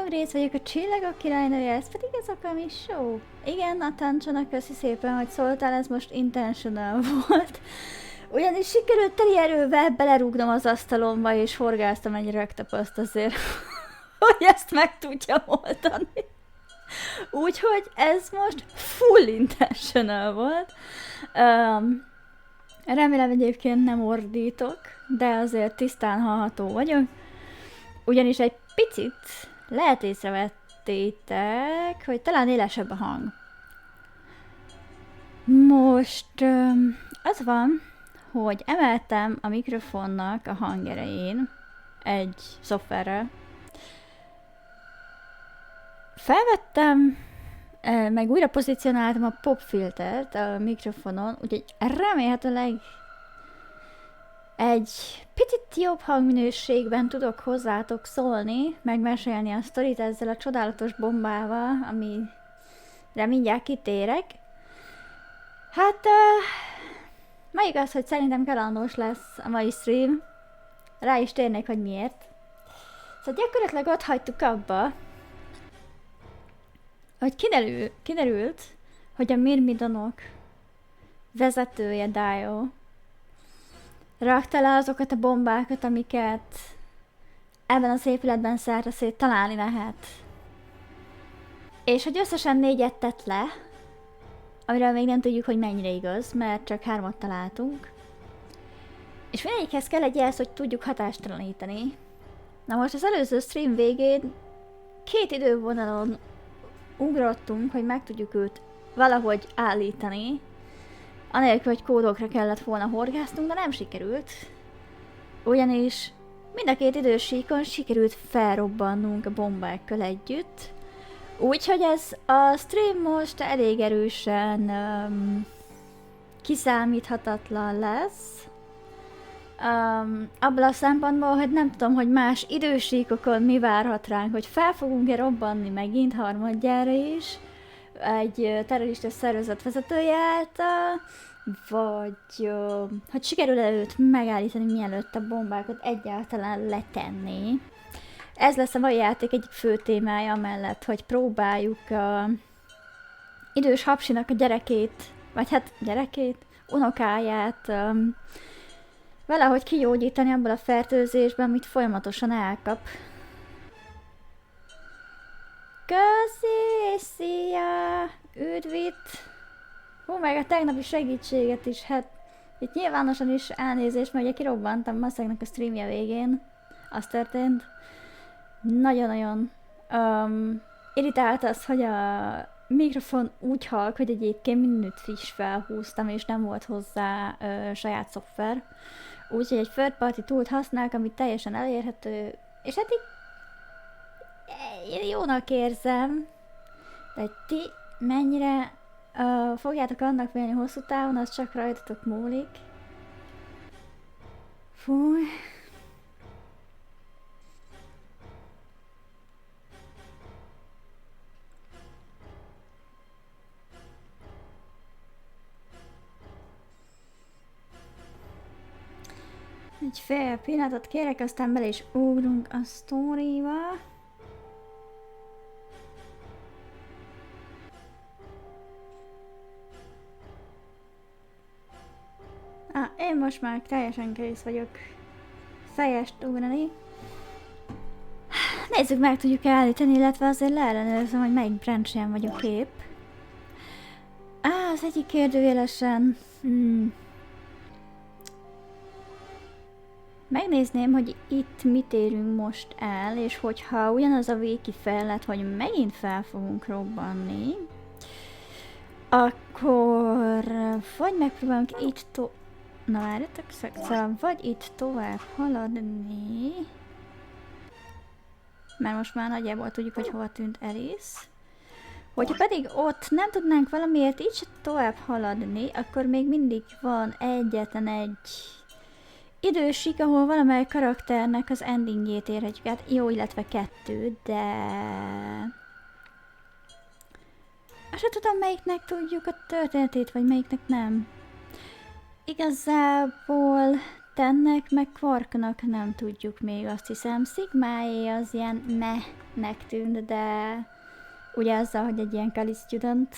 Hangrész vagyok, a Csillagok királynője, ez pedig ez a Kami Show. Igen, Natancsona, köszi szépen, hogy szóltál, ez most intentional volt. Ugyanis sikerült teli erővel belerúgnom az asztalomba, és horgáztam egy rögtapaszt azért, hogy ezt meg tudjam oldani. Úgyhogy ez most full intentional volt. Remélem egyébként nem ordítok, de azért tisztán hallható vagyok. Ugyanis egy picit lehet észrevettétek, hogy talán élesebb a hang. Most az van, hogy emeltem a mikrofonnak a hangerején egy szoftverrel. Felvettem, meg újra pozícionáltam a popfiltert a mikrofonon, úgyhogy remélhetőleg egy picit jobb hangminőségben tudok hozzátok szólni, megmesélni a sztorit ezzel a csodálatos bombával, amire mindjárt kitérek. Hát, ma igaz, hogy szerintem kalandos lesz a mai stream. Rá is térnék, hogy miért. Szóval gyakorlatilag ott hagytuk abba, hogy kiderült, hogy a Myrmidonok vezetője Dio rakta le azokat a bombákat, amiket ebben az épületben szét találni lehet. És hogy összesen 4-et tett le, amiről még nem tudjuk, hogy mennyire igaz, mert csak 3-at találtunk. És mindegyikhez kell egy jelz, hogy tudjuk hatástalanítani. Na most az előző stream végén 2 idővonalon ugrottunk, hogy meg tudjuk őt valahogy állítani, anélkül, hogy kódokra kellett volna horgásznunk, de nem sikerült. Ugyanis mind a 2 idősíkon sikerült felrobbannunk a bombákkal együtt. Úgyhogy ez a stream most elég erősen kiszámíthatatlan lesz. Abban a szempontból, hogy nem tudom, hogy más idősíkokon mi várhat ránk, hogy fel fogunk-e robbanni megint harmadjára is egy terrorista szervezet vezetője által, vagy hogy sikerül-e őt megállítani, mielőtt a bombákat egyáltalán letenni. Ez lesz a mai játék egyik fő témája, mellett, hogy próbáljuk a idős hapsinak a gyerekét, vagy hát gyerekét, unokáját valahogy kigyógyítani abból a fertőzésben, amit folyamatosan elkap. Köszi, szia! Üdv itt! Hú, meg a tegnapi segítséget is, hát itt nyilvánosan is elnézést, mert ugye kirobbantam Maszegnek a streamje végén. Az történt. Nagyon-nagyon irritált az, hogy a mikrofon úgy halk, hogy egyébként mindenütt is felhúztam, és nem volt hozzá saját szoftver. Úgyhogy egy third party tool-t használok, ami teljesen elérhető, és hát így jónak érzem, de hogy ti mennyire fogjátok annak vélni hosszú távon, az csak rajtatok múlik. Fúj. Egy fél pillanatot kérek, aztán bele is ugrunk a sztóriba. Én most már teljesen kész vagyok fejest ugrani. Nézzük, meg tudjuk állítani, illetve azért leellenőrzöm, hogy melyik branch-en vagyok épp. Az egyik kérdőjelesen... Megnézném, hogy itt mit érünk most el, és hogyha ugyanaz a véki felett, hogy megint fel fogunk robbanni, akkor vagy megpróbálunk itt na várjatok, szóval vagy itt tovább haladni, mert most már nagyjából tudjuk, hogy hova tűnt Alice. Hogyha pedig ott nem tudnánk valamiért így tovább haladni, akkor még mindig van egyetlen egy idősík, ahol valamelyik karakternek az endingjét érhetjük át. Jó, illetve 2, de... Azt sem tudom, melyiknek tudjuk a történetét, vagy melyiknek nem. Igazából Tennek, meg Quarknak nem tudjuk még, azt hiszem. Sigmáé az ilyen meh-nek tűnt, de ugye azzal, hogy egy ilyen college student.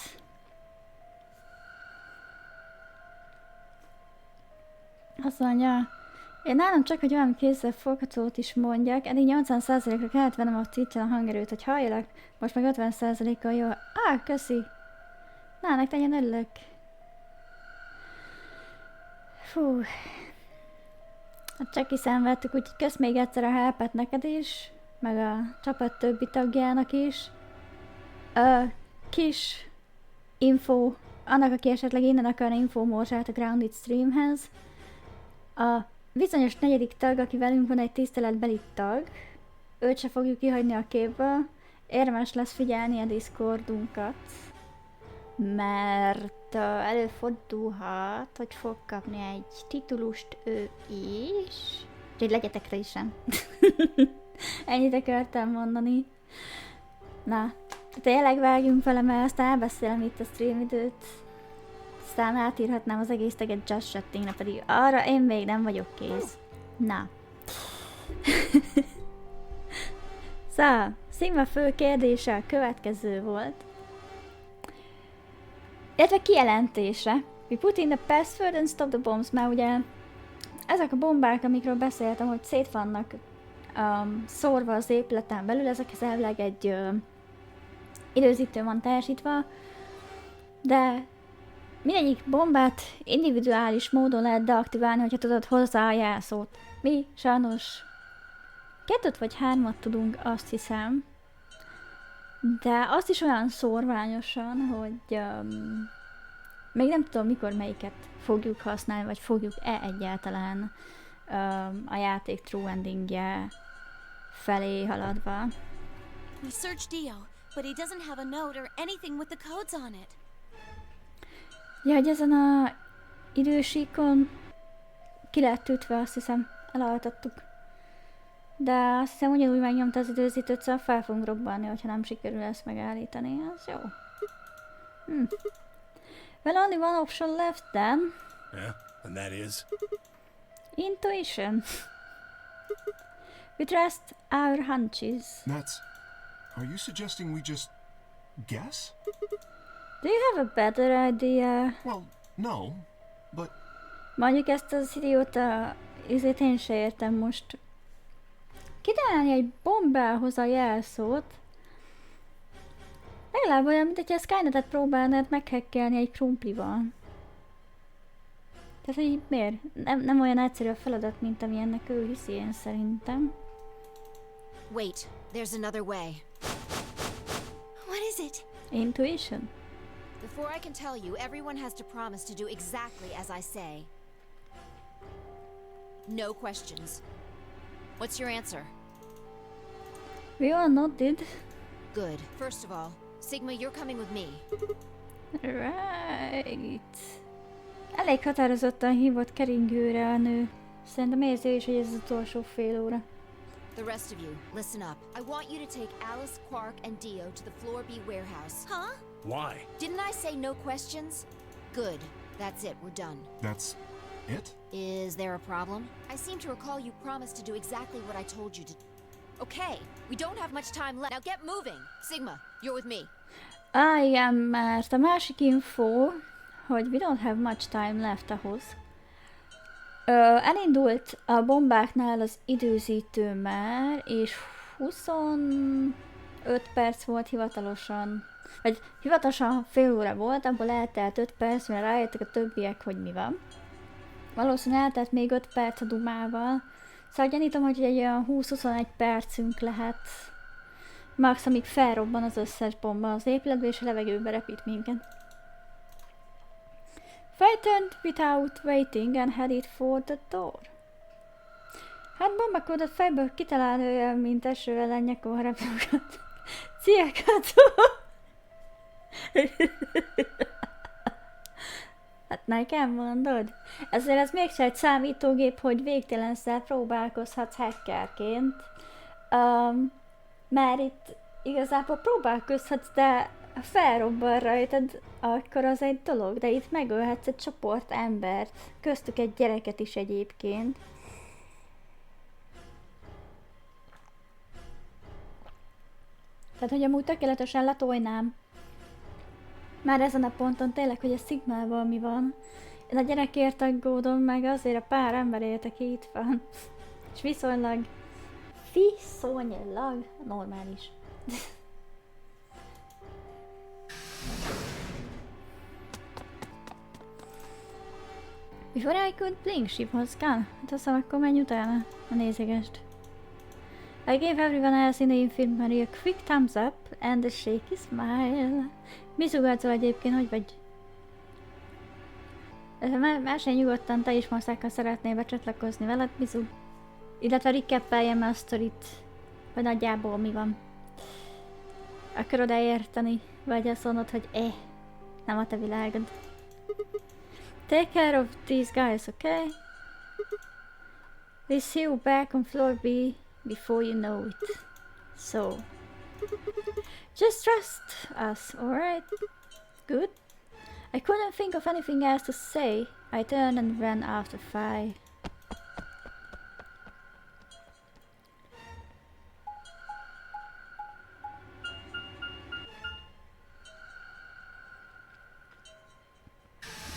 Azt mondja, én nálam csak, hogy valami kézzel foghatót is mondjak, eddig 80%-ra kellett vennem a Twitch-en a hangerőt, hogy halljalak, most meg 50%-kal jó. Köszi! Na, nektek nagyon örülök. Fú. Hát csak kiszenvedtük, úgyhogy kösz még egyszer a helpet neked is, meg a csapat többi tagjának is. Kis info, annak, aki esetleg innen akarna infomorzsát a Grounded Streamhez. A bizonyos negyedik tag, aki velünk van, egy tiszteletbeli tag, őt se fogjuk kihagyni a képből, érdemes lesz figyelni a Discordunkat, mert előfordulhat, hogy fog kapni egy titulust ő is, úgyhogy legyetek résen. Ennyit akartam mondani. Na, tényleg vágjunk vele, mert aztán elbeszélem itt a stream időt. Aztán átírhatnám az egész teget just chattingre, pedig arra én még nem vagyok kész. Na. Szóval, Sigma fő kérdése a következő volt. Illetve kijelentése. We put in the password and stop the bombs, mert ugye ezek a bombák, amikről beszéltem, hogy szét vannak szórva az épületen belül, ezekhez elvileg egy időzítő van teljesítve, de mindegyik bombát individuális módon lehet deaktiválni, hogyha tudod hozzá a jelszót. Mi sajnos 2 vagy 3 tudunk, azt hiszem, de azt is olyan szórványosan, hogy még nem tudom, mikor melyiket fogjuk használni, vagy fogjuk-e egyáltalán a játék true endingje felé haladva. We searched Dio, but he doesn't have a note or anything with the codes on it. Ja, hogy ezen a idősíkon ki lett ütve, azt hiszem, elaltattuk. De azt hiszem, ugyanúgy megnyomta az időzítőt, szóval fel fogunk robbanni, hogyha nem sikerül ezt megállítani. Az jó. Well, only one option left then. Yeah, and that is? Intuition. We trust our hunches. Are you suggesting we just guess? Do you have a better idea? Well, no, but... Mondjuk ezt az idióta izét én se értem most. Kitalálni egy bombához a jelszót. Legalább olyan, mint hogyha a Skynetet próbálnád meghekkelni egy krumplival. Tehát, hogy miért? Nem olyan egyszerű a feladat, mint amilyennek ő hiszi, én szerintem. Wait, there's another way. What is it? Intuition. Before I can tell you, everyone has to promise to do exactly as I say. No questions. What's your answer? We all nodded. Good. First of all, Sigma, you're coming with me. Right. Elég határozottan hívott keringőre a nő. Szerintem érzi is, hogy ez az utolsó fél óra. The rest of you, listen up. I want you to take Alice, Quark, and Dio to the Floor B warehouse. Huh? Why? Didn't I say no questions? Good. That's it. We're done. That's it? Is there a problem? I seem to recall you promised to do exactly what I told you to. Okay, we don't have much time left. Now get moving. Sigma, you're with me. Igen, mert a másik info, hogy we don't have much time left ahhoz. Elindult a bombáknál az időzítő már, és 25 perc volt hivatalosan, vagy hivatalosan fél óra volt, abból eltelt 5 perc, mert rájöttek a többiek, hogy mi van. Valószínűleg eltelt még 5 perc a dumával, szóval gyanítom, hogy egy olyan 20-21 percünk lehet, max, amíg felrobban az összes bomba az épületbe, és a levegőbe repít minket. Frightened without waiting and headed for the door. Hát bombakódott fejből kitalálni olyan, mint eső ellen nyakon harapjogat. Szia, Kató! Hát nekem mondod? Ezért ez mégsem egy számítógép, hogy végtelenszer próbálkozhatsz hackerként. Mert itt igazából próbálkozhatsz, de felrobban rajtad, akkor az egy dolog, de itt megölhetsz egy csoport embert, köztük egy gyereket is egyébként. Tehát, hogy amúgy tökéletesen letolnám. Már ezen a ponton tényleg, hogy a Sigmával mi van. Én a gyerekért aggódom, meg azért a pár emberért, aki itt van. És viszonylag normális. Before I could blink, she was gone. Hát azt akkor menj utána a nézegest. I gave everyone else in the infirmary a quick thumbs up and a shaky smile. Mi zugatszol egyébként, hogy vagy? Mesélj nyugodtan, te is Maszákkal szeretnél becsatlakozni veled, Mizu. Illetve recap-eljem a sztorit, hogy nagyjából mi van. Akarod érteni, vagy azt mondod, hogy nem a te világod. Take care of these guys, okay? We'll see you back on floor B before you know it. So, just trust us, alright? Good? I couldn't think of anything else to say. I turned and ran after Fi.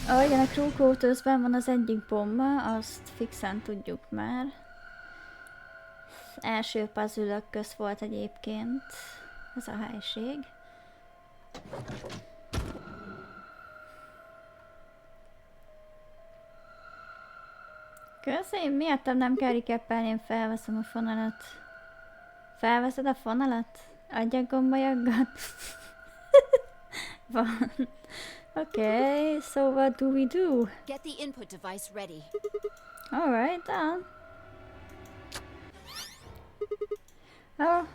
Ahogyan a Crew Quartersben van az egyik bomba, azt fixen tudjuk már. Az első puzzle-ök közt volt egyébként ez a helység. Köszi, miattam nem kell recap-elni, én felveszem a fonalat. Felveszed a fonalat? Adjak gombajaggat? Van. Okay, so what do we do? Get the input device ready. Alright, done. Oh,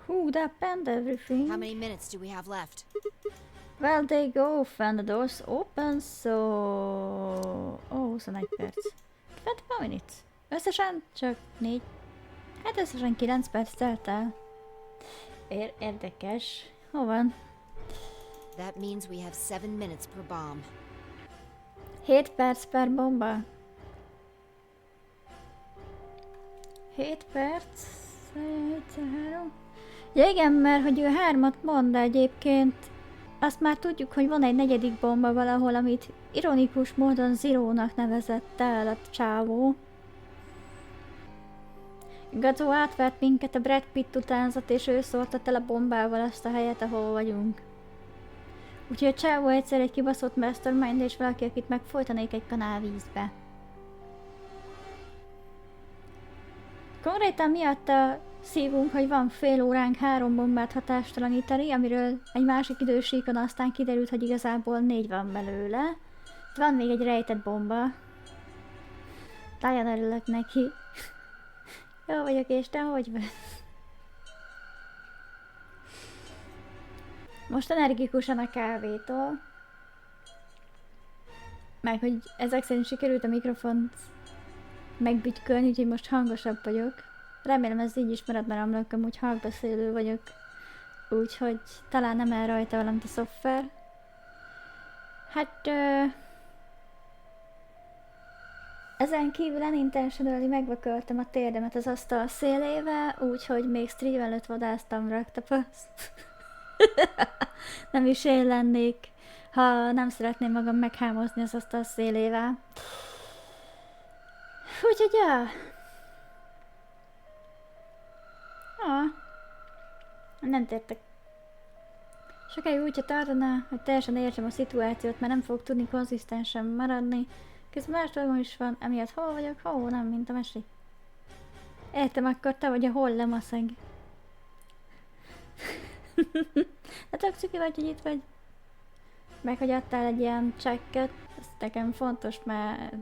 hooked up and everything. How many minutes do we have left? Well, they go when the doors open, so... Oh, 21 perc. 25 minutes. Összesen csak 4. Hát összesen 9 perc telt el. Érdekes. Hol van? That means we have 7 minutes per bomb. 7 perc per bomba. 7 perc. 3. Ja igen, mert hogy ő 3-at mond, de egyébként azt már tudjuk, hogy van egy negyedik bomba valahol, amit ironikus módon Zero-nak nevezett el a csávó. Gazó átvert minket a Brad Pitt utánzat, és ő szórtat el a bombával azt a helyet, ahol vagyunk. Úgyhogy a csávó egyszer egy kibaszott mastermind, és valaki, akit megfojtanék egy kanál vízbe. Konkrétan miatta szívunk, hogy van fél óránk 3 bombát hatástalanítani, amiről egy másik idősíkon aztán kiderült, hogy igazából 4 van belőle. Itt van még egy rejtett bomba. Nagyon örülök neki. Jó vagyok, és te hogy vagy? Most energikusan a kávétól. Meg hogy ezek szerint sikerült a mikrofont megbütykölni, úgyhogy most hangosabb vagyok. Remélem ez így is marad, mert amúgy amúgy hangbeszélő vagyok. Úgyhogy talán nem el rajta valamit a szoftver. Hát... ezen kívül unintentionally megvaköltem a térdemet az asztal szélével, úgyhogy még stream előtt vadásztam raktapaszt. Nem is én lennék, ha nem szeretném magam meghámozni az asztal szélével. Úgyhogy ja. Nem tértek. Sokáig úgy, ha tartaná, hogy teljesen értsem a szituációt, mert nem fog tudni konzisztensen maradni. Közben más dolgom is van, emiatt hol vagyok, hol nem, mint a mesi. Értem, akkor te vagy a hollemaszeg. De tök cuki vagy, hogy itt vagy. Meg hogy adtál egy ilyen csekket, ez nekem fontos, mert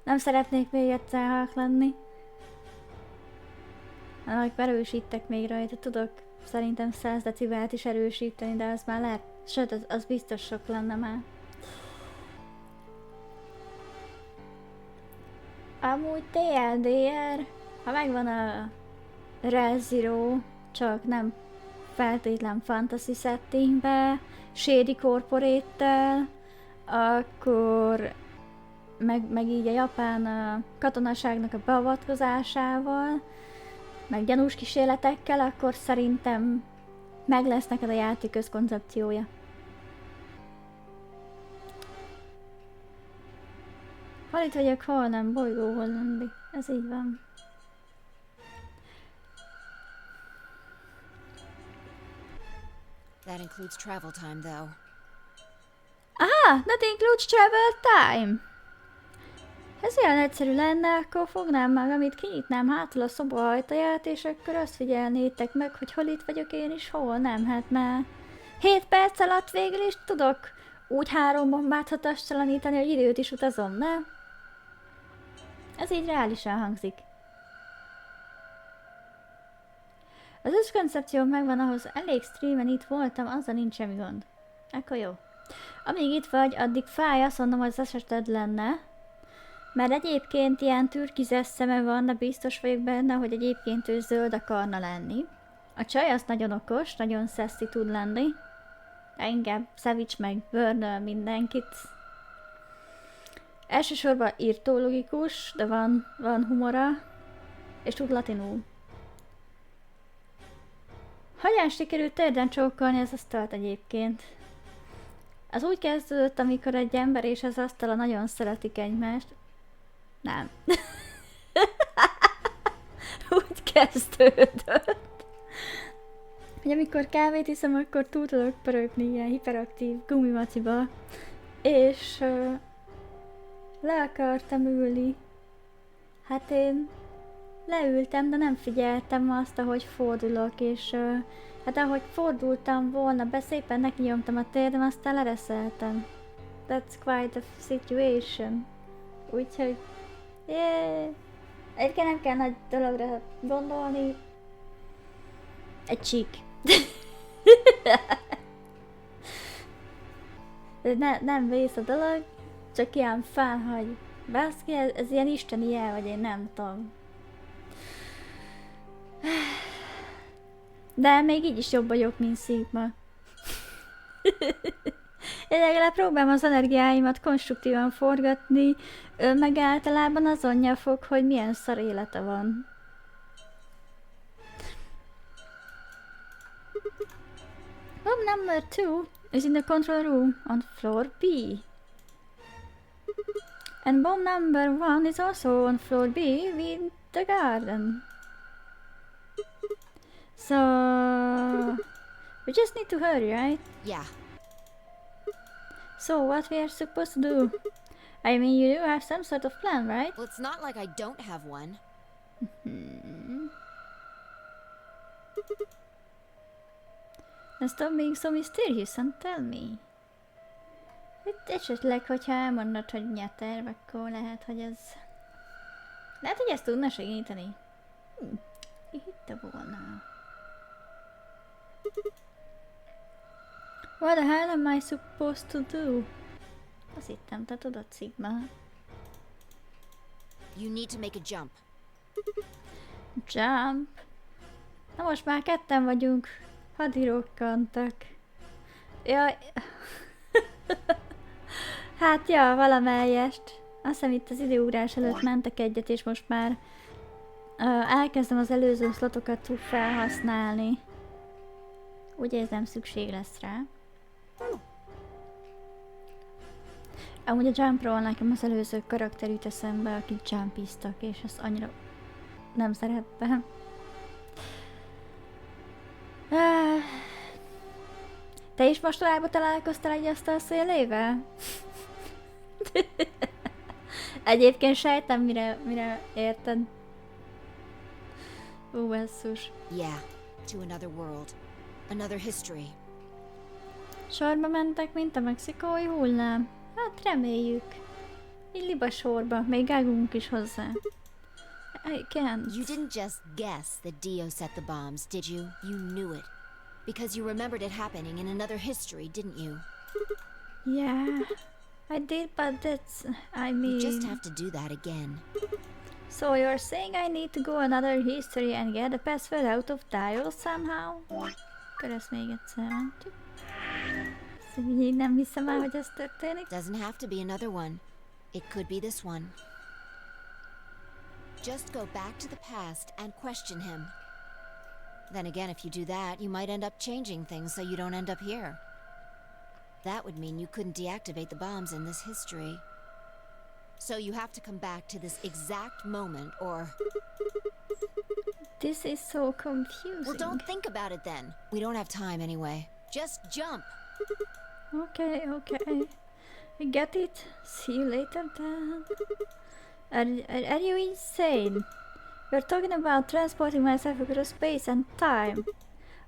nem szeretnék még egyszer halk lenni. Annak erősítek még rajta, tudok szerintem 100 decibelt is erősíteni, de az már lehet, sőt, az biztos sok lenne már. Amúgy TLDR, ha megvan a Rel Zero, csak nem feltétlen fantasy settingbe, Shady Corporate-tel, akkor meg így a japán katonaságnak a beavatkozásával, meg gyanús kísérletekkel, akkor szerintem meg lesz neked a játék közkoncepciója. Hol itt vagyok, hol nem, bolygó hollanди. Ez így van. That includes travel time, though. Aha, that includes travel time! Ez olyan egyszerű lenne, akkor fognám meg, amit kinyitnám hátul a szoba ajtaját, és akkor azt figyelnétek meg, hogy hol itt vagyok én is, hol nem. Hát már 7 perc alatt végül is tudok úgy 3 bombát hatástalanítani, hogy időt is utazom, ne? Ez így reálisan hangzik. Az összkoncepció megvan, ahhoz elég streamen itt voltam, azzal nincs semmi gond. Akkor jó. Amíg itt vagy, addig fáj, azt mondom, hogy az eseted lenne. Mert egyébként ilyen türkizes szeme van, de biztos vagyok benne, hogy egyébként ő zöld akarna lenni. A csaj az nagyon okos, nagyon szeszi tud lenni. De inkább szavíts meg, bőrnöl mindenkit. Elsősorban írtó logikus, de van humora. És tud latinul. Hogyan sikerült térden csókolni az asztalt egyébként? Az úgy kezdődött, amikor egy ember és az asztala nagyon szeretik egymást. Nem. Úgy kezdődött. Hogy amikor kávét iszom, akkor túl tudok pörögni ilyen hiperaktív gumimaciba. És le akartam ülni. Hát én leültem, de nem figyeltem azt, ahogy fordulok, és hát ahogy fordultam volna be, szépen nekinyomtam a térdem, aztán lereszeltem. That's quite a situation. Úgyhogy, egyébként nem kell nagy dologra gondolni. Egy csík. Nem vész a dolog, csak ilyen fán, hogy baszki, ez ilyen isteni jel, vagy én nem tudom. De még így is jobb vagyok, mint Sigma. Én legalább próbálom az energiáimat konstruktívan forgatni, ő meg általában azon nyafog, hogy milyen szar élete van. Bomb number 2 is in the control room on floor B. And bomb number 1 is also on floor B with the garden. So we just need to hurry, right? Yeah. So what we are supposed to do? I mean, you do have some sort of plan, right? Well, it's not like I don't have one. Now stop being so mysterious and tell me. Itt esetleg, hogyha elmondod, hogy mi a terv, akkor lehet, hogy ez... Lehet, hogy ezt tudna segíteni. Hitte volna. What the hell am I supposed to do? Azt hittem, te tudod, Sigma. You need to make a jump. Jump. Na most már ketten vagyunk. Hadirokkantak. Jaj. Hát ja, valamelyest. Azt hiszem itt az időugrás előtt mentek egyet, és most már elkezdem az előző szlotokat felhasználni. Úgy érzem, szükség lesz rá. Amúgy a jumpról nekem az előző karakter jut eszembe, akik jumpiztak, és ezt annyira nem szerettem. Te is mostanában találkoztál egy asztal szélével? Egyébként sejtem, mire érted. Basszus. Yeah, to another world. Another history. Sorba mentek, mint a mexikói hullám. Hát reméljük. Így liba sorba, még águnk is hozzá. I can't. You didn't just guess that Dio set the bombs, did you? You knew it. Because you remembered it happening in another history, didn't you? Yeah, I did, but that's... I mean... You just have to do that again. So you're saying I need to go another history and get the password out of dial somehow? Akkor ezt még egyszer mondjuk. Így nem hiszem el, hogy ez történik. Doesn't have to be another one. It could be this one. Just go back to the past and question him. Then again, if you do that, you might end up changing things so you don't end up here. That would mean you couldn't deactivate the bombs in this history. So you have to come back to this exact moment, or... This is so confusing. Well, don't think about it then. We don't have time anyway. Just jump. Okay, okay. I get it. See you later then. Are you insane? You're talking about transporting myself across space and time.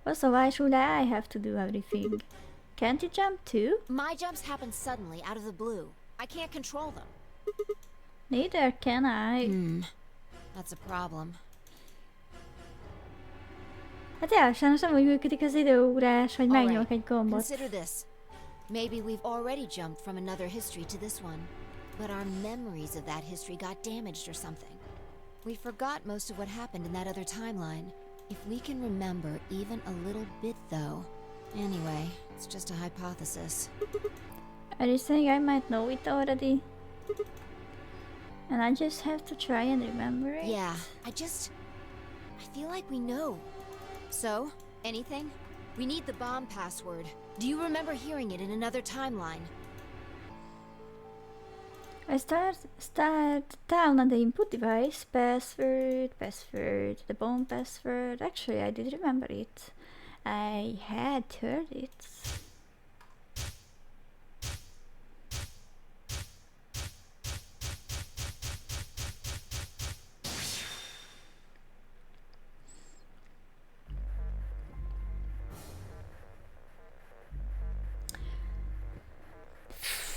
Also, why should I have to do everything? Can't you jump too? My jumps happen suddenly, out of the blue. I can't control them. Neither can I. That's a problem. Hát sajnos nem úgy működik az időugrás, hogy megnyomok egy gombot. Consider this. Maybe we've already jumped from another history to this one. But our memories of that history got damaged or something. We forgot most of what happened in that other timeline. If we can remember even a little bit though. Anyway, it's just a hypothesis. Are you saying I might know it already? And I just have to try and remember it? Yeah, I feel like we know. So, anything? We need the bomb password. Do you remember hearing it in another timeline? I start down on the input device, password, the bomb password. Actually, I did remember it. I had heard it.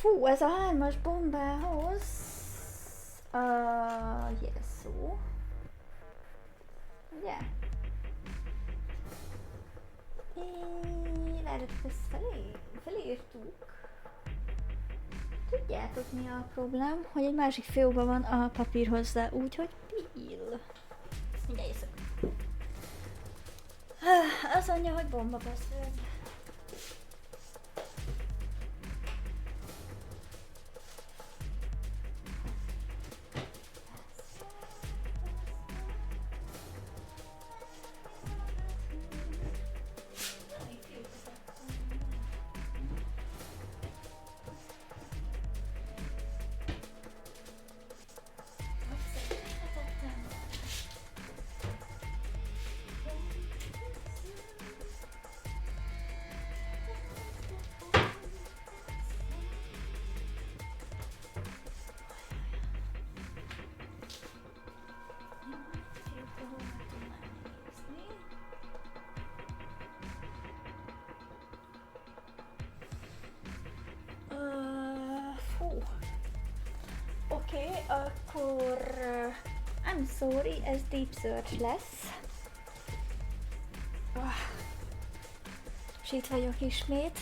Fú, ez a 3-as bombához a jelszó. Ugye? Lehet, hogy ezt felírtuk. Tudjátok, mi a problém? Hogy egy másik fiókban van a papír hozzá, úgyhogy pill. Mindjárt éjszak. Azt mondja, hogy bomba beszél. Oké, akkor I'm sorry, ez deep search lesz. És itt vagyok ismét.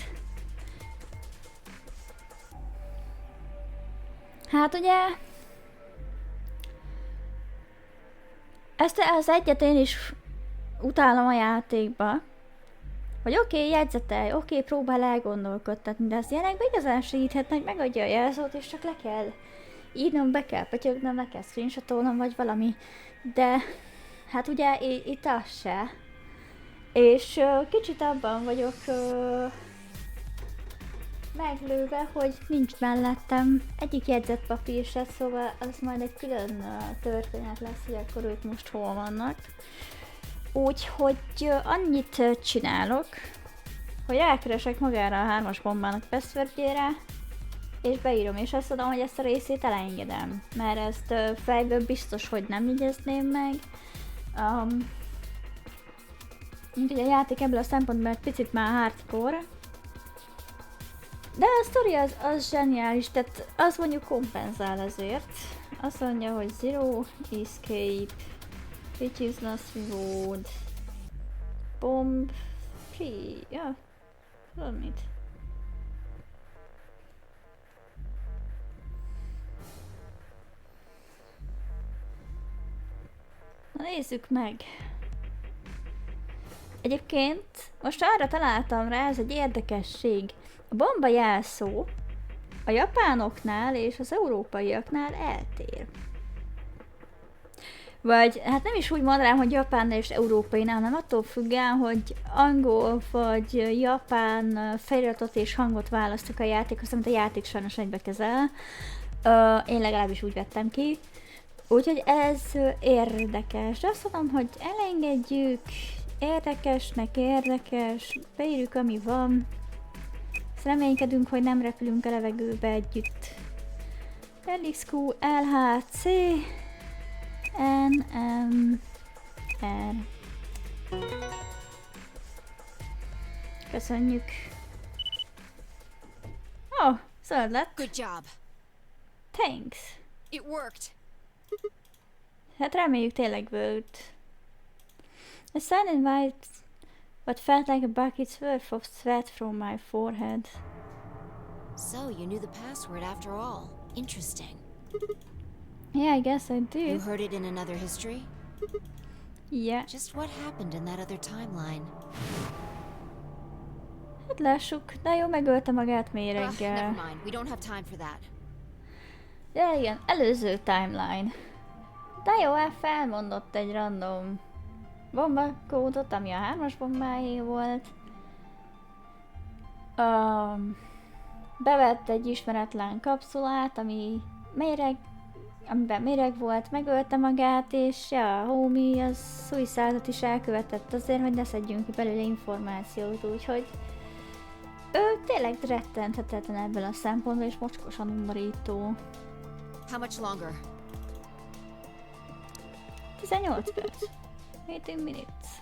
Hát ugye ezt az egyet én is utálom a játékba. Hogy oké, jegyzetelj, oké, próbál elgondolkodtatni, de az ilyenekben igazán segíthetne, hogy megadja a jelzót, és csak le kell írnom, be kell pötyögnem, le kell screenshotolnom, vagy valami. De hát ugye itt az se. És kicsit abban vagyok meglőve, hogy nincs mellettem egyik jegyzetpapír se, szóval az majd egy külön történet lesz, hogy akkor ők most hol vannak. Úgyhogy annyit csinálok, hogy elkeresek magára a 3-as bombának passwordjére, és beírom, és azt mondom, hogy ezt a részét elengedem, mert ezt fejből biztos, hogy nem jegyezném meg. Úgyhogy a játék ebből a szempontból egy picit már hardcore. De a sztori az zseniális, tehát az mondjuk kompenzál ezért. Azt mondja, hogy zero escape, which is not reward, bomb free, ja, valamit. Na nézzük meg! Egyébként most arra találtam rá, ez egy érdekesség. A bomba jelszó a japánoknál és az európaiaknál eltér. Vagy, hát nem is úgy mondanám, hogy japánnál és európainál, hanem attól függően, hogy angol vagy japán feliratot és hangot választok a játékhoz, amit a játék sajnos egybe kezel. Én legalábbis úgy vettem ki. Úgyhogy ez érdekes. De azt mondom, hogy elengedjük, érdekes, beírjuk, ami van. Ezt reménykedünk, hogy nem repülünk a levegőbe együtt. LXQ, LHC, NMR. Köszönjük. Oh, zöld lett. Good job. Thanks. It worked. Hát reméljük tényleg volt. A silent white, what felt like a bucket's worth of sweat from my forehead. So you knew the password after all. Interesting. Yeah, I guess I You did. heard it in another history? Yeah. Just what happened in that other timeline? Hát lássuk, de jó, megölte magát mély Ugh, never reggel. mind. We don't have time for that. De igen, előző timeline. De jó, felmondott egy random bombakódot, ami a 3-as bombáé volt. Bevett egy ismeretlen kapszulát, amiben méreg volt, megölte magát, és ja, a homie az suicide-ot is elkövetett azért, hogy ne szedjünk ki belőle információt, úgyhogy ő tényleg rettenthetetlen ebből a szempontból, és mocskosan undorító. How much longer? 18 perc. 18 minutes.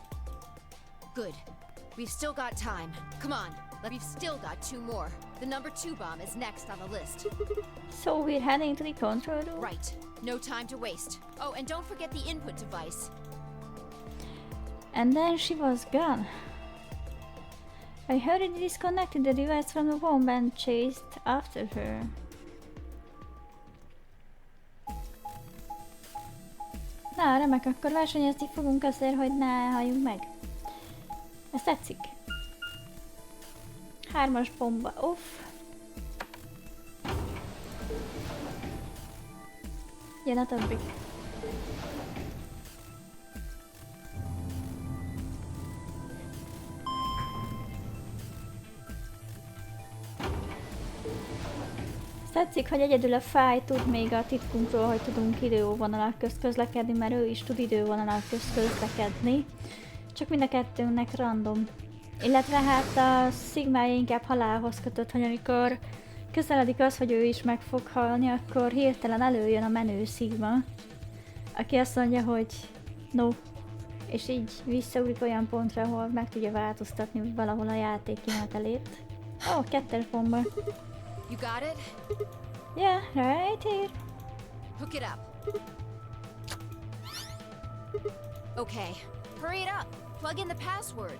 Good. We've still got time. Come on. We've still got 2 more. The number 2 bomb is next on the list. So we're heading to the control room? Right. No time to waste. Oh, and don't forget the input device. And then she was gone. I hurriedly disconnected the device from the bomb and chased after her. Na, remek, akkor versenyezni fogunk azért, hogy ne halljunk meg. Ez tetszik. 3-as bomba, off. Jön a többi. Tetszik, hogy egyedül a fáj tud még a titkunkról, hogy tudunk idővonalak közt közlekedni, mert ő is tud idővonalak közt közlekedni. Csak mind a kettőnknek random. Illetve hát a szigmája inkább halálhoz kötött, hogy amikor közeledik az, hogy ő is meg fog halni, akkor hirtelen előjön a menő szigma, aki azt mondja, hogy no. És így visszaugrik olyan pontra, ahol meg tudja változtatni valahol a játék kimenetelét. Ó, 2-es bomba. You got it? Yeah, right here. Hook it up. Okay. Hurry it up. Plug in the password.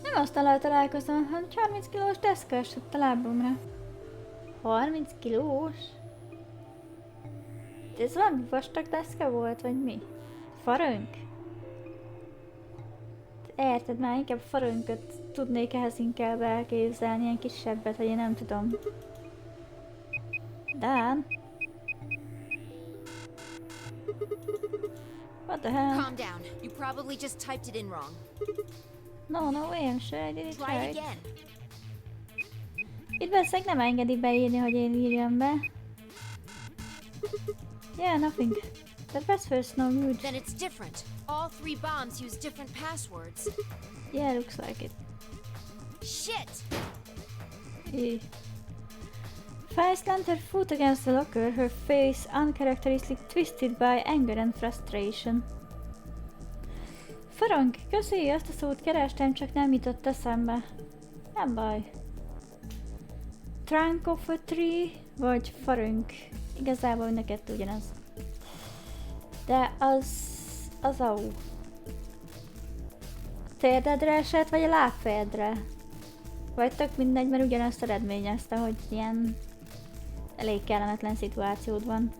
Nem aztán találkozom, hanem 30 kilós deszka esett a lábomra. 30 kilós? Ez valami vastag deszka volt, vagy mi? Farönk? Érted, már inkább farönköt tudnék ehhez inkább elképzelni, ilyen kisebbet, vagy én nem tudom. Dan? What the hell? Calm down. You probably just typed it in wrong. No, way, I'm sure I did it Try it right. again. Itt valószínűleg nem engedi beírni, hogy én írjam be. Yeah, nothing. That password's no good. Then it's different. All 3 bombs use different passwords. Yeah, looks like it. Shit! Eh. Fire slammed her foot against the locker, her face uncharacteristically twisted by anger and frustration. Farang, köszi, azt a szót kerestem, csak nem jutott eszembe. Nem baj. Trunk of a tree, vagy farönk. Igazából mind a kettő ugyanaz. De az au. Térdedre esett, vagy a lábfejedre? Vagy tök mindegy, mert ugyanazt eredményezte, hogy ilyen elég kellemetlen szituációd van.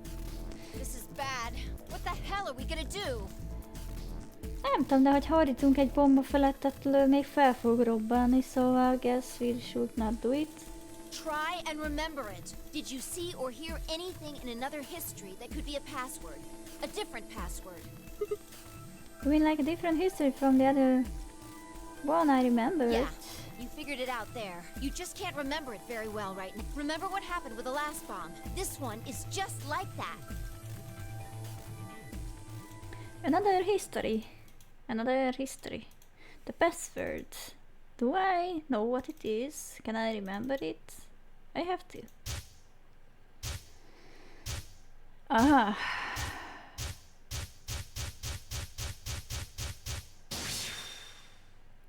This is bad. What the hell are we gonna do? Nem tudom, de hogy hordítunk egy bomba felett, attól még fel fog robbanni, szóval guess we should not do it. try and remember it. Did you see or hear anything in another history that could be a password? A different password? You mean like a different history from the other one? I remember Yeah, it. you figured it out there. You just can't remember it very well right now. Remember what happened with the last bomb? This one is just like that. Another history. Another history. The password. Do I know what it is? Can I remember it? I have to. Aha.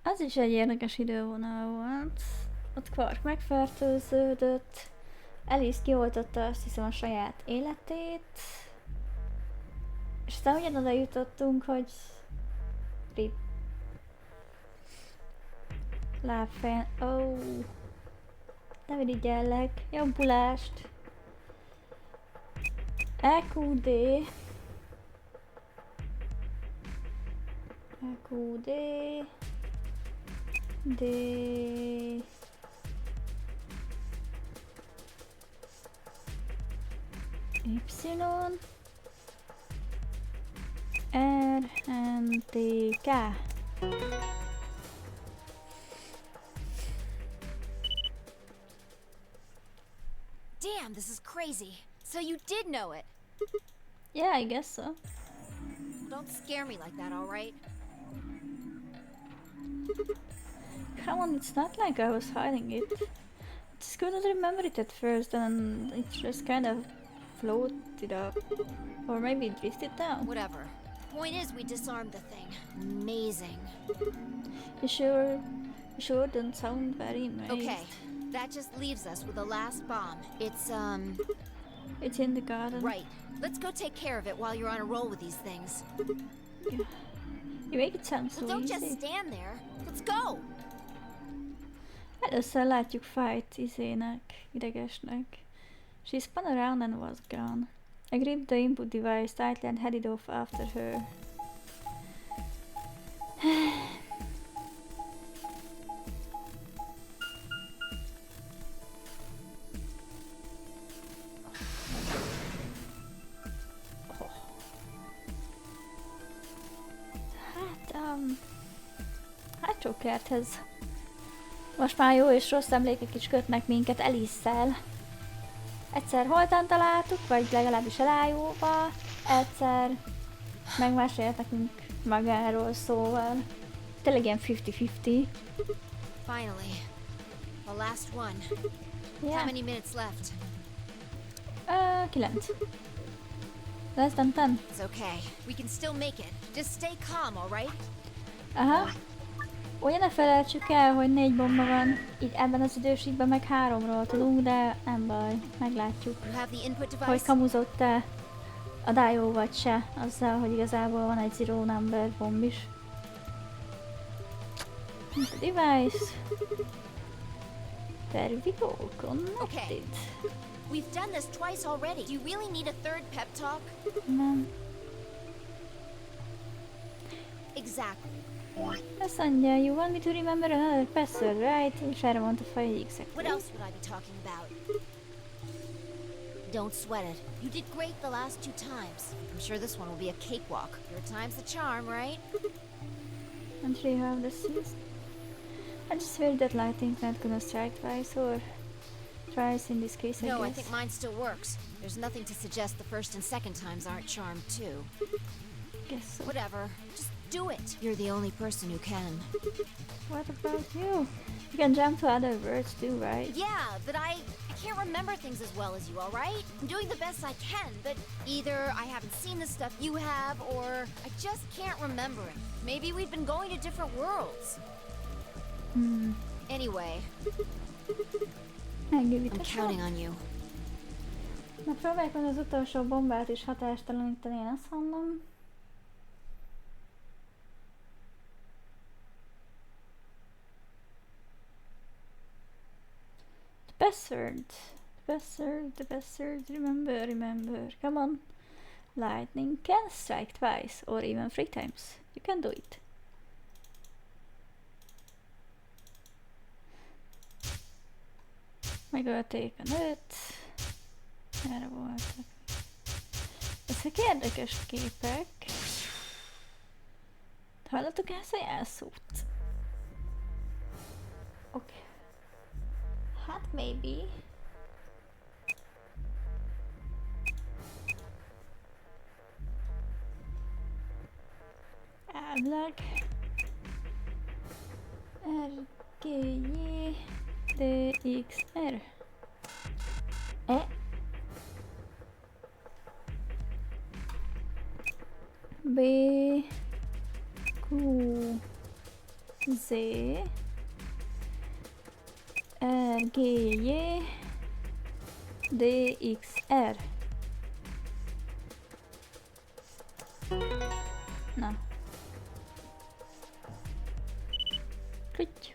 Az is egy érdekes idővonal volt. Ott Quark megfertőződött. Alice kioltotta, azt hiszem, a saját életét. És aztán ugyanoda jutottunk, hogy rip. Lábfejn. Oh. Nem irigyellek. Jobbulást. EQD. EQD. D. Y. R. N. T. K. Damn, this is crazy. So you did know it. Yeah, I guess so. Don't scare me like that, alright? Come on, it's not like I was hiding it. I just couldn't remember it at first and it just kind of floated up. Or maybe it drifted down. Whatever. Point is, we disarmed the thing. Amazing. You sure? You sure don't sound very amazed. Okay, that just leaves us with the last bomb. It's It's in the garden. right. Let's go take care of it while you're on a roll with these things. Yeah. You make it sound so Well, don't easy. just stand there. Let's go! Először látjuk Fight izének, idegesnek. She spun around and was gone. I gripped the input device tightly and headed off after her. Hátsó kerthez. Most már jó és rossz emlékek is kötnek minket Alice-szel. Egyszer holtan találtuk, vagy legalábbis elájúba, egyszer megmesélt nekünk magáról, szóval tényleg ilyen 50-50. Finally. The last one. Yeah. How many minutes left? 9. Less than 10. It's okay. We can still make it. Just stay calm, alright? Aha. Ugye ne felejtsük el, hogy 4 bomba van, így ebben az időségben meg 3-ról tudunk, de nem baj, meglátjuk, You have the input hogy device? kamuzott-e a Dio vagy se, azzal, hogy igazából van egy zero number bomb is. The device. There we go, connected. Okay. We've done this twice already. Do you really need a third pep talk? Nem. Exactly. Azt mondja, you want me to remember another password, right? És erre mondta Fai exactly. What else would I be talking about? Don't sweat it. You did great the last 2 times. I'm sure this one will be a cakewalk. Your time's the charm, right? And we have the seas. I just feared that lightning's not gonna strike twice or thrice in this case, I No, I guess. think mine still works. There's nothing to suggest the first and second times aren't charmed too. Guess so. Whatever. Just do it. You're the only person who can. What about you? You can jump to other words too, right? Yeah, but I can't remember things as well as you, alright? I'm doing the best I can, but either I haven't seen the stuff you have, or I just can't remember it. Maybe we've been going to different worlds. Anyway, I'll give it I'm a counting shot. on you. Na próbáljuk meg az utolsó bombát is hatástalanítani, én azt mondom. The password, remember. Come on. Lightning can strike twice or even 3 times. You can do it. Megölték a nőt. Erre voltak. Ezek érdekes képek. Hallottuk ezt a jelszót? Oké. Hát maybe. Elvileg. R, G, J, D, X, R. E. B, Q, Z, R, G, J, D, X, R. Na. Küty.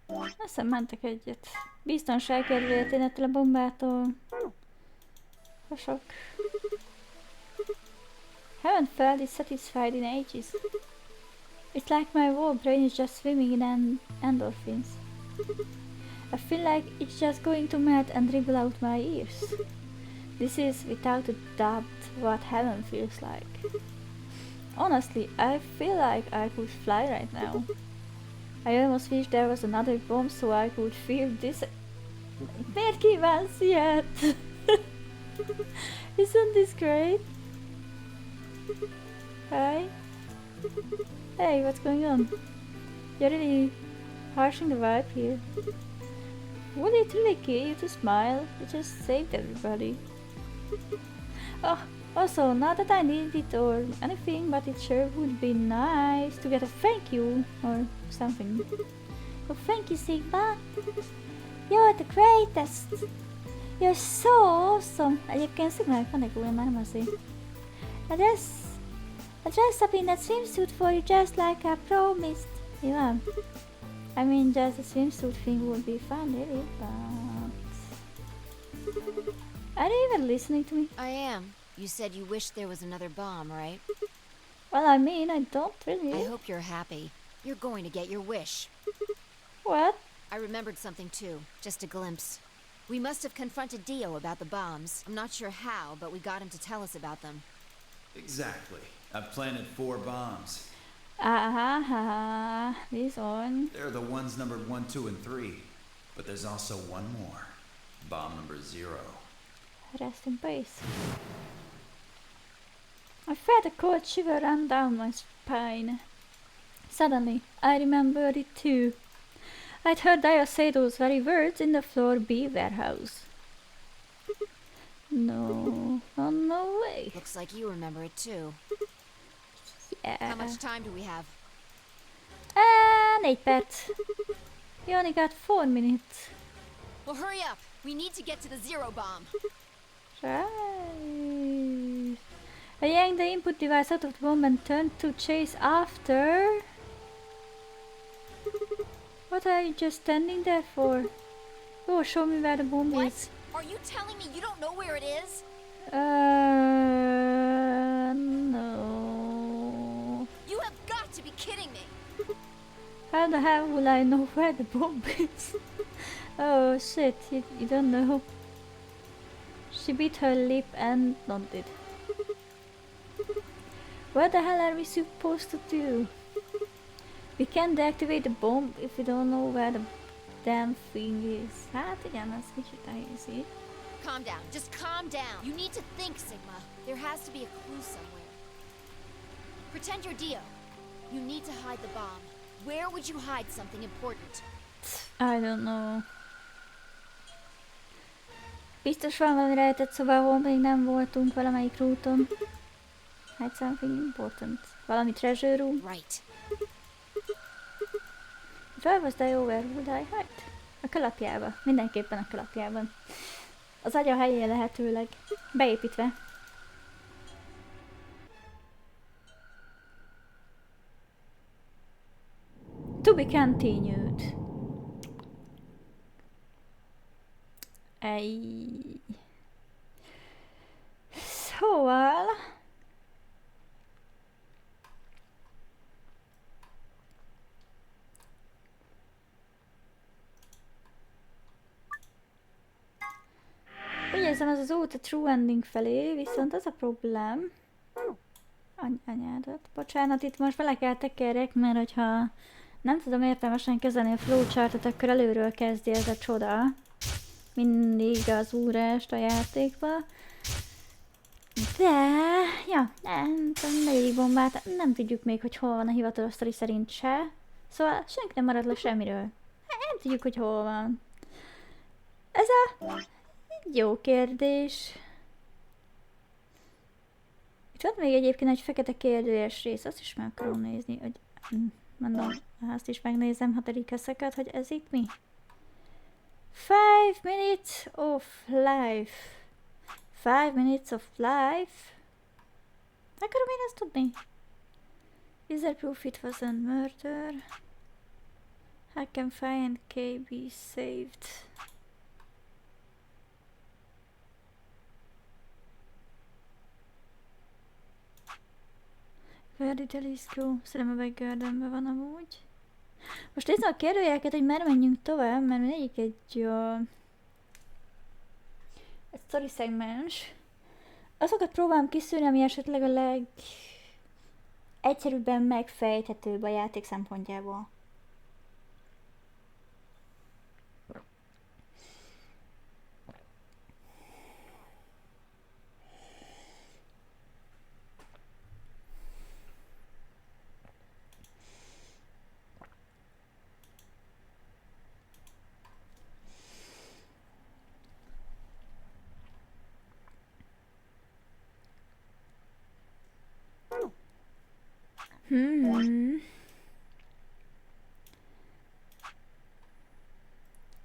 Azt hiszem mentek egyet. Biztonság kedvéért én ettől a bombától. Sok. Haven't felt this satisfied in ages. It's like my whole brain is just swimming in endorphins. I feel like it's just going to melt and dribble out my ears. This is, without a doubt, what heaven feels like. Honestly, I feel like I could fly right now. I almost wish there was another bomb so I could feel this. Miért kívánsz ilyet? Isn't this great? Hi? Hey, what's going on? You're really harshing the vibe here. Would it really kill you to smile? You just saved everybody. Oh, also, not that I need it or anything, but it sure would be nice to get a thank you or something. Oh, thank you, Sigma. You're the greatest. You're so awesome. Egyébként Sigmának van egy új, már nem azért. I dress up in that swimsuit for you just like I promised. Yeah. I mean, just a swimsuit thing would be fun, really, but... Are you even listening to me? I am. You said you wished there was another bomb, right? Well, I mean, I don't really. I hope you're happy. You're going to get your wish. What? I remembered something too. Just a glimpse. We must have confronted Dio about the bombs. I'm not sure how, but we got him to tell us about them. Exactly. I've planted 4 bombs. This one. They're the ones numbered 1, 2, and 3. But there's also one more. Bomb number 0. Rest in peace. I felt a cold shiver run down my spine. Suddenly, I remembered it too. I'd heard Dio say those very words in the Floor B warehouse. No, oh, no way. Looks like you remember it too. Yeah. How much time do we have? 4 perc. You only got 4 minutes. Well, hurry up. We need to get to the 0 bomb. Right. I yanked the input device out of the bomb and turned to chase after. What are you just standing there for? Oh, show me where the bomb What? is. Are you telling me you don't know where it is? No. You have got to be kidding me. How the hell will I know where the bomb is? Oh shit, you don't know. She bit her lip and nodded. What the hell are we supposed to do? We can't deactivate the bomb if we don't know where the damn thing is. Hát igen, ez kicsit nehéz. Calm down. Just calm down. You need to think, Sigma. There has to be a clue somewhere. Pretend you're Dio. You need to hide the bomb. Where would you hide something important? I don't know. Biztos van valami rejtett szoba, ahol még nem voltunk valamelyik rúton. Hide something important. Valami treasure room. Right. Where was Dio? Where would I hide? A kalapjába. Mindenképpen a kalapjában. Az agya helyén lehetőleg. Beépítve. To be continued. Szóval... nézem, ez az út a true ending felé, viszont az a problém... Anyádat. Bocsánat, itt most bele kell tekerjek, mert hogyha nem tudom értelmesen kezelni a flowchartot, akkor előről kezdi ez a csoda. Mindig az úrást a játékba. De... ja, nem tudom, negyedik bombát nem tudjuk még, hogy hol van a hivatalos sztori szerint se. Szóval senki nem marad le semmiről. Nem tudjuk, hogy hol van. Ez a... jó kérdés. Itt van még egyébként egy fekete kérdőjes rész, azt is meg akarom nézni, hogy... mondom, azt is megnézem, ha telik eszeket, hogy ez itt mi? 5 minutes of life. 5 minutes of life. Akarom én ezt tudni? Is there proof it wasn't murder? How can find KB saved? Where did Alice go? Szerintem a backgardenben van amúgy. Most nézzem a kérdőjeleket, hogy merre menjünk tovább, mert mindegyik egy story szegmens. Azokat próbálom kiszűrni, ami esetleg a legegyszerűbben megfejthetőbb a játék szempontjából.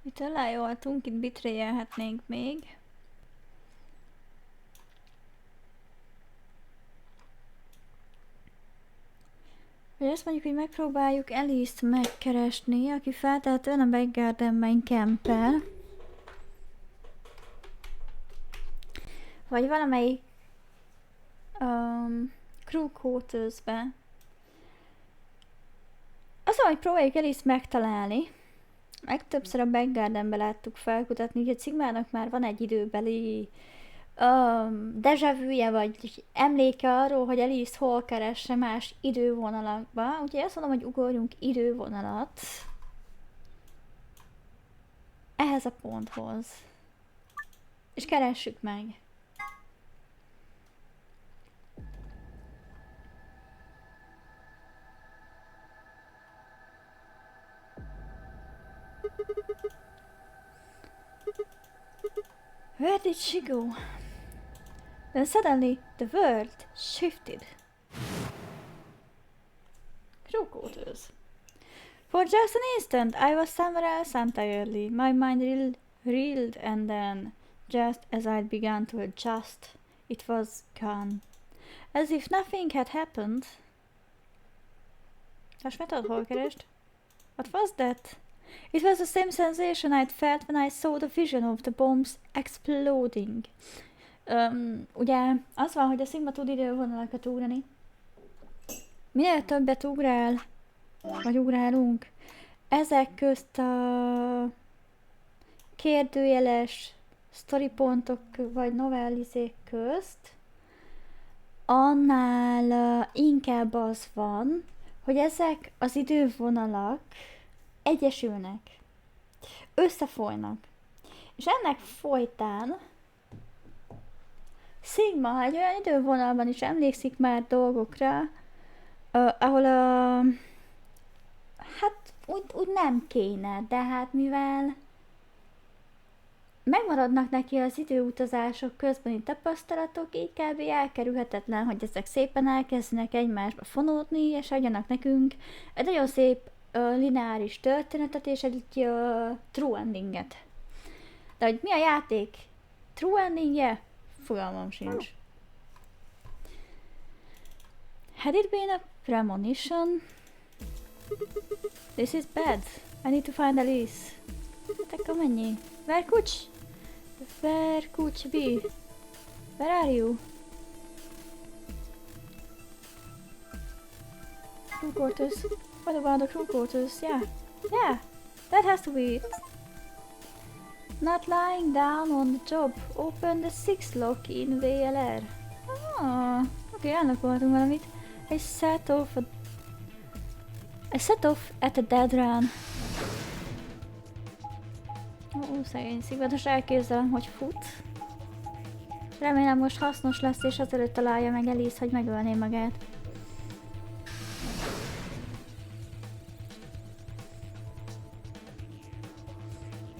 Itt elájoltunk, itt bitrélhetnénk még. Vagy azt mondjuk, hogy megpróbáljuk Alice-t megkeresni, aki feltehetően a backgardenben campel. Vagy valamelyik crew quarters-be. Azt hogy próbáljuk Alice-t megtalálni. Meg többször a backgardenbe láttuk felkutatni, úgyhogy Sigmának már van egy időbeli déjà vu-je, vagy emléke arról, hogy Alice hol keresse más idővonalakba. Úgyhogy azt mondom, hogy ugorjunk idővonalat ehhez a ponthoz. És keressük meg. Where did she go? Then suddenly the world shifted. Crew quarters. For just an instant I was somewhere else entirely. My mind reeled and then, just as I'd begun to adjust, it was gone. As if nothing had happened. Most meg tudod, hol kerest? What was that? It was the same sensation I'd felt when I saw the vision of the bombs exploding. Ugye az van, hogy a Sigma tud idővonalakat ugrani. Minél többet ugrál, vagy ugrálunk, ezek közt a kérdőjeles sztoripontok vagy novellizék közt, annál inkább az van, hogy ezek az idővonalak egyesülnek, összefolynak. És ennek folytán Sigma egy olyan idővonalban is emlékszik már dolgokra, ahol hát úgy nem kéne, de hát mivel megmaradnak neki az időutazások közbeni tapasztalatok, így kb. Elkerülhetetlen, hogy ezek szépen elkezdenek egymásba fonódni, és adjanak nekünk egy nagyon szép lineáris történetet, és egy true endinget. De hogy mi a játék true endingje? Fogalmam sincs. Had it been a premonition? This is bad. I need to find Alice. Hát akkor mennyi? Where could be? Where are you? Crew quarters. What about the crew quarters? Yeah. Yeah. That has to be it. Not lying down on the job. Open the 6 lock in VLR. Oké, elnakoltunk valamit. I set off at a dead run. Szegény szivatos, elképzelem, hogy fut. Remélem most hasznos lesz, és azelőtt találja meg Alice, hogy megölné magát.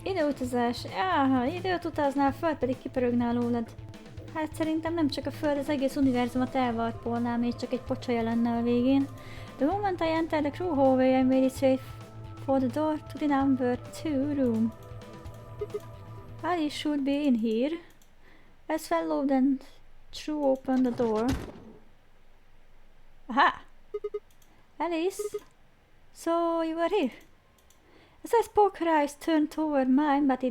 Időutazás. Ha időt utaznál, föld pedig kipörögne alólad. Hát szerintem nem csak a föld, az egész univerzumot elvarpolná, még csak egy pocsolya lenne a végén. The moment I entered the crew hallway, I made it straight for the door to the number 2 room. Alice should be in here. As followed and threw open the door. Aha! Alice? So you were here? As I spoke, her eyes turned toward mine, but I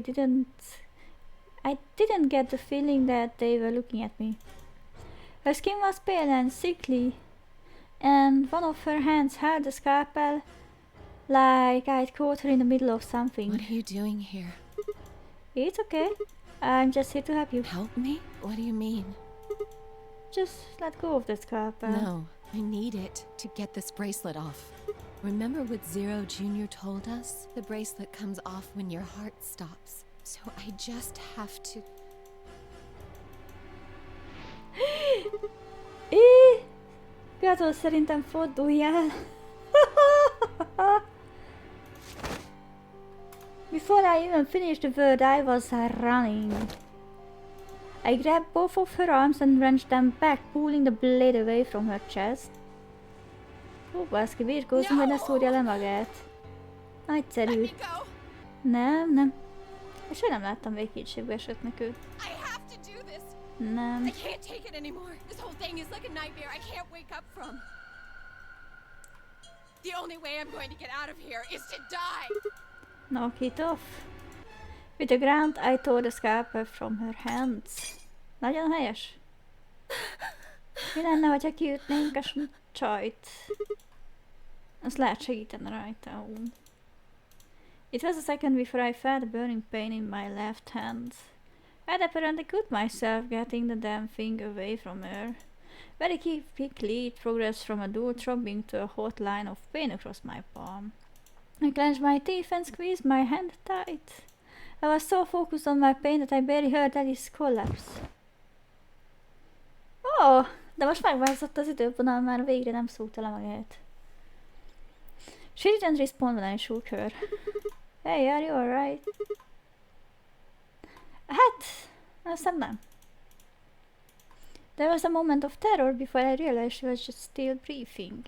didn't get the feeling that they were looking at me. Her skin was pale and sickly, and one of her hands held a scalpel, like I'd caught her in the middle of something. What are you doing here? It's okay. I'm just here to help you. Help me? What do you mean? Just let go of the scalpel. No, I need it to get this bracelet off. Remember what Zero Jr. told us? The bracelet comes off when your heart stops. So I just have to... Gato, szerintem fordulj el. Before I even finished the word, I was running. I grabbed both of her arms and wrenched them back, pulling the blade away from her chest. Baszki, birkózunk, hogy ne szúrja le magát. Nagyszerű. Nem. És én nem láttam még kétségbe esetnek őt. Nem. Knock it off. With the ground, I tore the scalpel from her hands. Nagyon helyes. Mi lenne, hogyha kiütnénk a csajt? Azt lehet segíteni rajta. It was a second before I felt a burning pain in my left hand. I'd apparently cut myself getting the damn thing away from her. Very quickly it progressed from a dull throbbing to a hot line of pain across my palm. I clenched my teeth and squeezed my hand tight. I was so focused on my pain that I barely heard Alice collapse. Oh, de most megváltozott az idővonal, már végre nem szúrta le magát. She didn't respond when I shook her. Hey, are you alright? Hát, aztán nem. There was a moment of terror before I realized she was just still breathing.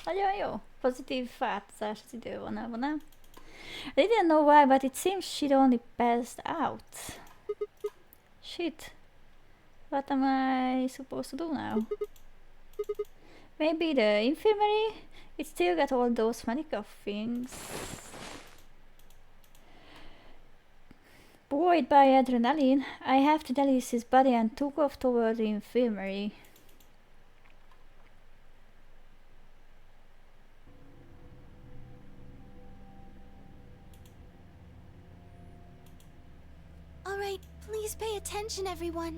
Nagyon jó. Pozitív változás az idővonalban, nem? I didn't know why, but it seems she'd only passed out. Shit. What am I supposed to do now? Maybe the infirmary? It still got all those medical things. Buoyed by adrenaline, I hefted Alice's body and took off toward the infirmary. Alright, please pay attention, everyone.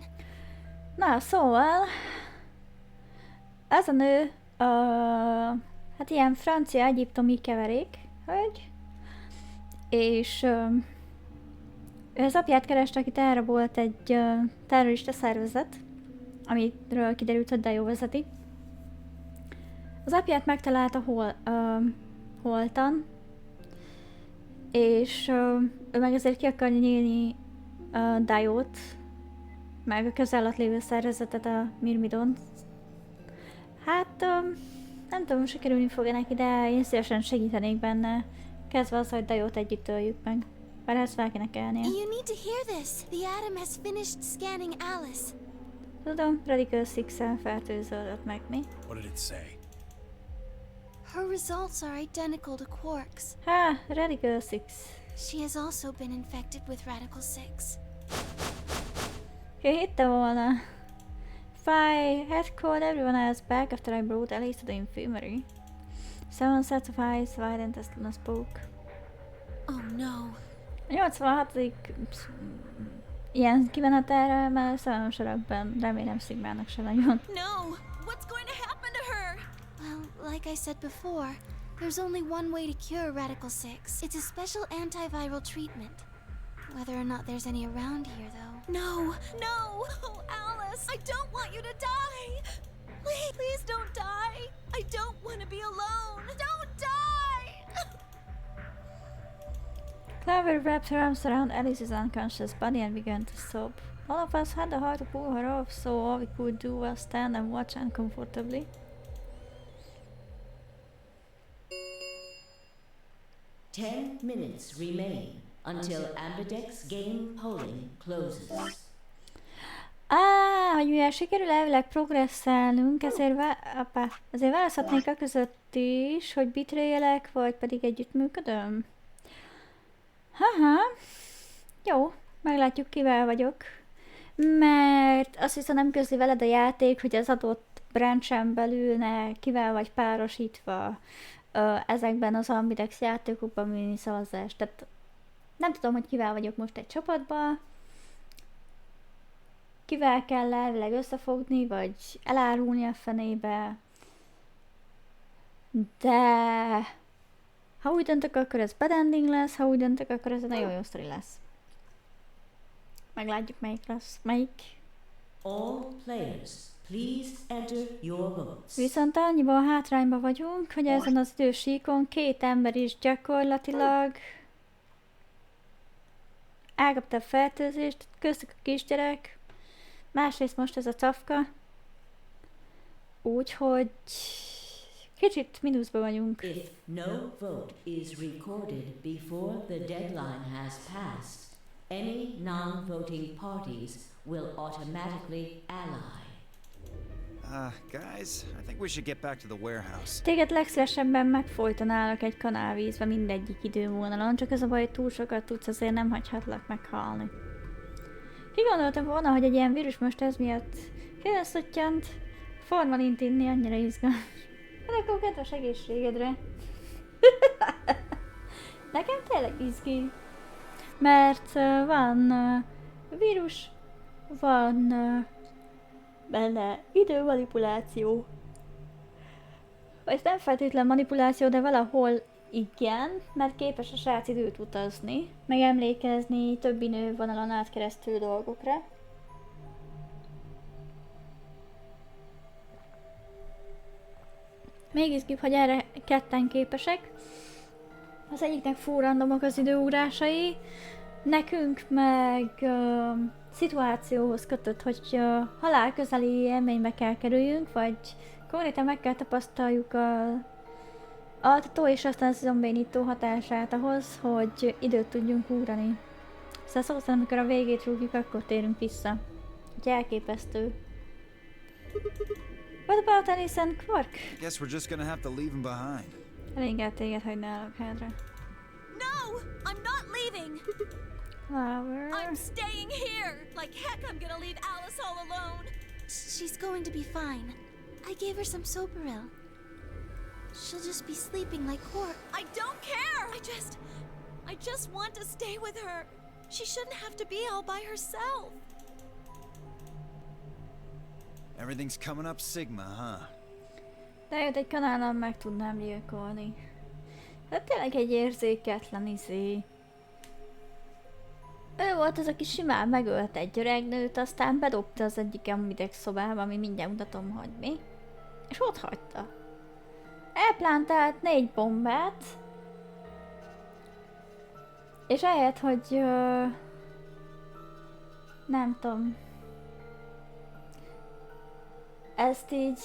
Na, szóval... Ez a nő... hát ilyen francia-egyiptomi keverék, hölgy. És... ő az apját kereste, akit elrabolt egy terrorista szervezet, amiről kiderült, hogy Dio vezeti. Az apját megtalálta holtan, és ő meg ezért ki akarja nyílni Diót, meg a közel alatt lévő szervezetet, a Myrmidon. Hát nem tudom, sikerülni fog-e neki, de én szívesen segítenék benne, kezdve az, hogy Diót együtt öljük meg. Bár ezt fel kéne kelnie. You need to hear this. The Atom has finished scanning Alice. Tudom, Radical 6-el fertőződött meg, mi? What did it say? Her results are identical to Quark's. Radical 6. She has also been infected with Radical 6. Ki hitte volna? If I had called everyone else back after I brought Alice to the infirmary. 7 sets of eyes widened as Luna spoke. Oh no. A 86. ilyen kimenetelre már szerelmeserekben remélem Szigmának se nagyon. No! What's going to happen to her? Well, like I said before, there's only one way to cure Radical 6. It's a special antiviral treatment. Whether or not there's any around here, though. No! No! Oh, Alice! I don't want you to die! Please don't die! I don't want to be alone! Don't die! Clover wrapped her arms around Alice's unconscious body and began to sob. All of us had the heart to pull her off, so all we could do was stand and watch uncomfortably. Ten minutes remain until Ambidex game polling closes. Hogy mivel sikerül elvileg progresszelnünk, ezért választhatnék a között is, hogy bitrailek, vagy pedig együttműködöm. Haha, jó, meglátjuk kivel vagyok. Mert azt hiszem nem közli veled a játék, hogy az adott branchen belül kivel vagy párosítva ezekben az Ambidex játékokban mini szavazás. Tehát nem tudom, hogy kivel vagyok most egy csapatban, kivel kell elvileg összefogni, vagy elárulni a fenébe. De ha úgy döntök, akkor ez bad ending lesz, ha úgy döntök, akkor ez egy nagyon jó sztori lesz. Meglátjuk, melyik lesz. Melyik? All players, please enter your votes. Viszont annyiban hátrányban vagyunk, hogy ezen az idősíkon két ember is gyakorlatilag elkapta a fertőzést, köztük a kisgyerek, másrészt most ez a cafka, úgyhogy kicsit mínuszban vagyunk. If no vote is recorded before the deadline has passed, any non-voting parties will automatically ally. Guys, I think we should get back to the warehouse. Téged legszívesebben megfojtanálok egy kanálvízbe mindegyik idővonalon, csak ez a baj, hogy túl sokat tudsz, azért nem hagyhatlak meghalni. Ki gondoltam volna, hogy egy ilyen vírus most ez miatt kérdeztottyant, formalint inni annyira izgalmas. Hát akkor kedves egészségedre. Nekem tényleg izgi. Mert van vírus, van benne időmanipuláció. Vagy nem feltétlen manipuláció, de valahol igen, mert képes a srác időt utazni, meg emlékezni több idővonalon át keresztül dolgokra. Még izgibb, hogy erre ketten képesek. Az egyiknek full randomok az időugrásai, nekünk meg szituációhoz kötött, hogy halál közeli élménybe kell kerüljünk, vagy konkrétan meg kell tapasztaljuk a altató és aztán a zombénító hatását ahhoz, hogy időt tudjunk ugrani. Szóval amikor a végét rúgjuk, akkor térünk vissza. Úgyhogy elképesztő. What about Alice and Quark? Guess we're just gonna have to leave him behind. Elég téged hagynálok hátra. No! I'm not leaving! Flower. I'm staying here! Like heck I'm gonna leave Alice all alone! She's going to be fine. I gave her some Soberil. She'll just be sleeping like Quark. I don't care! I just want to stay with her. She shouldn't have to be all by herself. Everything's coming up Sigma, huh? De őt egy kanállal meg tudnám gyilkolni. De tényleg egy érzéketlen izé. Ő volt az, aki simán megölt egy öreg nőt, aztán bedobta az egyik Ambidex szobába, ami mindjárt mutatom, hogy mi. És ott hagyta. Elplántált 4 bombát. És ahelyett, hogy nem tudom. Ezt így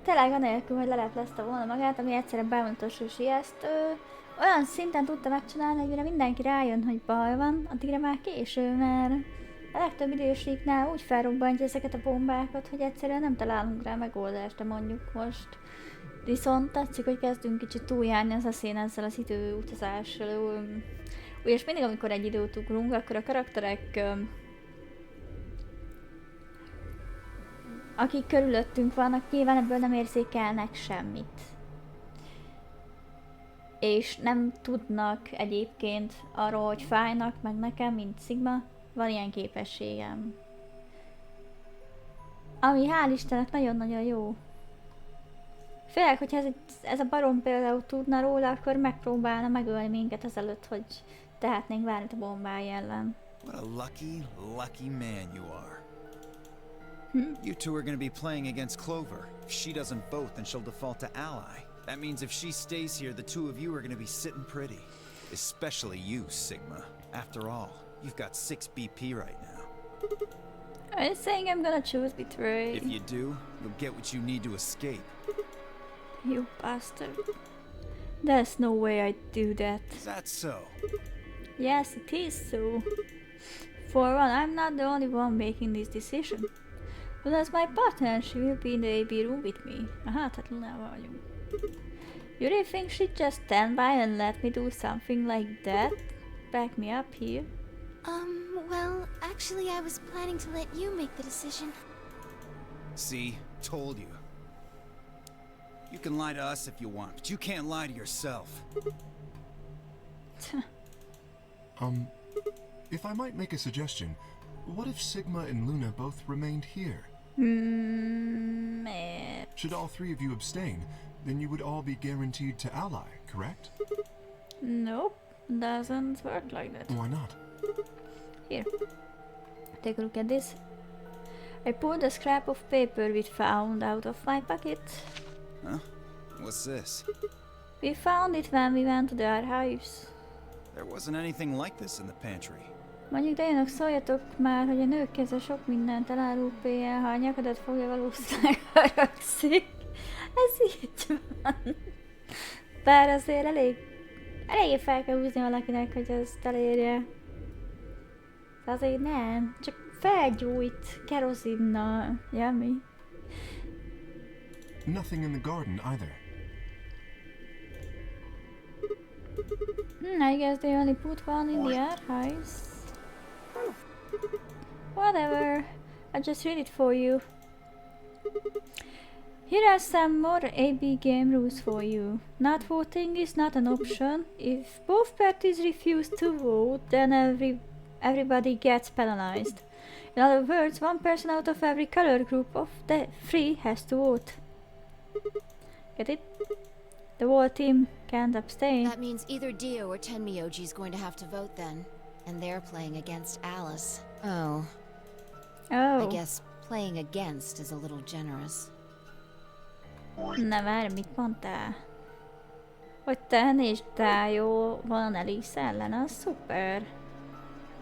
tényleg anélkül, hogy leleplezte volna magát, ami egyszerűen bámulatos és ijesztő, olyan szinten tudta megcsinálni, hogy mire mindenki rájön, hogy baj van, addigra már késő, mert a legtöbb idősíknál úgy felrobbantja ezeket a bombákat, hogy egyszerűen nem találunk rá megoldást, de mondjuk most. Viszont tetszik, hogy kezdünk kicsit túljárni az eszén ezzel az időutazással. És mindig, amikor egy időt ugrunk, akkor a karakterek, akik körülöttünk vannak, nyilván ebből nem érzékelnek semmit. és nem tudnak egyébként arról, hogy fájnak, meg nekem, mint Sigma, van ilyen képességem. Ami hál' Istennek nagyon-nagyon jó. Főleg, hogyha ez a barom például tudna róla, akkor megpróbálna megölni minket azelőtt, hogy tehetnénk várni a bombái ellen. What a lucky man you are. You two are gonna be playing against Clover. If she doesn't vote, then she'll default to ally. That means if she stays here, the two of you are gonna be sitting pretty. Especially you, Sigma. After all, you've got 6 BP right now. Are you saying I'm gonna choose betray? If you do, you'll get what you need to escape. You bastard. There's no way I'd do that. Is that so? Yes, it is so. For one, I'm not the only one making this decision. Luna's my partner, she will be in the AB room with me. Aha, tehát Lunával vagyunk. You really think she'd just stand by and let me do something like that? Back me up here? Well, actually I was planning to let you make the decision. See? Told you. You can lie to us if you want, but you can't lie to yourself. If I might make a suggestion, what if Sigma and Luna both remained here? Should all 3 of you abstain, then you would all be guaranteed to ally, correct? Nope, doesn't work like that. Why not? Here, take a look at this. I pulled a scrap of paper we found out of my pocket. Huh? What's this? We found it when we went to the archives. There wasn't anything like this in the pantry. Mondjuk Diana-nak szóljatok már, hogy a nők keze sok mindent elárul PL, ha a nyakadat fogja, valószínűleg haragszik. Ez így van. Bár azért eléggé fel kell húzni valakinek, hogy ezt elérje. Azért nem, csak felgyújt kerozinnal. Yummy. Nothing in the garden either. I guess they only put one in the archives. Whatever, I'll just read it for you. Here are some more AB game rules for you. Not voting is not an option. If both parties refuse to vote, then everybody gets penalized. In other words, one person out of every color group of the 3 has to vote. Get it? The whole team can't abstain. That means either Dio or Tenmyoji is going to have to vote then. And they're playing against Alice. Oh. I guess playing against is a little generous. Na várj, mit mondtál? Hogy Ten és Dio van Alice ellen, az szuper.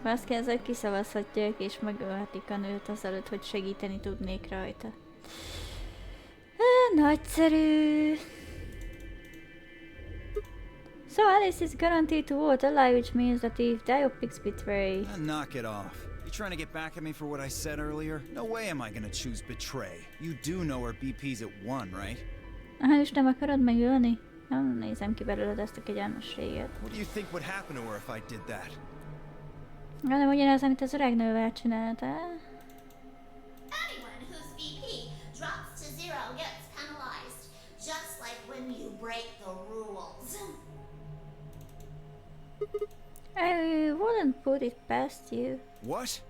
Azt kell, hogy kiszavazhatják és megölhetik a nőt azelőtt, hogy segíteni tudnék rajta. Nagyszerű! So Alice is guaranteed to vote ally, which means that if Dio picks betray... Knock it off. You trying to get back at me for what I said earlier? No way am I gonna choose betray. You do know our BP's at 1, right? És nem akarod megölni? Nem nézem ki belőled ezt a kegyelmességet. What do you think would happen to her if I did that? Nem ugyanaz, amit az öreg nővel csináltál. Anyone whose BP drops to 0 gets penalized, just like when you break the rules. I wouldn't put it past you. What?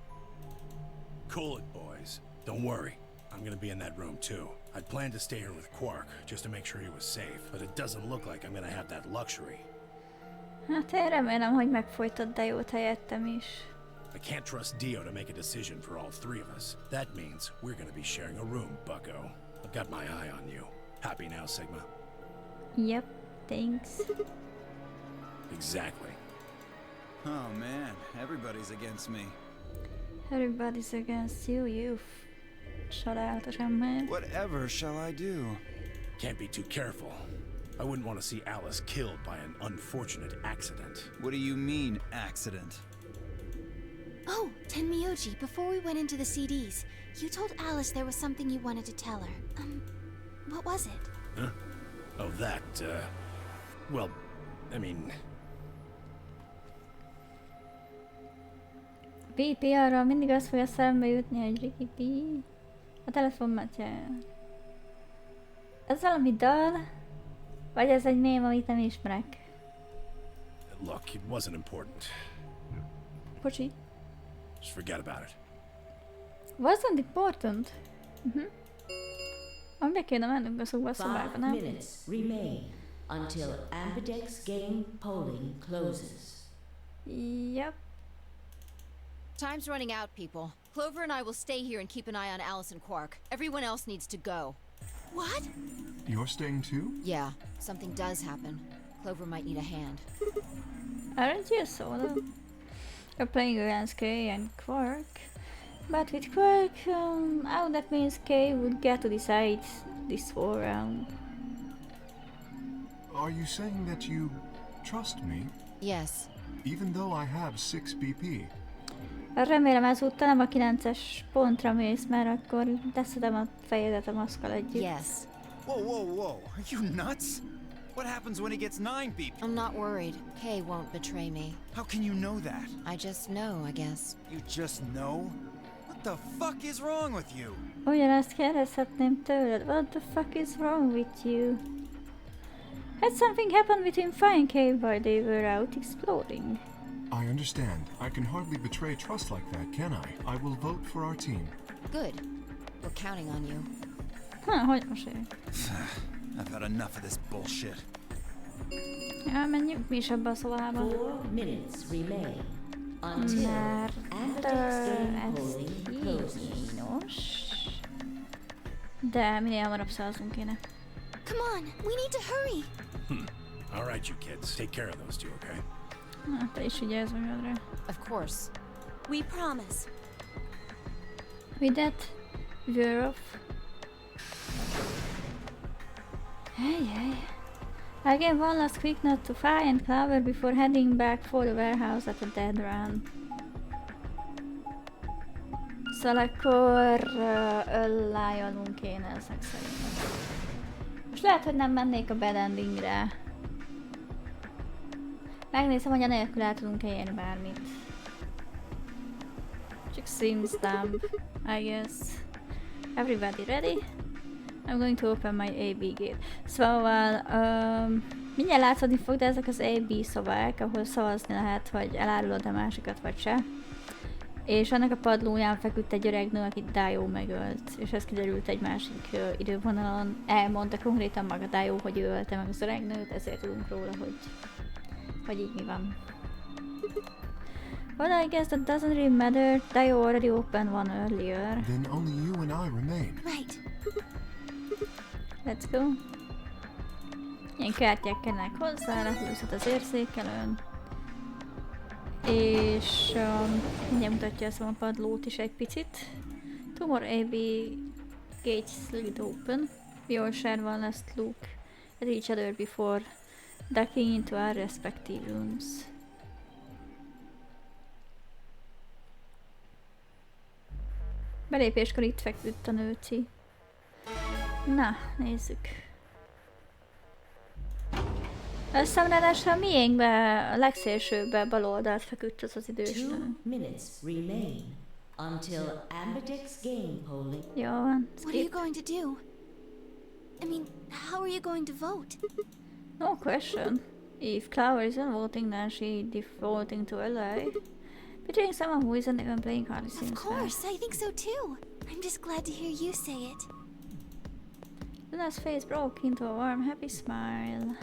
Cool it, boys. Don't worry. I'm gonna be in that room too. I'd planned to stay here with Quark, just to make sure he was safe, but it doesn't look like I'm gonna have that luxury. Hát én remélem, hogy megfojtod Diót helyettem is. I can't trust Dio to make a decision for all 3 of us. That means we're gonna be sharing a room, bucko. I've got my eye on you. Happy now, Sigma? Yep, thanks. Exactly. Oh man, everybody's against me. Everybody's against you, you csodálatos ember. Whatever shall I do? Can't be too careful. I wouldn't want to see Alice killed by an unfortunate accident. What do you mean, accident? Oh, Tenmyoji, before we went into the CDs, you told Alice there was something you wanted to tell her. What was it? Huh? Oh, that, well, I mean... BP arra mindig azt fogja szembe jutni, hogy Ricky B. A telefonmatja. Ez valami dal? Vagy ez egy mém, amit nem ismerek? Look, it wasn't important. Bocsi. Just forget about it. Wasn't important? Be kéne mennünk a szobába, 5 nem? minutes remain until Ambidex game polling closes. Yep. Time's running out, people. Clover and I will stay here and keep an eye on Alice and Quark. Everyone else needs to go. What? You're staying too? Yeah, something does happen. Clover might need a hand. Aren't you solo? You're playing against Kay and Quark. But with Quark, oh, that means Kay would get to decide this 4 round. Are you saying that you trust me? Yes. Even though I have 6 BP? Remélem ezúttal nem a 9-es pontra mész, mert akkor teszedem a fejedet a maszkkal együtt. Yes. Whoa. Are you nuts? What happens when he gets 9 BP? I'm not worried. Kay won't betray me. How can you know that? I just know, I guess. You just know? What the fuck is wrong with you? Ugyanezt kérdezhetném tőled. What the fuck is wrong with you? Had something happened between Fi and Kay while they were out exploring? I understand. I can hardly betray trust like that, can I? I will vote for our team. Good. We're counting on you. Hogy most én? I've had enough of this bullshit. Ja, menjünk mi is ebbe a szobába. 4 minutes remain until Mert Ambidex game ez polling closes. kínos. De minél hamarabb szavazunk kéne. Come on, we need to hurry. All right, you kids. Take care of those two, okay? Na, te is vigyázz magadra. Of course. We promise. With that, we're off. Hey. I gave one last quick note to Fi and Clover before heading back for the warehouse at a dead run. Szóval akkor öllájolnunk kéne ezek szerint. Most lehet, hogy nem mennék a bad endingre. Megnézem, hogy anélkül el tudunk érni bármit. Csak seems dumb, I guess. Everybody ready? I'm going to open my AB gate. Szóval, mindjárt látszani fog, de ezek az AB szobák, ahol szavazni lehet, hogy elárulod a másikat vagy se. És annak a padlóján feküdt egy öreg nő, akit Dio megölt. És ez kiderült egy másik idővonalon. Elmondta konkrétan maga Dio, hogy ő ölte meg az öreg nőt, ezért tudunk róla, hogy így mi van. Well, I guess that doesn't really matter. Dio already opened one earlier. Then only you and I remain. Right. Let's go. Ilyen kártyák kellnek hozzá, lehúzhat az érzékelőn. És mindjárt mutatja a padlót is egy picit. Two more AB gates lead open. We all share one last look at each other before ducking into our respective rooms. Belépéskor itt feküdt a nőci. Na, nézzük. Összemrálása a miénkbe, a legszélsőbbe bal oldalt feküdt az idős 2 nő. minutes remain until Ambidex game polling. Jó van, What are you going to do? I mean, how are you going to vote? No question. If Clover isn't voting, then she's defaulting to LA. Between someone who isn't even playing hardly seems Of course, I think so too. I'm just glad to hear you say it. Luna's face broke into a warm, happy smile.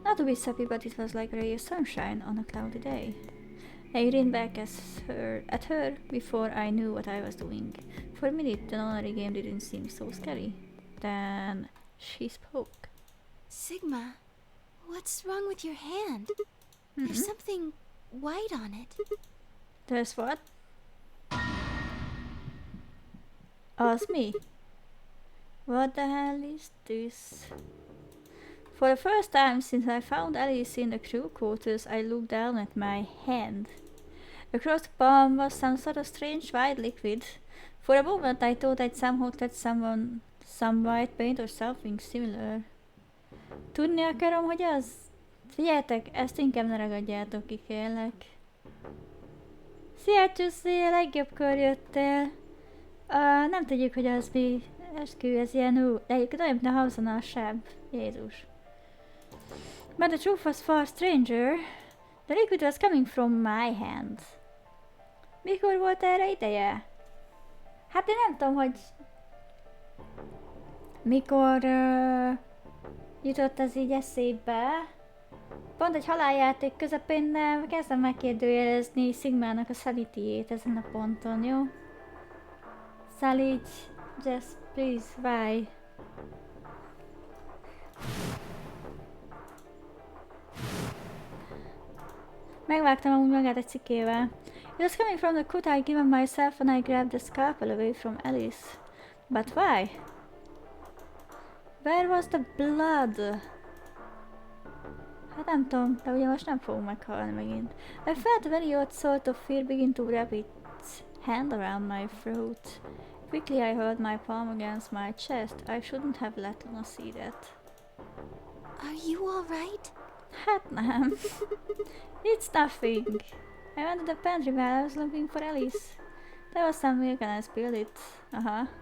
Not to be sappy, but it was like a ray of sunshine on a cloudy day. I grinned back at her before I knew what I was doing. For a minute, the nonary game didn't seem so scary. Then she spoke. Sigma, what's wrong with your hand? There's something white on it. There's what? Ask me. What the hell is this? For the first time since I found Alice in the crew quarters, I looked down at my hand. Across the palm was some sort of strange white liquid. For a moment I thought I'd somehow touched some white paint or something similar. Tudni akarom, hogy az? Figyeljetek, ezt inkább ne ragadjátok ki, kérlek. Szia, Csuszi, a legjobbkor jöttél. Nem tudjuk, hogy az mi. Eskü, ez ilyen de egyébként olyan, mint a Hausen seb. Jézus. But the truth was far stranger. The liquid was coming from my hand. Mikor volt erre ideje? Hát én nem tudom, hogy mikor jutott ez így eszébe. Pont egy haláljáték közepén, de kezdem megkérdőjelezni Sigmának a sanity-ét ezen a ponton, jó? Sally, just please, why? Megvágtam amúgy magát egy cikével. It was coming from the cut I given myself when I grabbed the scalpel away from Alice. But why? Where was the blood? Hát nem tudom, de ugye most nem fogunk meghalni megint. I felt a very odd sort of fear begin to wrap its hand around my throat. Quickly I held my palm against my chest. I shouldn't have let Luna see that. Are you alright? Hát nem. It's nothing. I went to the pantry while I was looking for Alice. There was some milk and I spilled it.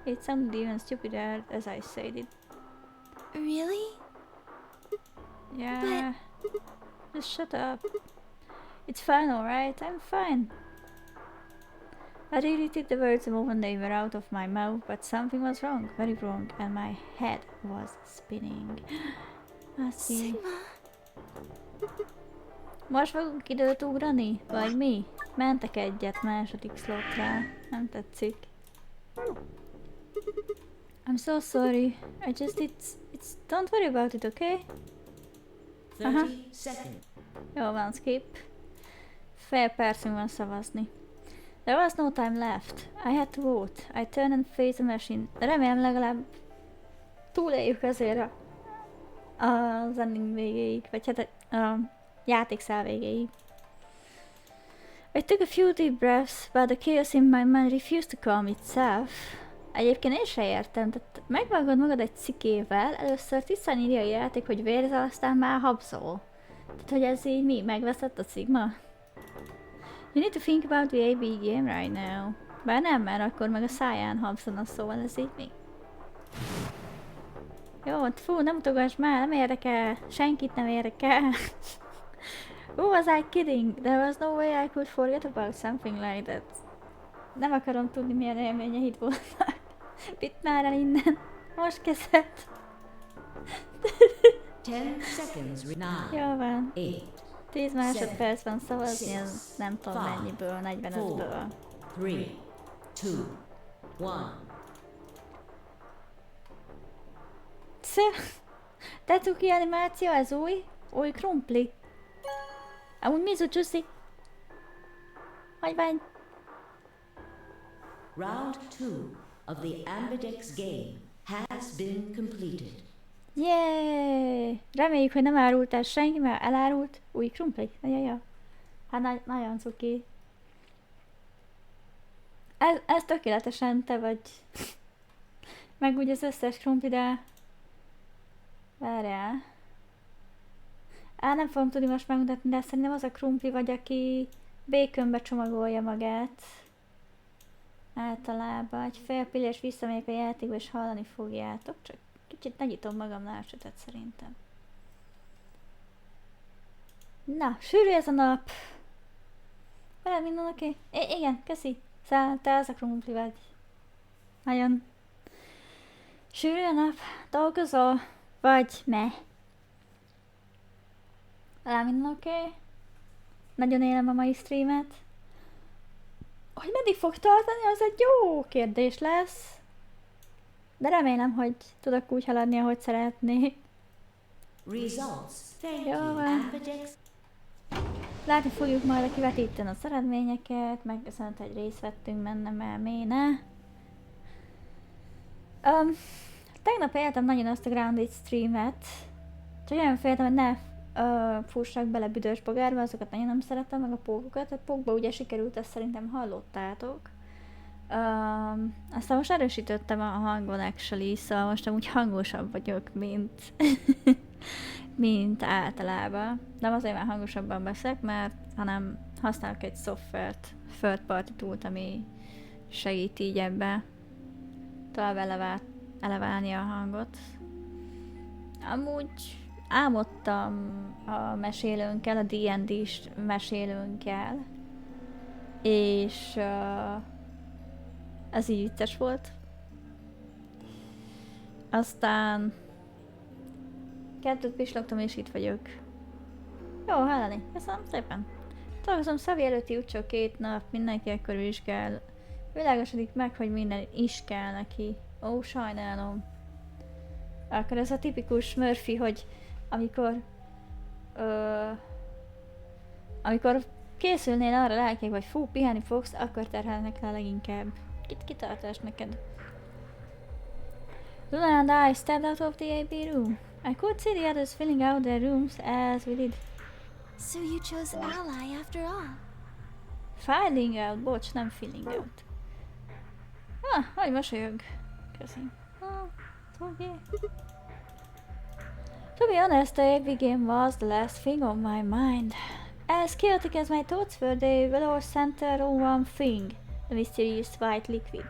It sounded even stupider as I said it. Really? Yeah. Just shut up. It's fine, alright? I'm fine. I really took the words the moment they were out of my mouth, but something was wrong, very wrong, and my head was spinning. Sigma. Most fogunk időt ugrani? Vagy mi? Mentek egyet második slotra. Nem tetszik. I'm so sorry. It's don't worry about it, okay? 30 seconds. Jó van, skip. Fél percünk van szavazni. There was no time left. I had to vote. I turned and faced the machine. De remélem legalább túléljük azért az ending végéig, vagy hát a játékszál végéig. I took a few deep breaths, but the chaos in my mind refused to calm itself. Egyébként én se értem, tehát megvágod magad egy cikével, először tisztán írja a játék, hogy vérzel, aztán már habzol. Tehát, hogy ez így mi? Megveszett a Sigma? You need to think about the AB game right now. Bár nem, mert akkor meg a száján habzana, szóval ez így mi? Jó, fú, nem utogass már, nem érdekel, senkit nem érdekel. Who was I kidding? There was no way I could forget about something like that. Nem akarom tudni, milyen élményeid voltak. Vidd már el innen. Most kezdett. 10 seconds. 9. Jó van. 8. 10 másodperc van szavazni, az nem tudom mennyiből, 45-ből. 3, 2, 1. Tetsuki animáció, ez új? Új krumpli. Amúgy Mizu Juicy. Hagyvány. Round 2 of the Ambidex game has been completed. Yay! Reméljük, hogy nem árult el senki, mert elárult új krumpli. Jaja. Hát nagyon cuki. Ez tökéletesen te vagy. Meg úgy az összes krumpli, de... Várjál. Nem fogom tudni most megmutatni, de szerintem az a krumpli vagy, aki békönbe csomagolja magát. Általában egy fél pillés visszamegyek a játékba és hallani fogjátok, csak kicsit nagyítom magamnál sütet szerintem. Na, sűrű ez a nap. Veled minden oké? Igen, köszi. Te az a krumpli vagy. Nagyon sűrű a nap. Dolgozol? Vagy meh? Veled minden oké? Nagyon élem a mai streamet. Hogy meddig fog tartani, az egy jó kérdés lesz. De remélem, hogy tudok úgy haladni, ahogy szeretnék. Jó van. Látni fogjuk majd a kivetítőn az eredményeket, megköszönöm, hogy részt vettünk benne, mert miért ne. Tegnap éltem nagyon azt a Grounded streamet. Csak nagyon féltem, hogy ne fussak bele büdös bogárba, azokat nagyon nem szeretem, meg a pókokat. A pókba ugye sikerült, ezt szerintem hallottátok. Aztán most erősítettem a hangon actually, szóval most amúgy hangosabb vagyok, mint általában. Nem azért már hangosabban beszélek, mert hanem használok egy szoftvert, third party tool-t, ami segít így ebbe tovább eleválni a hangot. Amúgy álmodtam a mesélőnkkel, a D&D-s mesélőnkkel, és ez így vicces volt. Aztán kettőt pislogtam, és itt vagyok. Jó, hálani, köszönöm szépen. Találkozom Szavi előtti úgyse 2 nap, mindenki ekkor vizsgál. Világosodik meg, hogy minden is kell neki. Ó, sajnálom. Akkor ez a tipikus Murphy, hogy amikor készülnél arra lelkileg, hogy fú, pihenni fogsz, akkor terhelnek le leginkább. Kitartás neked. Luna and I stepped out of the AB room. I could see the others filling out their rooms as we did. So you chose Ally after all. Filling out, bocs, nem filling out. Hogy mosolyog. Köszönöm. Okay. To be honest, the AB game was the last thing on my mind. As chaotic as my thoughts were, they will all center on one thing. The mysterious white liquid.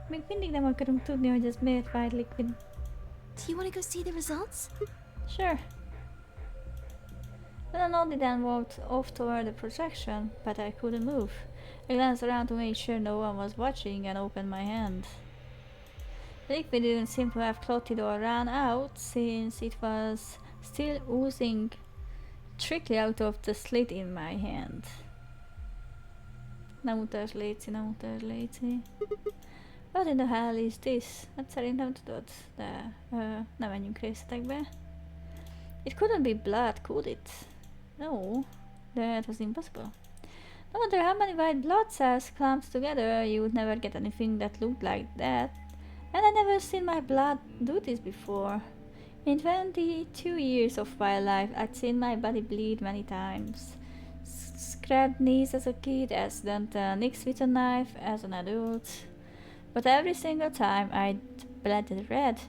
Még mindig nem akarunk tudni, hogy ez miért white liquid. Do you want to go see the results? Sure. Then Noddy then walked off toward the projection, but I couldn't move. I glanced around to make sure no one was watching and opened my hand. The liquid didn't seem to have clotted or run out, since it was still oozing strictly out of the slit in my hand. Nem utasd, léci, nem utasd, léci. What in the hell is this? Hát szerintem tudod, de nem menjünk részletekbe. It couldn't be blood, could it? No, that was impossible. No matter how many white blood cells clumped together, you'd never get anything that looked like that. And I'd never seen my blood do this before. In 22 years of my life, I'd seen my body bleed many times. Scrapped knees as a kid, accidental nicks with a knife as an adult. But every single time I'd bled red.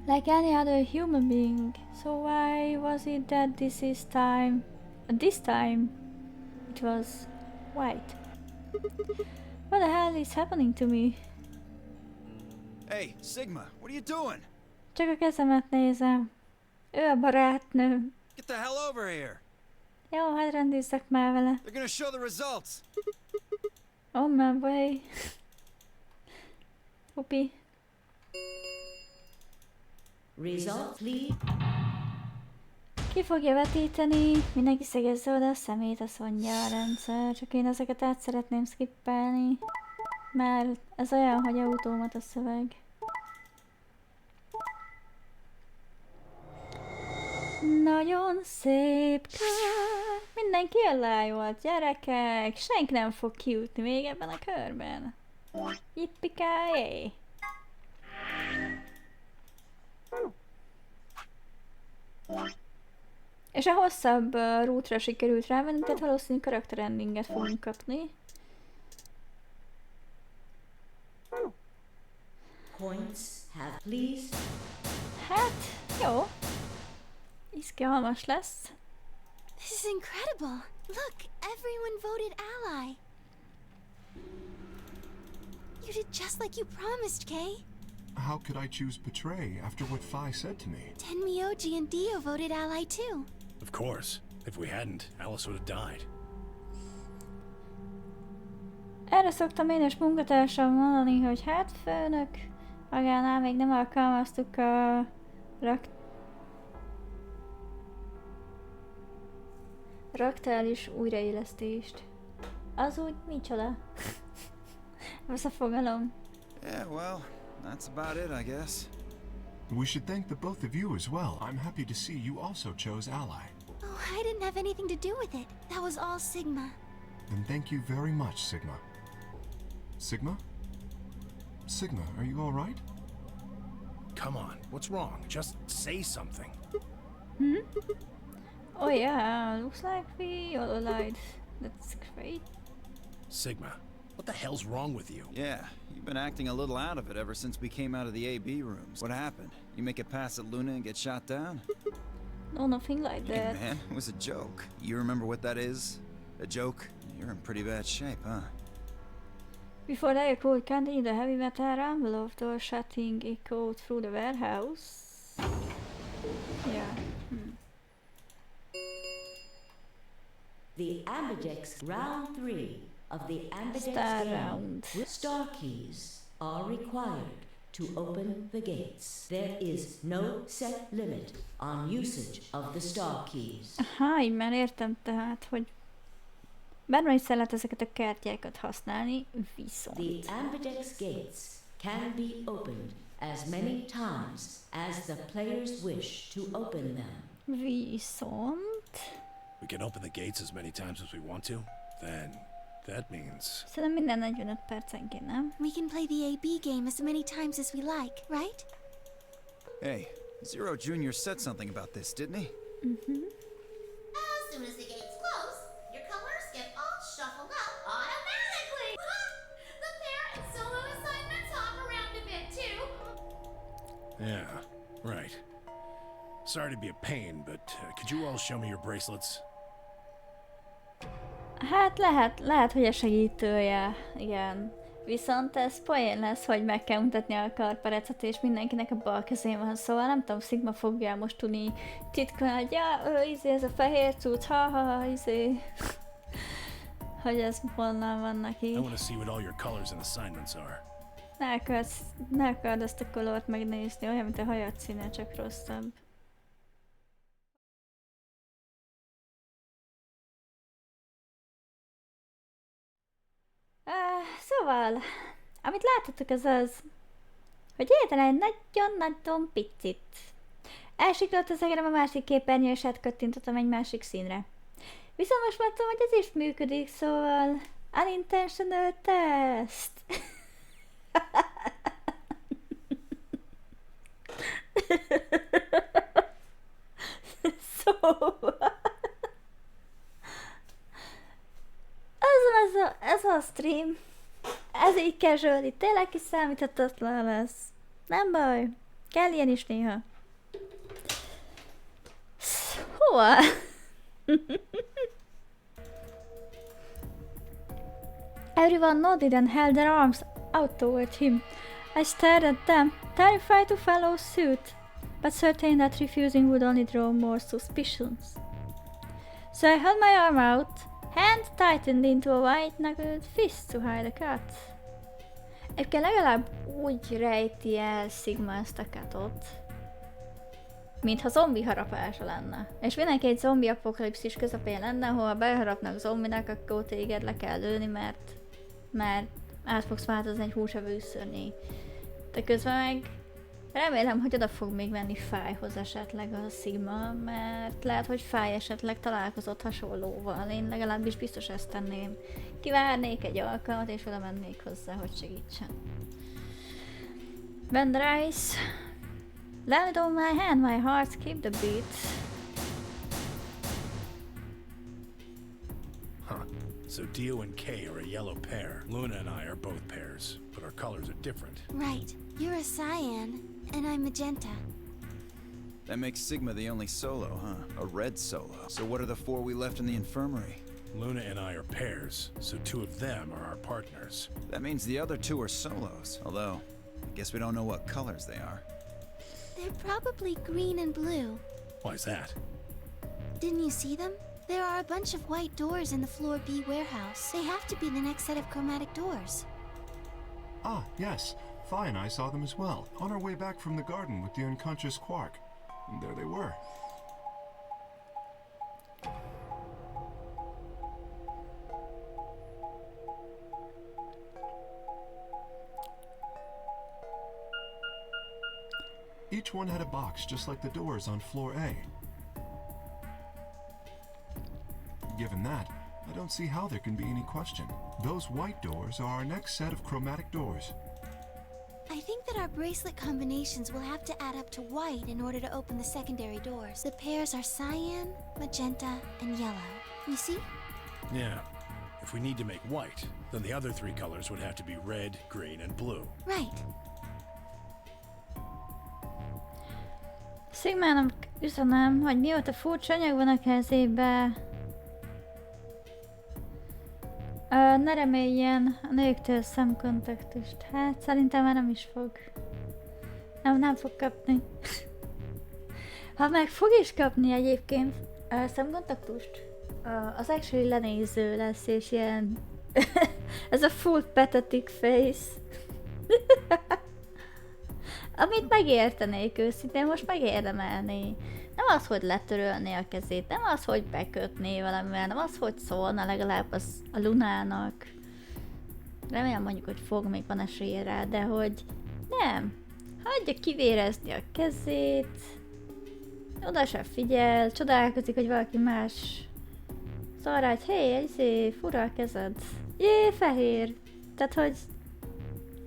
Like any other human being. So why was it that this time it was white? What the hell is happening to me? Hey, Sigma, what are you doing? Csak a kezemet nézem. Ő a barátnőm. Get the hell over here. Jó, hát rendézzek már vele. They're gonna show the results. On my way. Hopi. Result, please. Ki fogja vetíteni? Mindenki szegezze oda a szemét, azt mondja a rendszer. Csak én ezeket át szeretném skippelni. Mert ez olyan, hogy automata szöveg. Nagyon szép kör. Mindenki ellájolt, gyerekek. Senki nem fog kijutni még ebben a körben. Jippikájé! És a hosszabb rútra sikerült rávenni, tehát valószínű karakterendinget fogunk kapni. Points have please. Hát, jó. Izgalmas lesz. This is incredible. Look, everyone voted Ally. You did just like you promised, Kay. How could I choose Betray after what Phi said to me? Tenmyoji and Dio voted Ally too. Of course. If we hadn't, Alice would have died. Erre szoktam én és munkatársam mondani, hogy hát főnök, magánál még nem alkalmaztuk a raktális újraélesztést. Az úgy micsoda? Az a fogalom. Yeah, well, that's about it, I guess. We should thank the both of you as well. I'm happy to see you also chose Ally. Oh, I didn't have anything to do with it. That was all Sigma. Then thank you very much, Sigma. Sigma? Sigma, are you alright? Come on, what's wrong? Just say something. Oh yeah, looks like we all lied. That's great. Sigma, what the hell's wrong with you? Yeah, you've been acting a little out of it ever since we came out of the AB rooms. What happened? You make it past at Luna and get shot down? No, nothing like Hey that. man, it was a joke. You remember what that is? A joke? You're in pretty bad shape, huh? Before they could continue, the heavy metal rumble of door shutting echoed through the warehouse. Ja. The Ambidex Round 3 of the Ambidex Star game round. with star keys are required to open the gates. There is no set limit on usage of the star keys. Aha, így már értem tehát, hogy bármely is lehet ezeket a kártyákat használni, viszont... The Ambidex gates can be opened as many times as the players wish to open them. Viszont... We can open the gates as many times as we want to? Then that means... Szerintem minden 45 percenként, nem? We can play the AB game as many times as we like, right? Hey, Zero Jr. said something about this, didn't he? As soon as the gates close, your colors get all shuffled up automatically. The pair and solo assignments hop around a bit too. Yeah, right. Sorry to be a pain, but could you all show me your bracelets? Hát lehet, hogy a segítője, igen. Viszont ez poén lesz, hogy meg kell mutatni a karparecet, és mindenkinek a bal kezén van, szóval nem tudom, Sigma fogja most tudni titkolni, hogy ja, ez a fehér cucc, ha, hogy ez honnan van neki. I want to see what all your colors and assignments are. Ne akard ezt a kolort megnézni, olyan, mint a hajad színe, csak rosszabb. Szóval, amit láthatok az az, hogy egyetlen egy nagyon-nagyon picit. Elsiklott az egerem a másik képernyő, és átkattintottam egy másik színre. Viszont most már tudom, hogy ez is működik, szóval unintentional test. Szóval... Ez a stream. Ez így casual, itt tényleg kiszámíthatatlan lesz. Nem baj. Kell ilyen is néha. Szóval... Everyone nodded and held their arms out toward him. I stared at them, terrified to follow suit, but certain that refusing would only draw more suspicions. So I held my arm out, hand tightened into a white-knuckled fist to hide the cut. Egyébként legalább úgy rejti el Sigma ezt a cutot, mintha zombi harapása lenne. És mindenki egy zombi apokalipszis közepén lenne, ahol beharapnak zombinak, akkor téged le kell lőni, mert át fogsz változni egy húsevő szörnyé. De közben meg remélem, hogy oda fog még menni Fájhoz esetleg a Sigma, mert lehet, hogy Fáj esetleg találkozott hasonlóval. Én legalábbis biztos ezt tenném. Kivárnék egy alkalmat, és oda mennék hozzá, hogy segítsen. Bend Rice. Land on my hand, my heart skip the beat. Huh. So Dio and Kay are a yellow pair. Luna and I are both pairs, but our colors are different. Right. You're a cyan, and I'm magenta. That makes Sigma the only solo, huh? A red solo. So what are the four we left in the infirmary? Luna and I are pairs, so two of them are our partners. That means the other two are solos, although I guess we don't know what colors they are. They're probably green and blue. Why's that? Didn't you see them? There are a bunch of white doors in the Floor B warehouse. They have to be the next set of chromatic doors. Ah, yes. Fi and I saw them as well, on our way back from the garden with the unconscious Quark. And there they were. Each one had a box just like the doors on floor A. Given that, I don't see how there can be any question. Those white doors are our next set of chromatic doors. I think that our bracelet combinations will have to add up to white in order to open the secondary doors. The pairs are cyan, magenta, and yellow. You see? Yeah. If we need to make white, then the other three colors would have to be red, green, and blue. Right. Sigmának üzenem, hogy mióta furcsa anyag van a kezébe, ne reméljen a nőktől szemkontaktust. Hát szerintem már nem is fog. Nem fog kapni. Ha meg fog is kapni egyébként szemkontaktust, az actually lenéző lesz, és ilyen... ez a full pathetic face. Amit megértenék őszintén, most megérdemelné. Nem az, hogy letörölné a kezét, nem az, hogy bekötné valamivel, nem az, hogy szólna legalább az a Lunának. Remélem mondjuk, hogy fog, még van esélye rá, de hogy nem. Hagyja kivérezni a kezét, oda sem figyel, csodálkozik, hogy valaki más szarra, hogy hé, fura a kezed. Jé, fehér. Tehát, hogy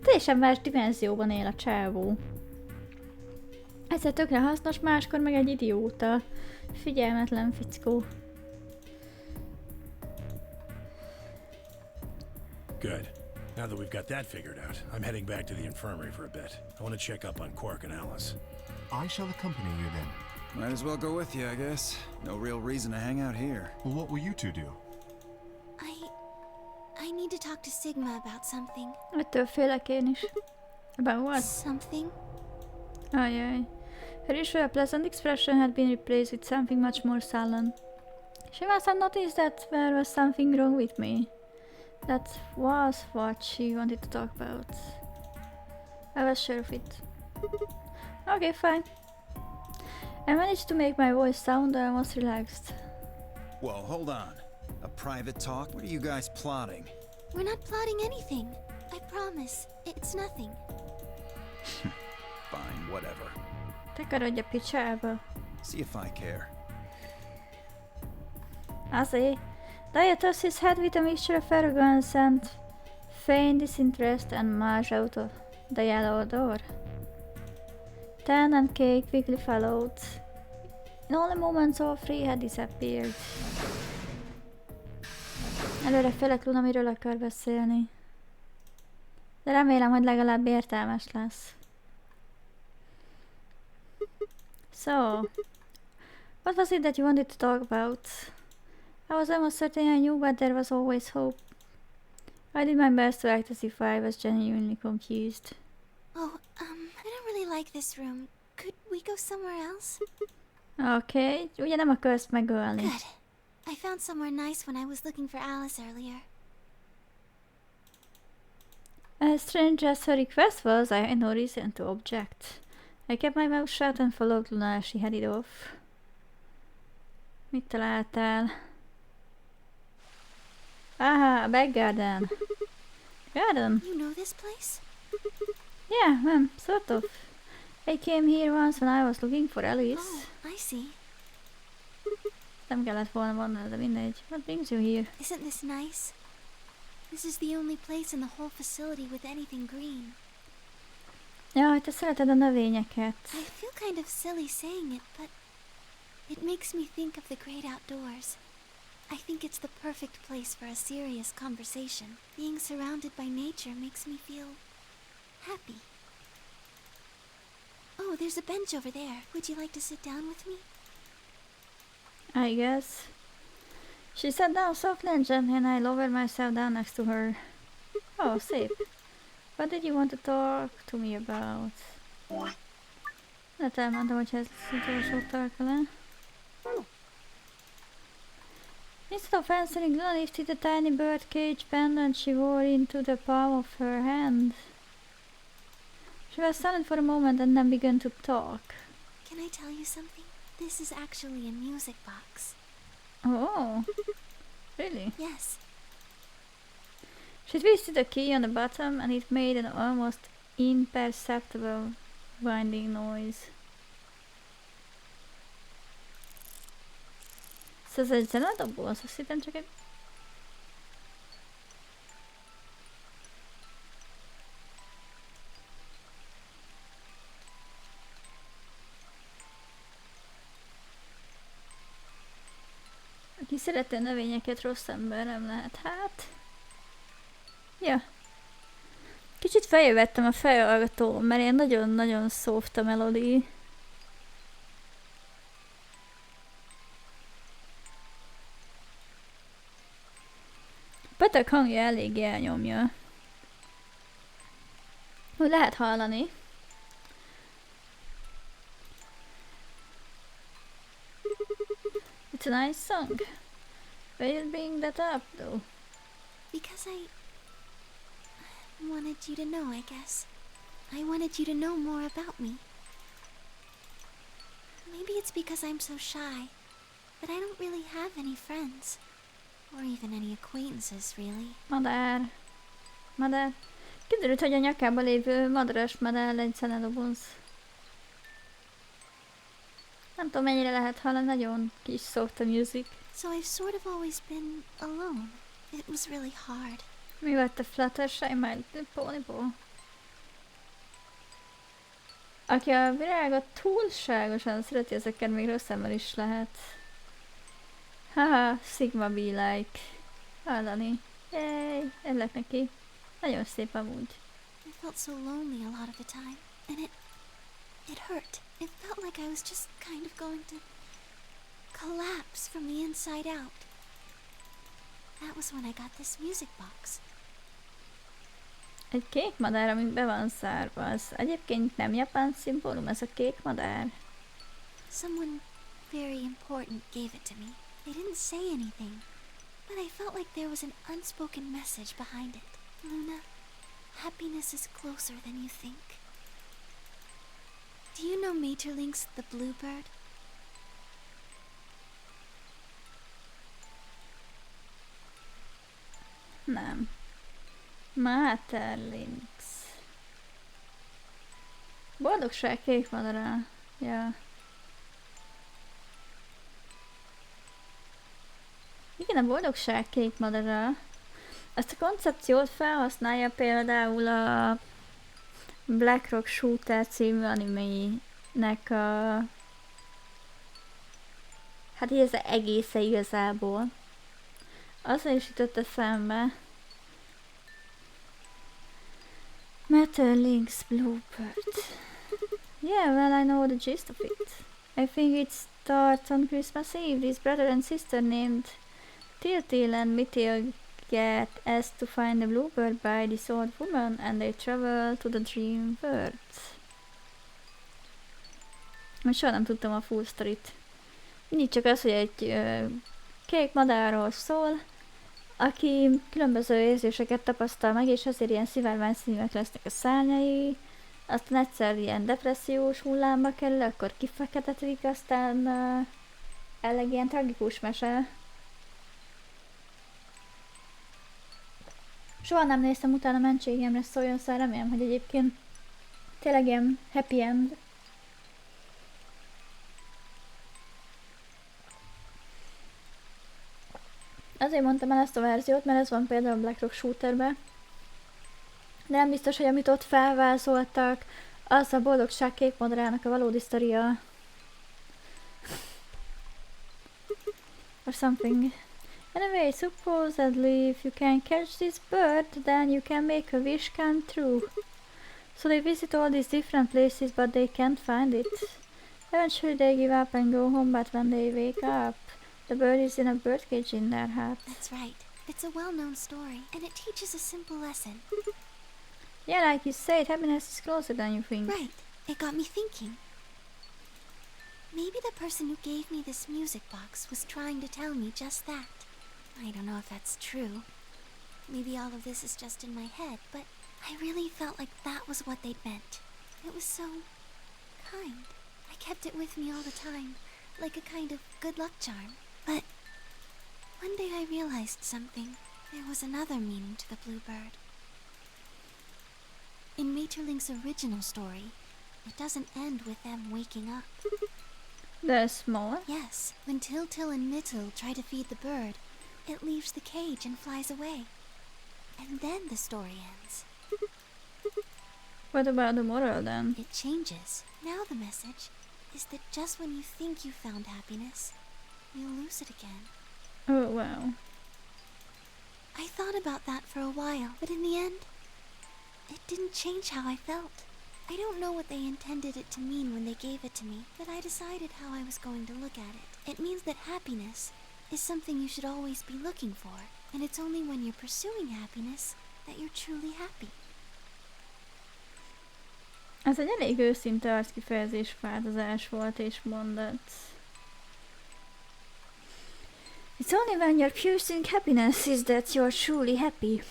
teljesen más dimenzióban él a csávó. Egyszer tökre hasznos, máskor meg egy idióta. Figyelmetlen fickó. Good. Now that we've got that figured out, I'm heading back to the infirmary for a bit. I want to check up on Quark and Alice. I shall accompany you then. Might as well go with you, I guess. No real reason to hang out here. Well, what will you two do? I need to talk to Sigma about something. Ettől félek én is. About what? Something? Ajaj. Her usual pleasant expression had been replaced with something much more sullen. She must have noticed that there was something wrong with me. That was what she wanted to talk about. I was sure of it. Okay, fine. I managed to make my voice sound almost relaxed. Whoa, hold on. A private talk? What are you guys plotting? We're not plotting anything. I promise. It's nothing. Fine, whatever. Takarodj a picsába. See if I care. Azért. Daya tossed his head with a mixture of arrogance and feigned disinterest and marched out of the yellow door. Tan and Kay quickly followed. In only moments all three had disappeared. Előre félek, Luna miről akar beszélni. De remélem, hogy legalább értelmes lesz. So, what was it that you wanted to talk about? I was almost certain I knew, but there was always hope. I did my best to act as if I was genuinely confused. Oh, I don't really like this room. Could we go somewhere else? Okay, ugye nem akarsz megölni. Good. I found somewhere nice when I was looking for Alice earlier. As strange as her request was, I had no reason to object. I kept my mouth shut and followed Luna as she headed off. Mit találtál? Aha, a back garden. Garden? You know this place? Yeah, sort of. I came here once when I was looking for Alice. Oh, I see. Nem kellett volna volna, de mindegy. What brings you here? Isn't this nice? This is the only place in the whole facility with anything green. Jaj, te szereted a növényeket. I feel kind of silly saying it, but it makes me think of the great outdoors. I think it's the perfect place for a serious conversation. Being surrounded by nature makes me feel happy. Oh, there's a bench over there. Would you like to sit down with me? I guess. She sat down softly and gently and I lowered myself down next to her. Oh, szép. What did you want to talk to me about? Hát elmondtam, hogy ez az utolsó találkozás. Instead of answering, Luna lifted a tiny bird cage pendant she wore into the palm of her hand. She was silent for a moment and then began to talk. Can I tell you something? This is actually a music box. Oh, really? Yes. She twisted a key on the bottom and it made an almost imperceptible winding noise. Szóval ez egy zenedobó? Azt hittem csak egy... Aki szereti a növényeket, rossz ember nem lehet, hát... Ja. Kicsit feljövettem a fejhallgatón, mert én nagyon-nagyon soft a melódi. Beteg hangja eléggé elnyomja. Úgy lehet hallani. It's a nice song. Why are you bringing that up, though? Because I wanted you to know, I guess. I wanted you to know more about me. Maybe it's because I'm so shy, but I don't really have any friends. Or even any acquaintances, really. Madár. Madár. Kiderült, hogy a nyakában lévő madaras madár egy zenedoboz. Nem tudom, mennyire lehet hallani, nagyon kis soft a music. So I've sort of always been alone. It was really hard. Mi volt a Fluttershy My Little Ponyból? Aki a virágot túlságosan szereti, ezeket még rosszabbul is lehet. Haha, Sigma Be Like. Hallani. Yay, örülök neki. Nagyon szép amúgy. I felt so lonely a lot of the time, and it hurt. It felt like I was just kind of going to collapse from the inside out. That was when I got this music box. Egy kék madár, ami be van szárva, az egyébként nem japán szimbólum, ez a kék madár. Someone very important gave it to me. They didn't say anything, but I felt like there was an unspoken message behind it. Luna, happiness is closer than you think. Do you know Maeterlinck's The Bluebird? Nem. Maeterlinck's. Boldogság kék madara. Ja. Igen, a boldogság kék madara. Ezt a koncepciót felhasználja például a Black Rock Shooter című animének a... Hát így ez az egésze igazából. Azzal is jutott eszembe. Maeterlinck's Bluebird. Yeah, well, I know the gist of it. I think it starts on Christmas Eve. This brother and sister named Tiltil and Mithil get asked to find the bluebird by this old woman, and they travel to the dream world. Most soha nem tudtam a full sztorit. Mindig csak az, hogy egy kék madárról szól, aki különböző érzéseket tapasztal meg, és azért ilyen szivárvány színűek lesznek a szárnyai, aztán egyszer ilyen depressziós hullámba kerül, akkor kifeketetik, aztán elleg ilyen tragikus mese. Soha nem néztem utána mentségemre szóljon, szóval remélem, hogy egyébként tényleg ilyen happy end. Azért mondtam el ezt a verziót, mert ez van például a Black Rock Shooterbe. De nem biztos, hogy amit ott felvázoltak, az a boldogság kék madarának a valódi sztoria. Or something. Anyway, supposedly if you can catch this bird, then you can make a wish come true. So they visit all these different places, but they can't find it. Eventually they give up and go home, but when they wake up, the bird is in a birdcage in their hut. That's right. It's a well-known story, and it teaches a simple lesson. Yeah, like you said, happiness is closer than you think. Right. It got me thinking. Maybe the person who gave me this music box was trying to tell me just that. I don't know if that's true. Maybe all of this is just in my head, but I really felt like that was what they'd meant. It was so kind. I kept it with me all the time, like a kind of good luck charm. But one day I realized something. There was another meaning to the bluebird. In Maeterlinck's original story, it doesn't end with them waking up. There's more? Yes, when Tiltil and Mithil try to feed the bird, it leaves the cage and flies away. And then the story ends. What about the moral then? It changes. Now the message is that just when you think you found happiness, you'll lose it again. Oh, wow. I thought about that for a while, but in the end, it didn't change how I felt. I don't know what they intended it to mean when they gave it to me, but I decided how I was going to look at it. It means that happiness is something you should always be looking for, and it's only when you're pursuing happiness that you're truly happy. Ez egy elég őszinte arckifejezés változás volt és mondat. It's only when your piercing happiness is that you're truly happy.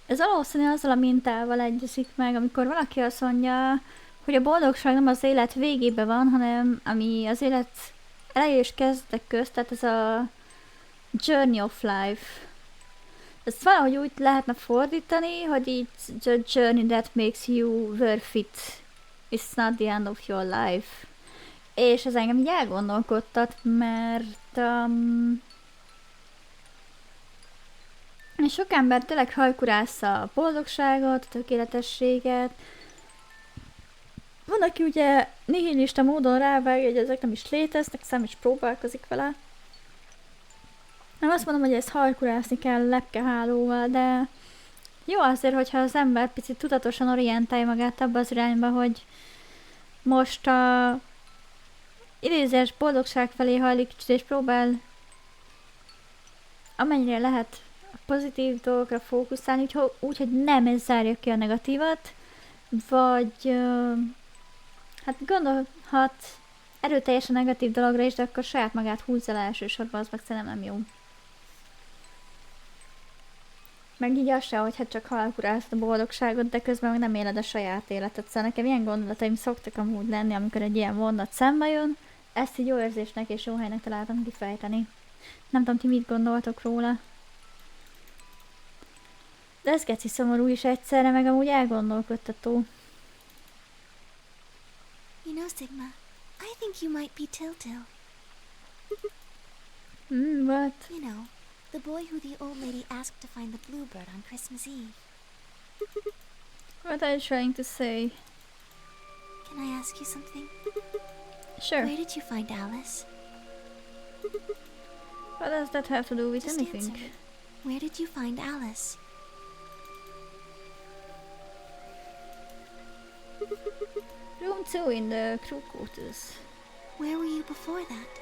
Ez valószínűleg azzal a mintával egyezik meg, amikor valaki azt mondja, hogy a boldogság nem az élet végében van, hanem ami az élet elejé és kezdetek közt, tehát ez a journey of life. Ezt valahogy úgy lehetne fordítani, hogy it's the journey that makes you worth it. It's not the end of your life. És ez engem így elgondolkodtat, mert sok ember tényleg hajkurásza a boldogságot, a tökéletességet. Van, aki ugye nihilista módon rávágja, hogy ezek nem is léteznek, szám is próbálkozik vele. Nem azt mondom, hogy ezt hajkurászni kell lepkehálóval, de jó azért, hogyha az ember picit tudatosan orientálja magát abba az irányba, hogy most a idézés boldogság felé hajlik és próbál amennyire lehet a pozitív dolgokra fókuszálni, úgyhogy nem ez zárja ki a negatívat, vagy hát gondolhat erőteljesen negatív dologra is, de akkor saját magát húzza le elsősorban, az meg szerintem nem jó. Meg így az se, hogyha csak halkurálsz a boldogságot, de közben meg nem éled a saját életet. Szóval nekem ilyen gondolataim szoktak amúgy lenni, amikor egy ilyen mondat szembe jön. Ezt így jó érzésnek és jó helynek találtam kifejteni. Nem tudom, ti mit gondoltok róla. De ez geci szomorú is egyszerre, meg amúgy elgondolkodtató. You know, Sigma, I think you might be Tiltil. What? You know, the boy who the old lady asked to find the bluebird on Christmas Eve. What are you trying to say? Can I ask you something? Sure. Where did you find Alice? What does that have to do with Just anything? answer. Where did you find Alice? Room 2 in the crew quarters. Where were you before that?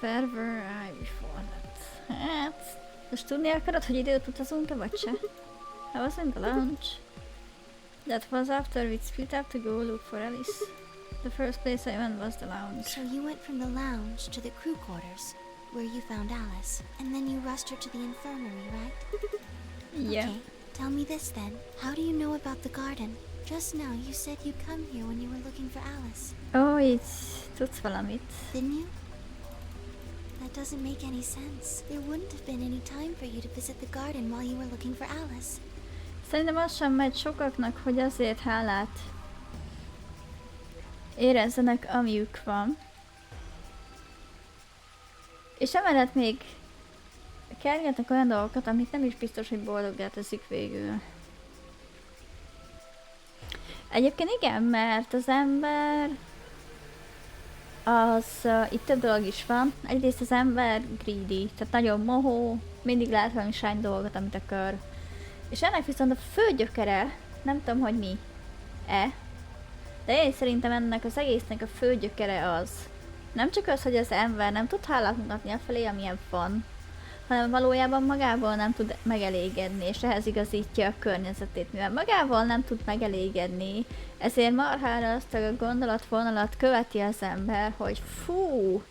Where were I before that? Hát, most tudni akarod, hogy időt utazunk-e, vagy se? I was in the lounge. That was after we split up to go look for Alice. The first place I went was the lounge. So you went from the lounge to the crew quarters, where you found Alice, and then you rushed her to the infirmary, right? Yeah. Okay, tell me this then. How do you know about the garden? Just now you said you'd come here when you were looking for Alice. Oh, tudsz valamit. Didn't you? That doesn't make any sense. There wouldn't have been any time for you to visit the garden while you were looking for Alice. Szerintem az sem megy sokaknak, hogy azért hálát érezzenek, amiük van. És emellett még kergetnek olyan dolgokat, amit nem is biztos, hogy boldoggá teszik végül. Egyébként igen, mert az ember az itt több dolog is van. Egyrészt az ember greedy, tehát nagyon mohó, mindig lát valami sány dolgot, amit akar. És ennek viszont a fő gyökere, nem tudom, hogy mi-e, de én szerintem ennek az egésznek a fő gyökere az. Nem csak az, hogy az ember nem tud hálát mutatni afelé, amilyen van, hanem valójában magával nem tud megelégedni, és ehhez igazítja a környezetét. Mivel magával nem tud megelégedni, ezért marhára azt a gondolatvonalat követi az ember, hogy fú,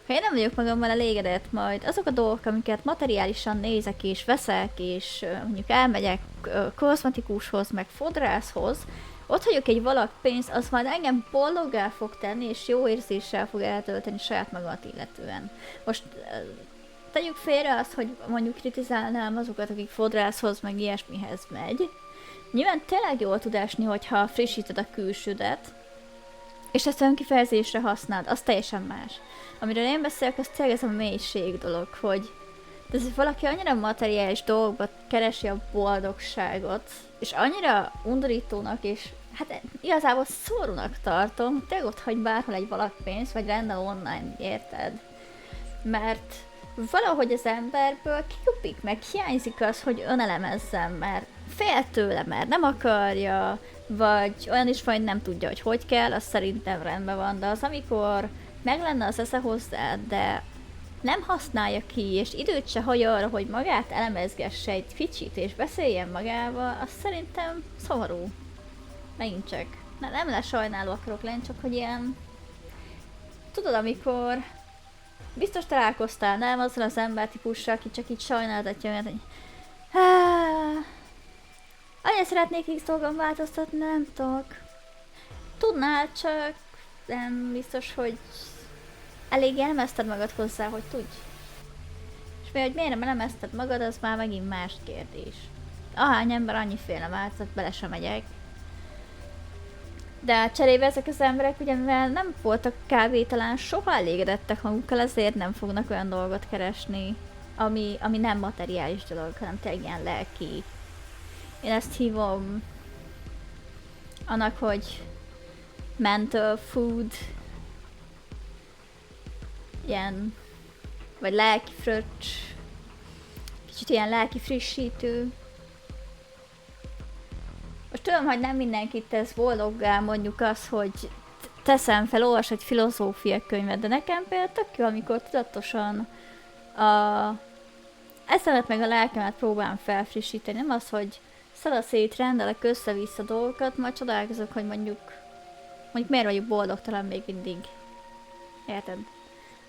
ha én nem vagyok magammal elégedett, majd azok a dolgok, amiket materiálisan nézek és veszek, és mondjuk elmegyek kozmetikushoz, meg fodrászhoz, ott hagyok egy valak pénzt, az majd engem boldoggá fog tenni, és jó érzéssel fog eltölteni saját magamat illetően. Most tegyük félre azt, hogy mondjuk kritizálnám azokat, akik fodrászhoz, meg ilyesmihez megy. Nyilván tényleg jól tud esni, hogyha frissíted a külsődet, és ezt önkifejezésre használod, az teljesen más. Amiről én beszélek, az tényleg ez a mélység dolog, hogy ez valaki annyira materiális dolgokba keresi a boldogságot, és annyira undorítónak, és hát igazából szomorúnak tartom, tényleg ott hagy bárhol egy valakpénzt, vagy rendel online, érted? Mert valahogy az emberből kijupik, meg hiányzik az, hogy önelemezzen, mert fél tőle, mert nem akarja, vagy olyan is van, hogy nem tudja, hogy kell, az szerintem rendben van, de az amikor meg lenne az esze hozzá, de nem használja ki, és időt se hagy arra, hogy magát elemezgesse egy kicsit, és beszéljen magával, az szerintem szomorú. Megint csak. Nem lesajnáló akarok lenni, csak hogy ilyen... Tudod, amikor Biztos találkoztál, nem? Azzal az embertípussal, aki csak így sajnáltatja, mert hogy... Annyira szeretnék X dolgon változtatni, nem tudok. Tudnál, csak nem biztos, hogy elég elemezted magad hozzá, hogy tudj. És mi, hogy miért nem elemezted magad, az már megint más kérdés. Ahány ember annyiféle változat, bele sem megyek. De cserébe ezek az emberek, ugye mivel nem voltak kb. Talán soha elégedettek magukkal, ezért nem fognak olyan dolgot keresni, ami nem materiális dolog, hanem tényleg ilyen lelki. Én ezt hívom annak, hogy mental food, ilyen, vagy lelki fröccs, kicsit ilyen lelki frissítő. Most tudom, hogy nem mindenkit tesz boldoggá mondjuk az, hogy teszem fel, olvas egy filozófia könyvet, de nekem például tök jó, amikor tudatosan eszemet meg a lelkemet próbálom felfrissíteni, nem az, hogy szadaszét rendelek össze-vissza dolgokat, majd csodálkozok, hogy mondjuk miért vagyok boldogtalan még mindig. Érted?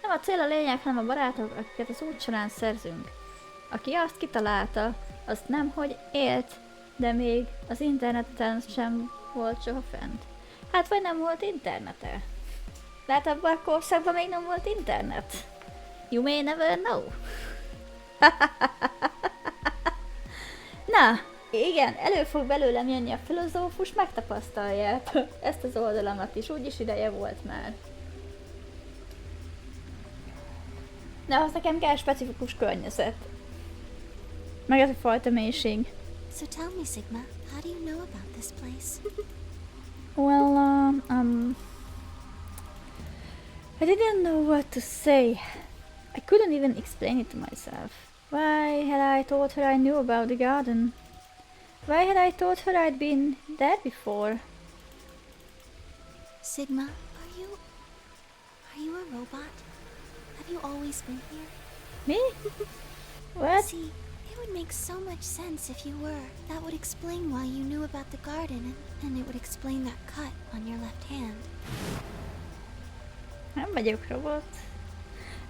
Nem a cél a lényeg, hanem a barátok, akiket az út során szerzünk. Aki azt kitalálta, azt nem hogy élt, de még az interneten sem volt soha fent. Hát vagy nem volt internete. Lehet abban a korszakban még nem volt internet. You may never know. Na, igen, elő fog belőlem jönni a filozófus, megtapasztalják ezt az oldalamat is, úgyis ideje volt már. De az nekem kell specifikus környezet. Meg ez a fajta mélység. So tell me, Sigma, how do you know about this place? Well, I didn't know what to say. I couldn't even explain it to myself. Why had I told her I knew about the garden? Why had I told her I'd been there before? Sigma, are you a robot? Have you always been here? Me? What? See, it would make so much sense if you were. That would explain why you knew about the garden, and it would explain that cut on your left hand. Nem vagyok robot.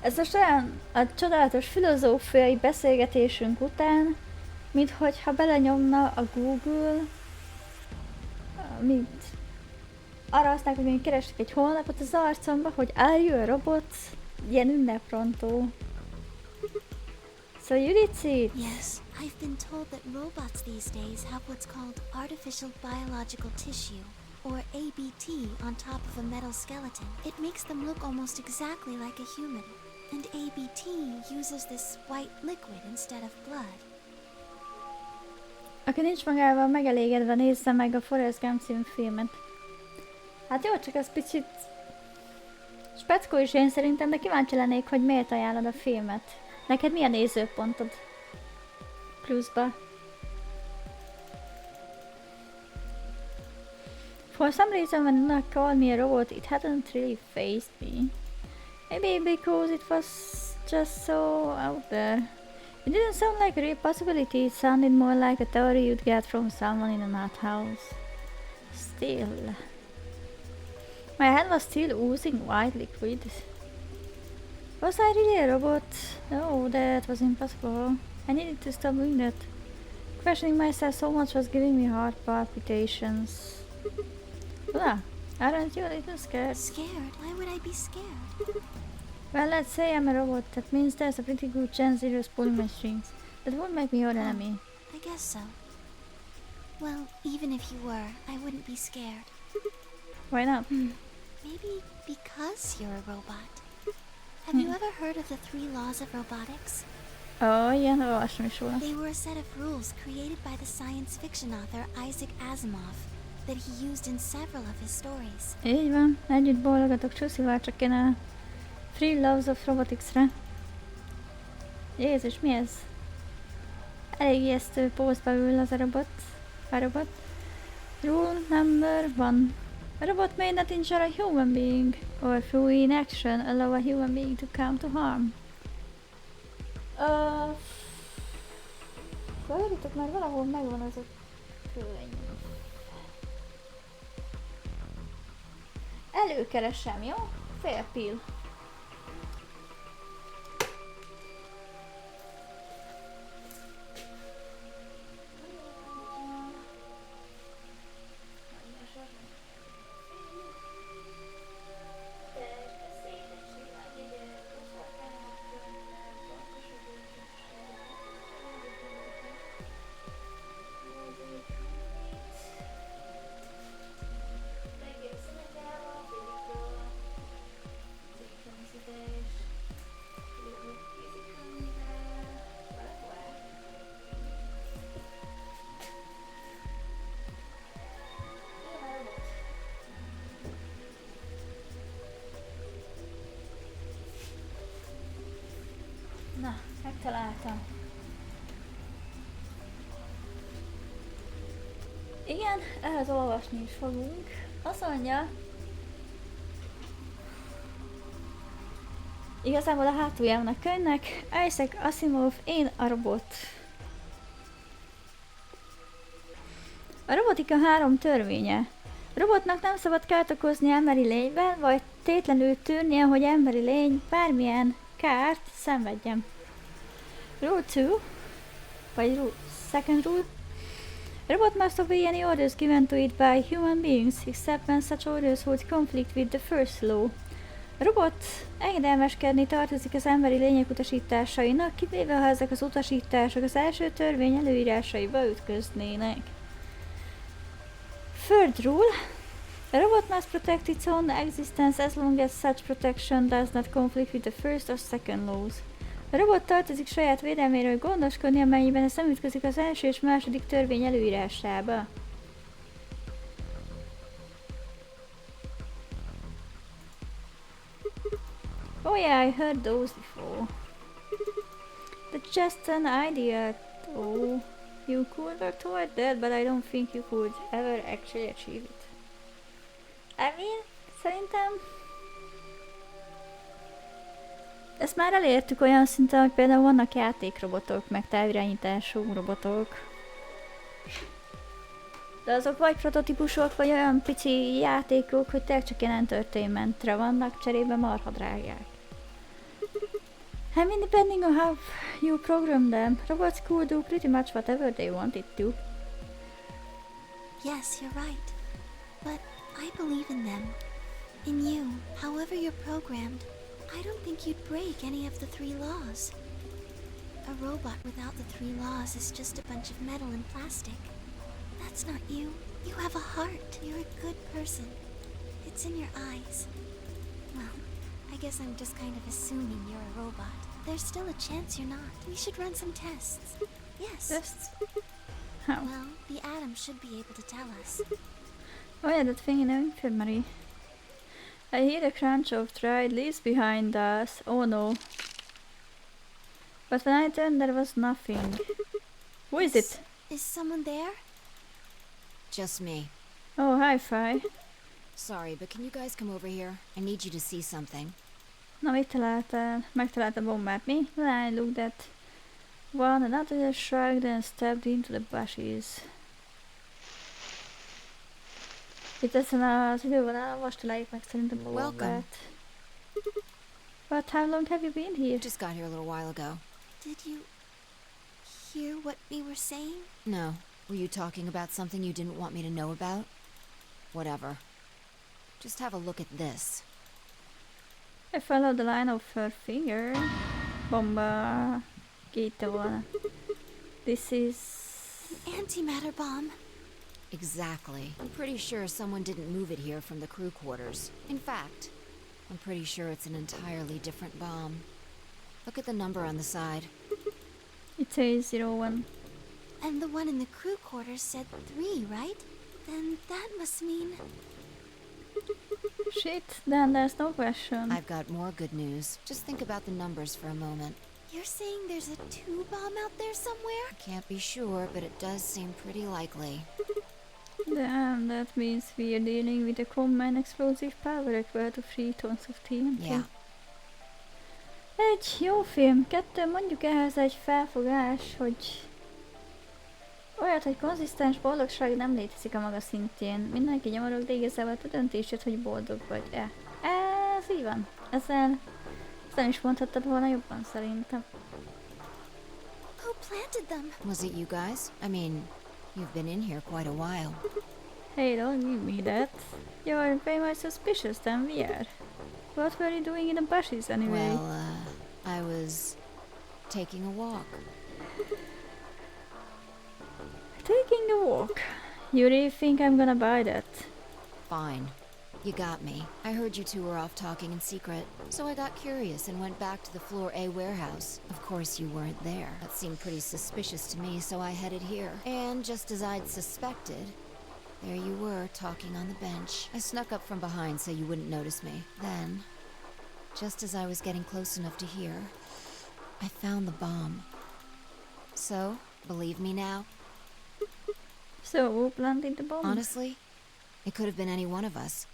Ez most olyan a csodálatos filozófiai beszélgetésünk után, mint hogyha belenyomna a Google, mint arra használják, hogy még kerestek egy honlapot az arcomba, hogy are you a robot? Ilyen ünneprontó. So you did see it? Yes, I've been told that robots these days have what's called artificial biological tissue, or ABT, on top of a metal skeleton. It makes them look almost exactly like a human. And ABT uses this white liquid instead of blood. Aki nincs magával megelégedve, nézze meg a Forrest Gump című filmet. Hát jó, csak az picit speckó is én szerintem, de kíváncsi lennék, hogy miért ajánlod a filmet. Neked mi a nézőpontod? Pluszba. For some reason when Nuna called me a robot, it hadn't really fazed me. Maybe because it was just so out there. It didn't sound like a real possibility, it sounded more like a theory you'd get from someone in a nut house. Still. My hand was still oozing white liquid. Was I really a robot? No, that was impossible. I needed to stop doing that. Questioning myself so much was giving me heart palpitations. Luna, aren't you a little scared? Scared? Why would I be scared? Well, let's say I'm a robot. That means there's a pretty good chance Zero's pulling my strings. That won't make me your enemy. I guess so. Well, even if you were, I wouldn't be scared. Why not? Maybe because you're a robot. Have you ever heard of the 3 laws of robotics? Oh, igen, olvastam is róla. They were a set of rules created by the science fiction author Isaac Asimov that he used in several of his stories. Így van, együtt bólogatok Csúszival, csak én a 3 Laws of Robotics-re. Jézus, mi ez? Elég ijesztő pózba ül az a robot. Rule number 1. A robot may not injure a human being, or through inaction allow a human being to come to harm. Várjatok, már valahol megvan az a könyv. Előkeresem, jó? Fél pill. Na, megtaláltam. Igen, ehhez olvasni is fogunk. Azt mondja, igazából a hátulján a könyvnek, Isaac Asimov, Én a robot. A robotika 3 törvénye. A robotnak nem szabad kárt okozni emberi lényben, vagy tétlenül tűrnie, hogy emberi lény bármilyen kárt szenvedjen. Rule 2, vagy second rule. A robot must obey any orders given to it by human beings, except when such orders would conflict with the first law. A robot engedelmeskedni tartozik az emberi lények utasításainak, kivéve ha ezek az utasítások az első törvény előírásaiba ütköznének. Third rule. A robot must protect its own existence as long as such protection does not conflict with the first or second laws. A robot tartozik saját védelméről gondoskodni, amennyiben ez nem ütközik az első és második törvény előírásába. Oh yeah, I heard those before. That's just an idea. Oh, you could work toward that, but I don't think you could ever actually achieve it. I mean, szerintem ezt már elértük olyan szinten, hogy például vannak játékrobotok, meg távirányítású robotok. De azok vagy prototípusok, vagy olyan pici játékok, hogy tényleg csak ilyen entertainmentre vannak, cserébe marha drágák. I mean, depending on how you program them, robots could do pretty much whatever they wanted to. Yes, you're right. But I believe in them. In you, however you're programmed. I don't think you'd break any of the 3 laws. A robot without the 3 laws is just a bunch of metal and plastic. That's not you. You have a heart. You're a good person. It's in your eyes. Well, I guess I'm just kind of assuming you're a robot. There's still a chance you're not. We should run some tests. Yes. Tests? How? Well, the atom should be able to tell us. Oh yeah, that thing in the infirmary. I hear the crunch of dried leaves behind us. Oh no. But when I turned, there was nothing. Who is it? Is someone there? Just me. Oh, hi-fi. Sorry, but can you guys come over here? I need you to see something. Na, mit találtál? Megtaláltál bombát, mi? I looked at one, another shrugged and stepped into the bushes. Itt ezen az idővonalon most találjuk meg szerintem a bombát. But how long have you been here? Just got here a little while ago. Did you hear what we were saying? No. Were you talking about something you didn't want me to know about? Whatever. Just have a look at this. I followed the line of her finger. Bomba. Kiitte volna. This is... An antimatter bomb. Exactly. I'm pretty sure someone didn't move it here from the crew quarters. In fact, I'm pretty sure it's an entirely different bomb. Look at the number on the side. It says 01. And the one in the crew quarters said 3, right? Then that must mean... Shit, then there's no question. I've got more good news. Just think about the numbers for a moment. You're saying there's a 2 bomb out there somewhere? I can't be sure, but it does seem pretty likely. Damn, that means we are dealing with a combined explosive power equal to 3 tons of TNT. Yeah. Egy jó film. 2, mondjuk ehhez egy felfogás, hogy olyat, hogy konzisztens boldogság nem létezik a maga szintjén. Mindenki nyomorog, de igazából a döntésed, hogy boldog vagy-e. Ez így van. Ezzel nem is mondhattad volna jobban szerintem. Who planted them? Was it you guys? I mean, you've been in here quite a while. Hey, don't give me that. You're way more suspicious than we are. What were you doing in the bushes anyway? Well, I was taking a walk. Taking a walk? You really think I'm gonna buy that? Fine. You got me. I heard you two were off talking in secret, so I got curious and went back to the Floor A warehouse. Of course you weren't there. That seemed pretty suspicious to me, so I headed here. And just as I'd suspected, there you were, talking on the bench. I snuck up from behind so you wouldn't notice me. Then, just as I was getting close enough to hear, I found the bomb. So, believe me now? So, who planted the bomb? Honestly, it could have been any one of us.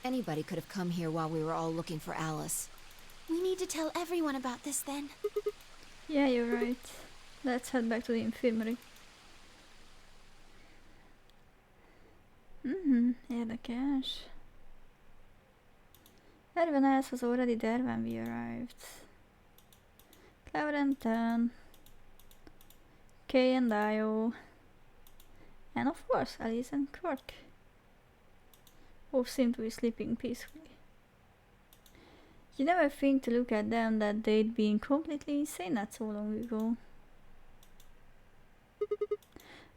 Anybody could have come here while we were all looking for Alice. We need to tell everyone about this then. Yeah, you're right. Let's head back to the infirmary. Érdekes. Everyone else was already there when we arrived. Cloud and Tan, Kay and Dio, and of course Alice and Quark. Both seemed to be sleeping peacefully. You never think to look at them that they'd been completely insane not so long ago.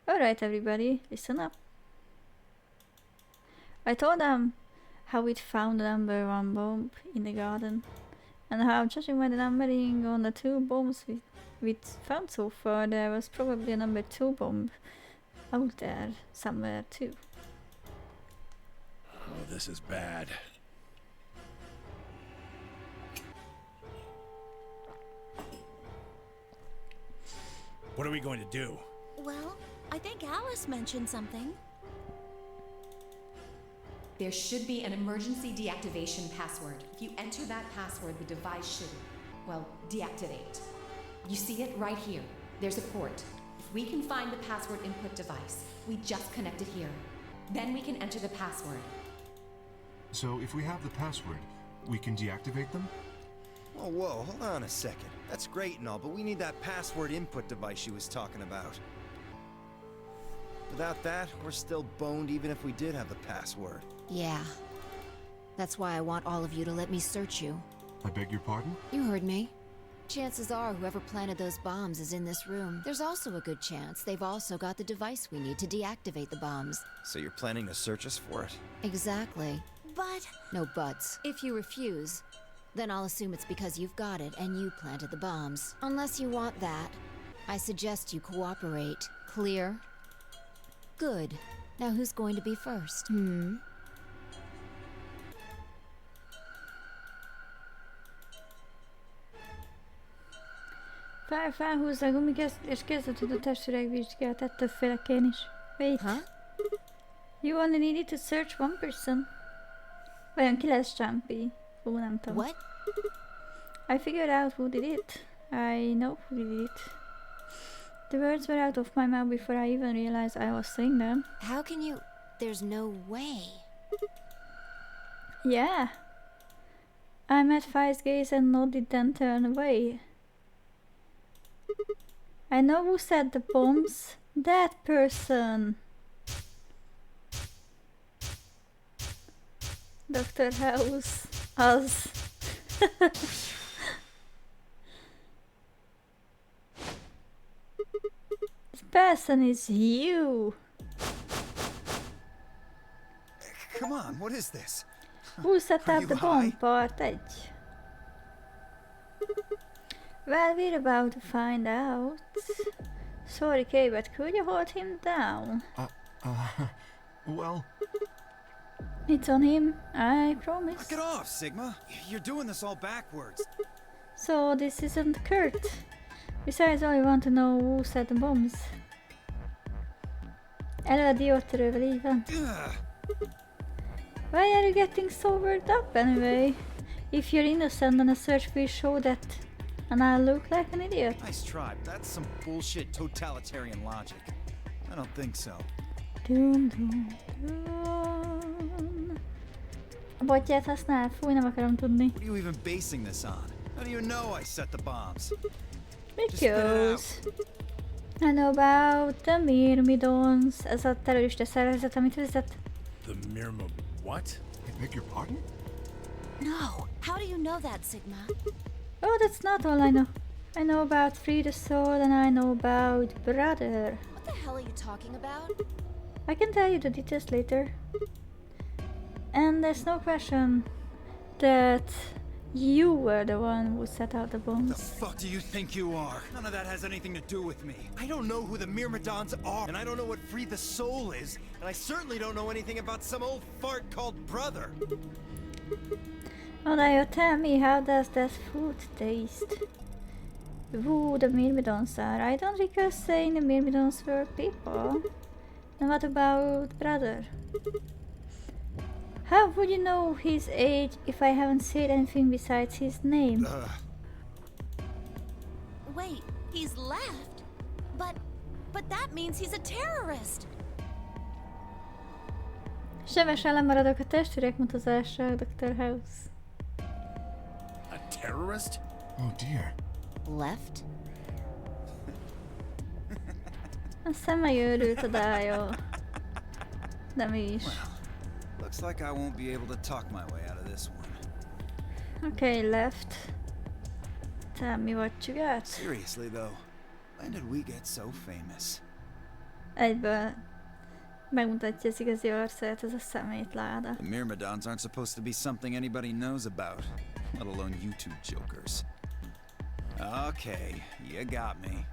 Alright everybody, listen up. I told them how we'd found the #1 bomb in the garden, and how, judging by the numbering on the 2 bombs we'd found so far, there was probably a #2 bomb out there somewhere too. Oh, this is bad. What are we going to do? Well, I think Alice mentioned something. There should be an emergency deactivation password. If you enter that password, the device should, well, deactivate. You see it right here. There's a port. If we can find the password input device, we just connect it here. Then we can enter the password. So if we have the password, we can deactivate them? Whoa, hold on a second. That's great and all, but we need that password input device she was talking about. Without that, we're still boned even if we did have the password. Yeah. That's why I want all of you to let me search you. I beg your pardon? You heard me. Chances are whoever planted those bombs is in this room. There's also a good chance they've also got the device we need to deactivate the bombs. So you're planning to search us for it? Exactly. But... No buts. If you refuse, then I'll assume it's because you've got it and you planted the bombs. Unless you want that, I suggest you cooperate. Clear? Good. Now who's going to be first? Felhúzza a gumiket, és kezdődött a testüreg vizsgálat, ettől félek én is. Wait. Huh? You only needed to search one person. Vajon ki lesz Jumpy? Ó, nem tudom. What? I figured out who did it. I know who did it. The words were out of my mouth before I even realized I was saying them. How can you... There's no way. Yeah. I met Five's gaze and nodded, then turned away. I know who set the bombs. That person. Dr. House. Us. This person is you. Come on, what is this? Who set Are up you the high? bomb? Part 1. Well, we're about to find out. Sorry, Kay, but could you hold him down? Well... It's on him, I promise. Knock it off, Sigma. You're doing this all backwards. So this isn't Kurt. Besides, I want to know who set the bombs. Elő a diótörővel, így van. Why are you getting so worked up anyway? If you're innocent, then a search will show that, and I'll look like an idiot. Nice try, but that's some bullshit totalitarian logic. I don't think so. Dum, dum, dum. A botját használ? Fúj, nem akarom tudni. What are you even basing this on? How do you know I set the bombs? Because I know about the Myrmidons, ez a terrorista szervezet, amit vezet. The Myrmid what? I beg your pardon? No. How do you know that, Sigma? Oh, that's not all I know. I know about Free the Soul and I know about Brother. What the hell are you talking about? I can tell you the details later. And there's no question that you were the one who set out the The bombs. fuck do you think you are? None of that has anything to do with me. I don't know who the Myrmidons are, and I don't know what Free the Soul is, and I certainly don't know anything about some old fart called Brother. Oh, now you tell me, how does that food taste? Who the Myrmidons are? I don't recall saying the Myrmidons were people. And what about brother? How would you know his age if I haven't said anything besides his name? Wait, he's left? But that means he's a terrorist! Sebesen lemaradok a testvérek mutatása, Dr. House. A terrorist? Oh dear. Left? A szeme őrült a Dio. De mi is. Looks like I won't be able to talk my way out of this one. Okay, left. Tell me what you got. Seriously though, when did we get so famous? Egyből megmutatja az igazi arcát, ez a szemétláda. The Myrmidons aren't supposed to be something anybody knows about, let alone you two jokers. Okay, you got me.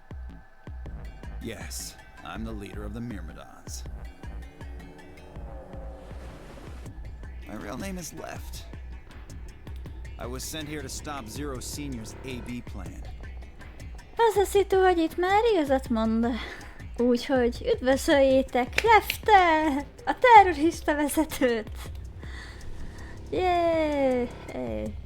Yes, I'm the leader of the Myrmidons. My real name is Left. I was sent here to stop Zero Senior's AB plan. Az a szitu, hogy itt már igazat mond. Úgyhogy üdvözöljétek Lefte, a terrorista vezetőt. Yeah!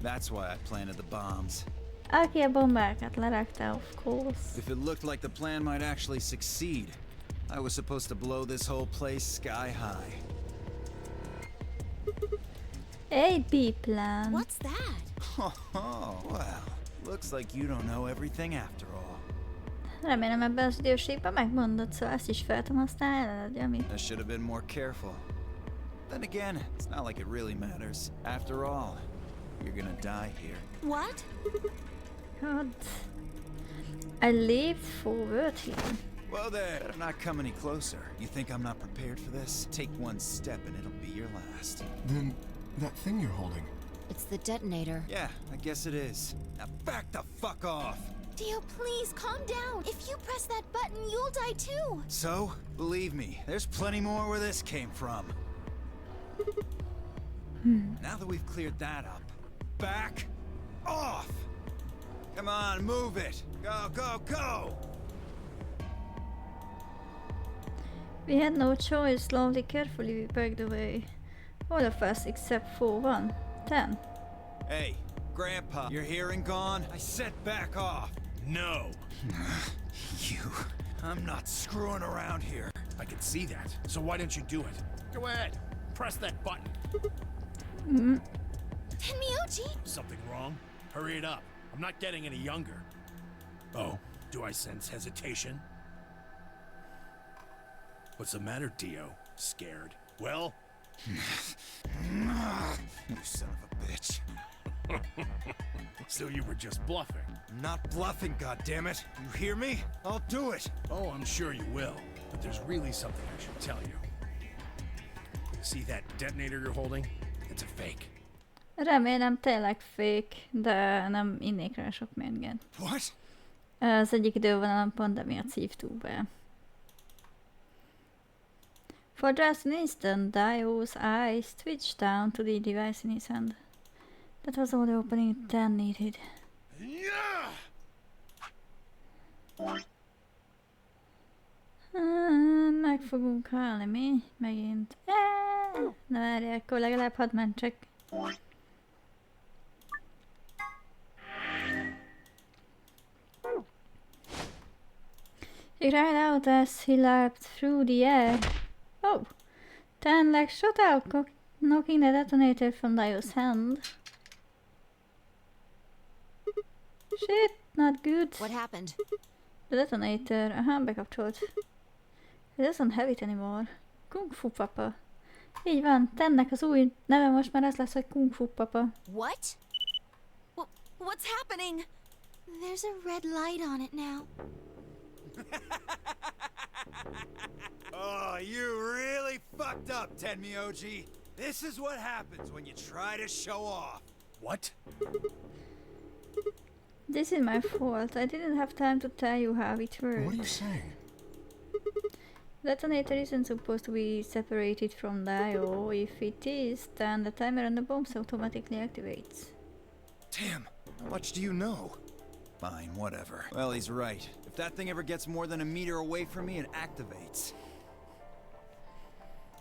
That's why I planted the bombs. Aki a bombákat lerakta, of course. If it looked like the plan might actually succeed, I was supposed to blow this whole place sky high. AB plan. What's that? Oh, well, looks like you don't know everything after all. Remélem ebben az időségben megmondod, szóval ezt is fel tudom használni, amit... I should have been more careful. Then again, it's not like it really matters. After all, you're gonna die here. What? God. I leaped forward here. Whoa there! Better not come any closer. You think I'm not prepared for this? Take one step and it'll be your last. Then, that thing you're holding. It's the detonator. Yeah, I guess it is. Now back the fuck off! Dio, please, calm down. If you press that button, you'll die too. So, believe me, there's plenty more where this came from. Now that we've cleared that up, back off! Come on, move it! Go, go, go! We had no choice. Slowly, carefully, we backed away. All of us except for 1. 10. Hey, Grandpa, your hearing gone? I said back off! No! You... I'm not screwing around here. I can see that, so why don't you do it? Go ahead, press that button. Tenmyoji! Something wrong? Hurry it up. I'm not getting any younger. Oh, do I sense hesitation? What's the matter, Dio? Scared? Well? You son of a bitch. So you were just bluffing? I'm not bluffing, goddammit. You hear me? I'll do it. Oh, I'm sure you will. But there's really something I should tell you. You see that detonator you're holding? It's a fake. Remélem tényleg fake, de nem innék rá sok mérget. What? Az egyik idővonalon pont emiatt szívtuk be. For just an instant, Dio's eyes twitched down to the device in his hand. That was all the opening it then needed. Meg fogunk halni, mi? Megint. Na várj, akkor legalább hadd mentsek. He cried out as he leapt through the air. Oh! 10 legs shot out, knocking the detonator from Dio's hand. Shit, not good. What happened? The detonator, bekapcsolt. He doesn't have it anymore. Kung Fu Papa. Így van, Tennek az új neve most már az lesz, hogy Kung Fu Papa. What? What's happening? There's a red light on it now. Oh, you really fucked up, Tenmyoji. This is what happens when you try to show off. What? This is my fault. I didn't have time to tell you how it works. What are you saying? Detonator isn't supposed to be separated from Dio. If it is, then the timer on the bombs automatically activates. Damn, how much do you know? Fine, whatever. Well, he's right. If that thing ever gets more than a meter away from me, it activates.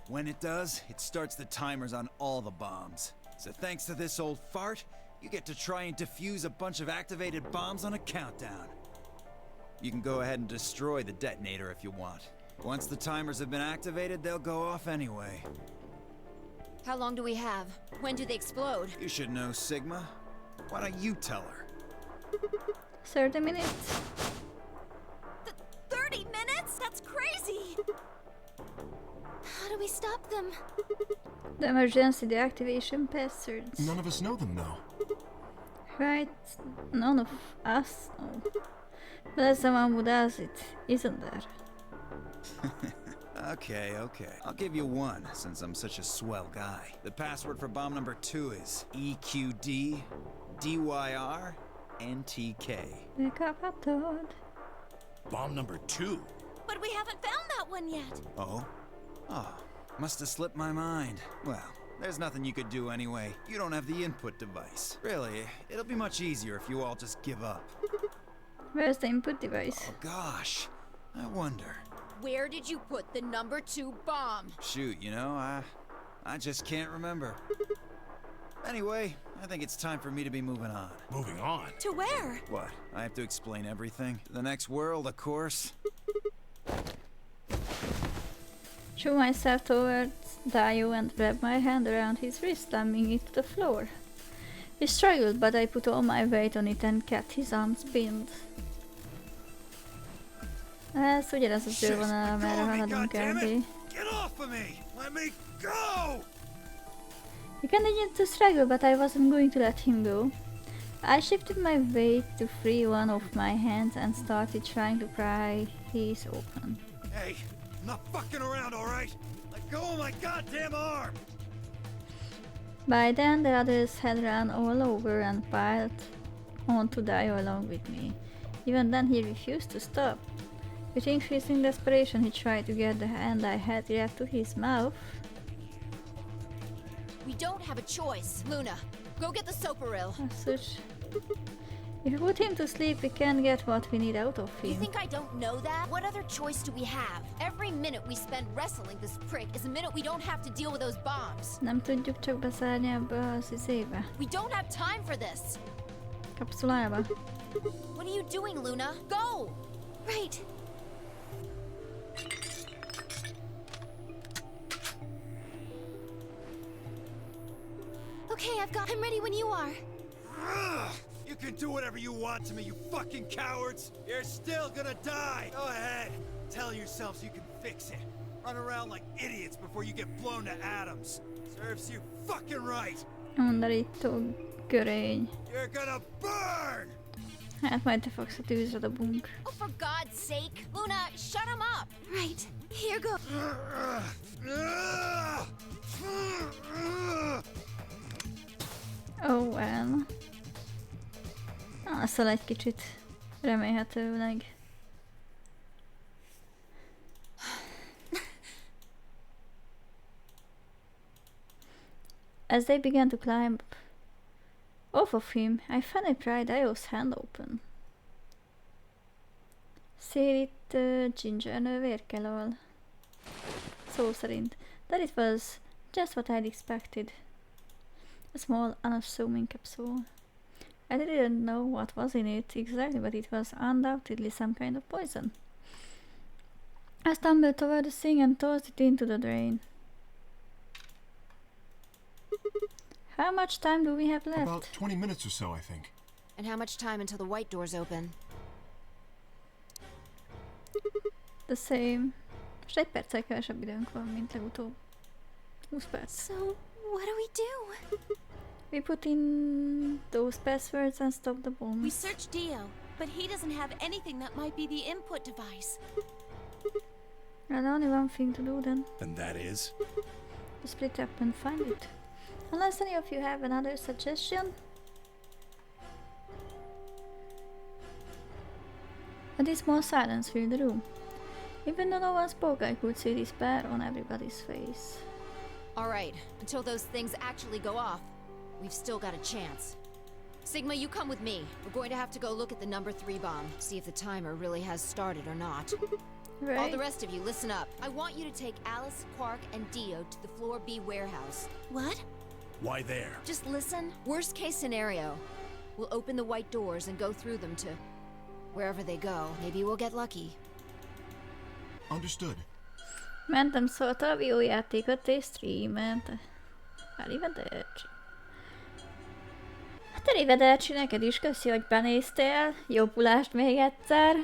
When it does, it starts the timers on all the bombs. So thanks to this old fart, you get to try and defuse a bunch of activated bombs on a countdown. You can go ahead and destroy the detonator if you want. Once the timers have been activated, they'll go off anyway. How long do we have? When do they explode? You should know, Sigma. Why don't you tell her? 30 minutes. 30 minutes? That's crazy! How do we stop them? The emergency deactivation passwords. None of us know them, though. Right? None of us know. But someone who does it, isn't there? Okay. I'll give you one, since I'm such a swell guy. The password for bomb number 2 is EQD DYR NTK. Bekaphatod. Bomb number 2. But we haven't found that one yet. Oh? Oh, must have slipped my mind. Well, there's nothing you could do anyway. You don't have the input device. Really, it'll be much easier if you all just give up. Where's the input device? Oh gosh, I wonder. Where did you put the number 2 bomb? Shoot, you know, I just can't remember. Anyway, I think it's time for me to be moving on. Moving on? To where? What? I have to explain everything? The next world, of course. Threw myself towards Dio and wrapped my hand around his wrist, slamming it to the floor. He struggled, but I put all my weight on it and kept his arms pinned. Ez ugyanez az ővonal, amerre haladunk kb. Get off of me! Let me go! He continued to struggle, but I wasn't going to let him go. I shifted my weight to free one of my hands and started trying to pry his open. Hey, I'm not fucking around, alright? Let go of my goddamn arm! By then, the others had run all over and piled onto Dio along with me. Even then, he refused to stop. With increasing desperation, he tried to get the hand I had wrapped to his mouth. We don't have a choice. Luna, go get the soparil. Such. If we put him to sleep, we can't get what we need out of You him. think I don't know that? What other choice do we have? Every minute we spend wrestling this prick is a minute we don't have to deal with those bombs. Nem tudjuk csak beszállni ebbe az izébe. We don't have time for this. Kapszulába. What are you doing, Luna? Go! Right. Okay, I'm ready when you are. You can do whatever you want to me, you fucking cowards! You're still gonna die! Go ahead! Tell yourselves you can fix it. Run around like idiots before you get blown to atoms. Serves you fucking right! Undorító görény. You're gonna burn! Hát majd te fogsz a tűzre dobunk. Oh, for God's sake! Luna, shut him up! Right. Here goes. Oh well. Alszol egy kicsit. Remélhetőleg. As they began to climb off of him, I finally pried Dio's hand open. Szél itt gingernő vérkelol. Szó szerint. That it was just what I'd expected. A small, unassuming capsule. I didn't know what was in it exactly, but it was undoubtedly some kind of poison. I stumbled toward the thing and tossed it into the drain. How much time do we have left? About 20 minutes or so, I think. And how much time until the white doors open? The same. Most egy perccel kevesebb időnk van, mint legutóbb. 20 perc. So, what do we do? We put in those passwords and stop the We bombs. searched Dio, but he doesn't have anything that might be the input device. Well, only one thing to do then. And that is? To split up and find it. Unless any of you have another suggestion. A dismal silence filled the room. Even though no one spoke, I could see despair on everybody's face. Alright, until those things actually go off, we've still got a chance. Sigma, you come with me. We're going to have to go look at the number 3 bomb, see if the timer really has started or not. Right. All the rest of you, listen up. I want you to take Alice, Quark, and Dio to the floor B warehouse. What? Why there? Just listen. Worst case scenario. We'll open the white doors and go through them to wherever they go. Maybe we'll get lucky. Understood. Mentem szólta a videójátékot és streamet. Arrivederci. Hát arrivederci neked is, köszi, hogy benéztél. Jobbulást még egyszer.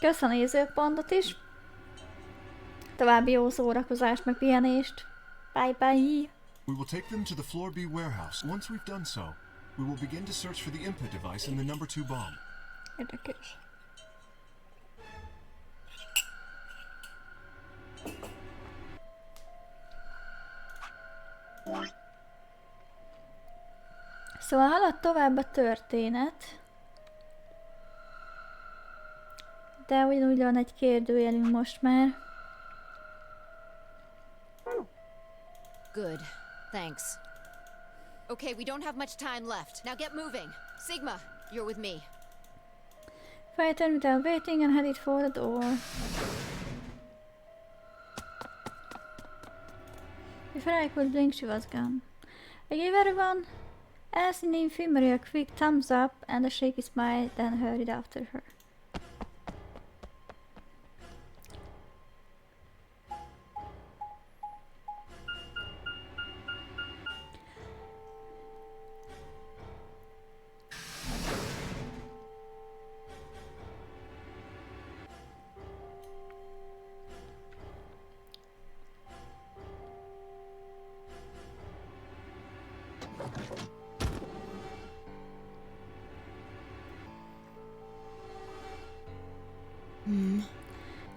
Kösz a nézőpontot is. További jó szórakozást, meg pihenést. Bye bye. We will take them to the Floor B warehouse. Once we've done so, we will begin to search for the input device in the number 2 bomb. Érdekes. Szóval halad tovább a történet. De ugyanúgy van egy kérdőjelünk most már. Good. Thanks. Okay, we don't have much time left. Now get moving. Sigma, you're with me. Fighter without waiting and headed for the door. Before I could blink, she was gone. I gave everyone else in the infirmary a quick thumbs up and a shaky smile, then hurried after her.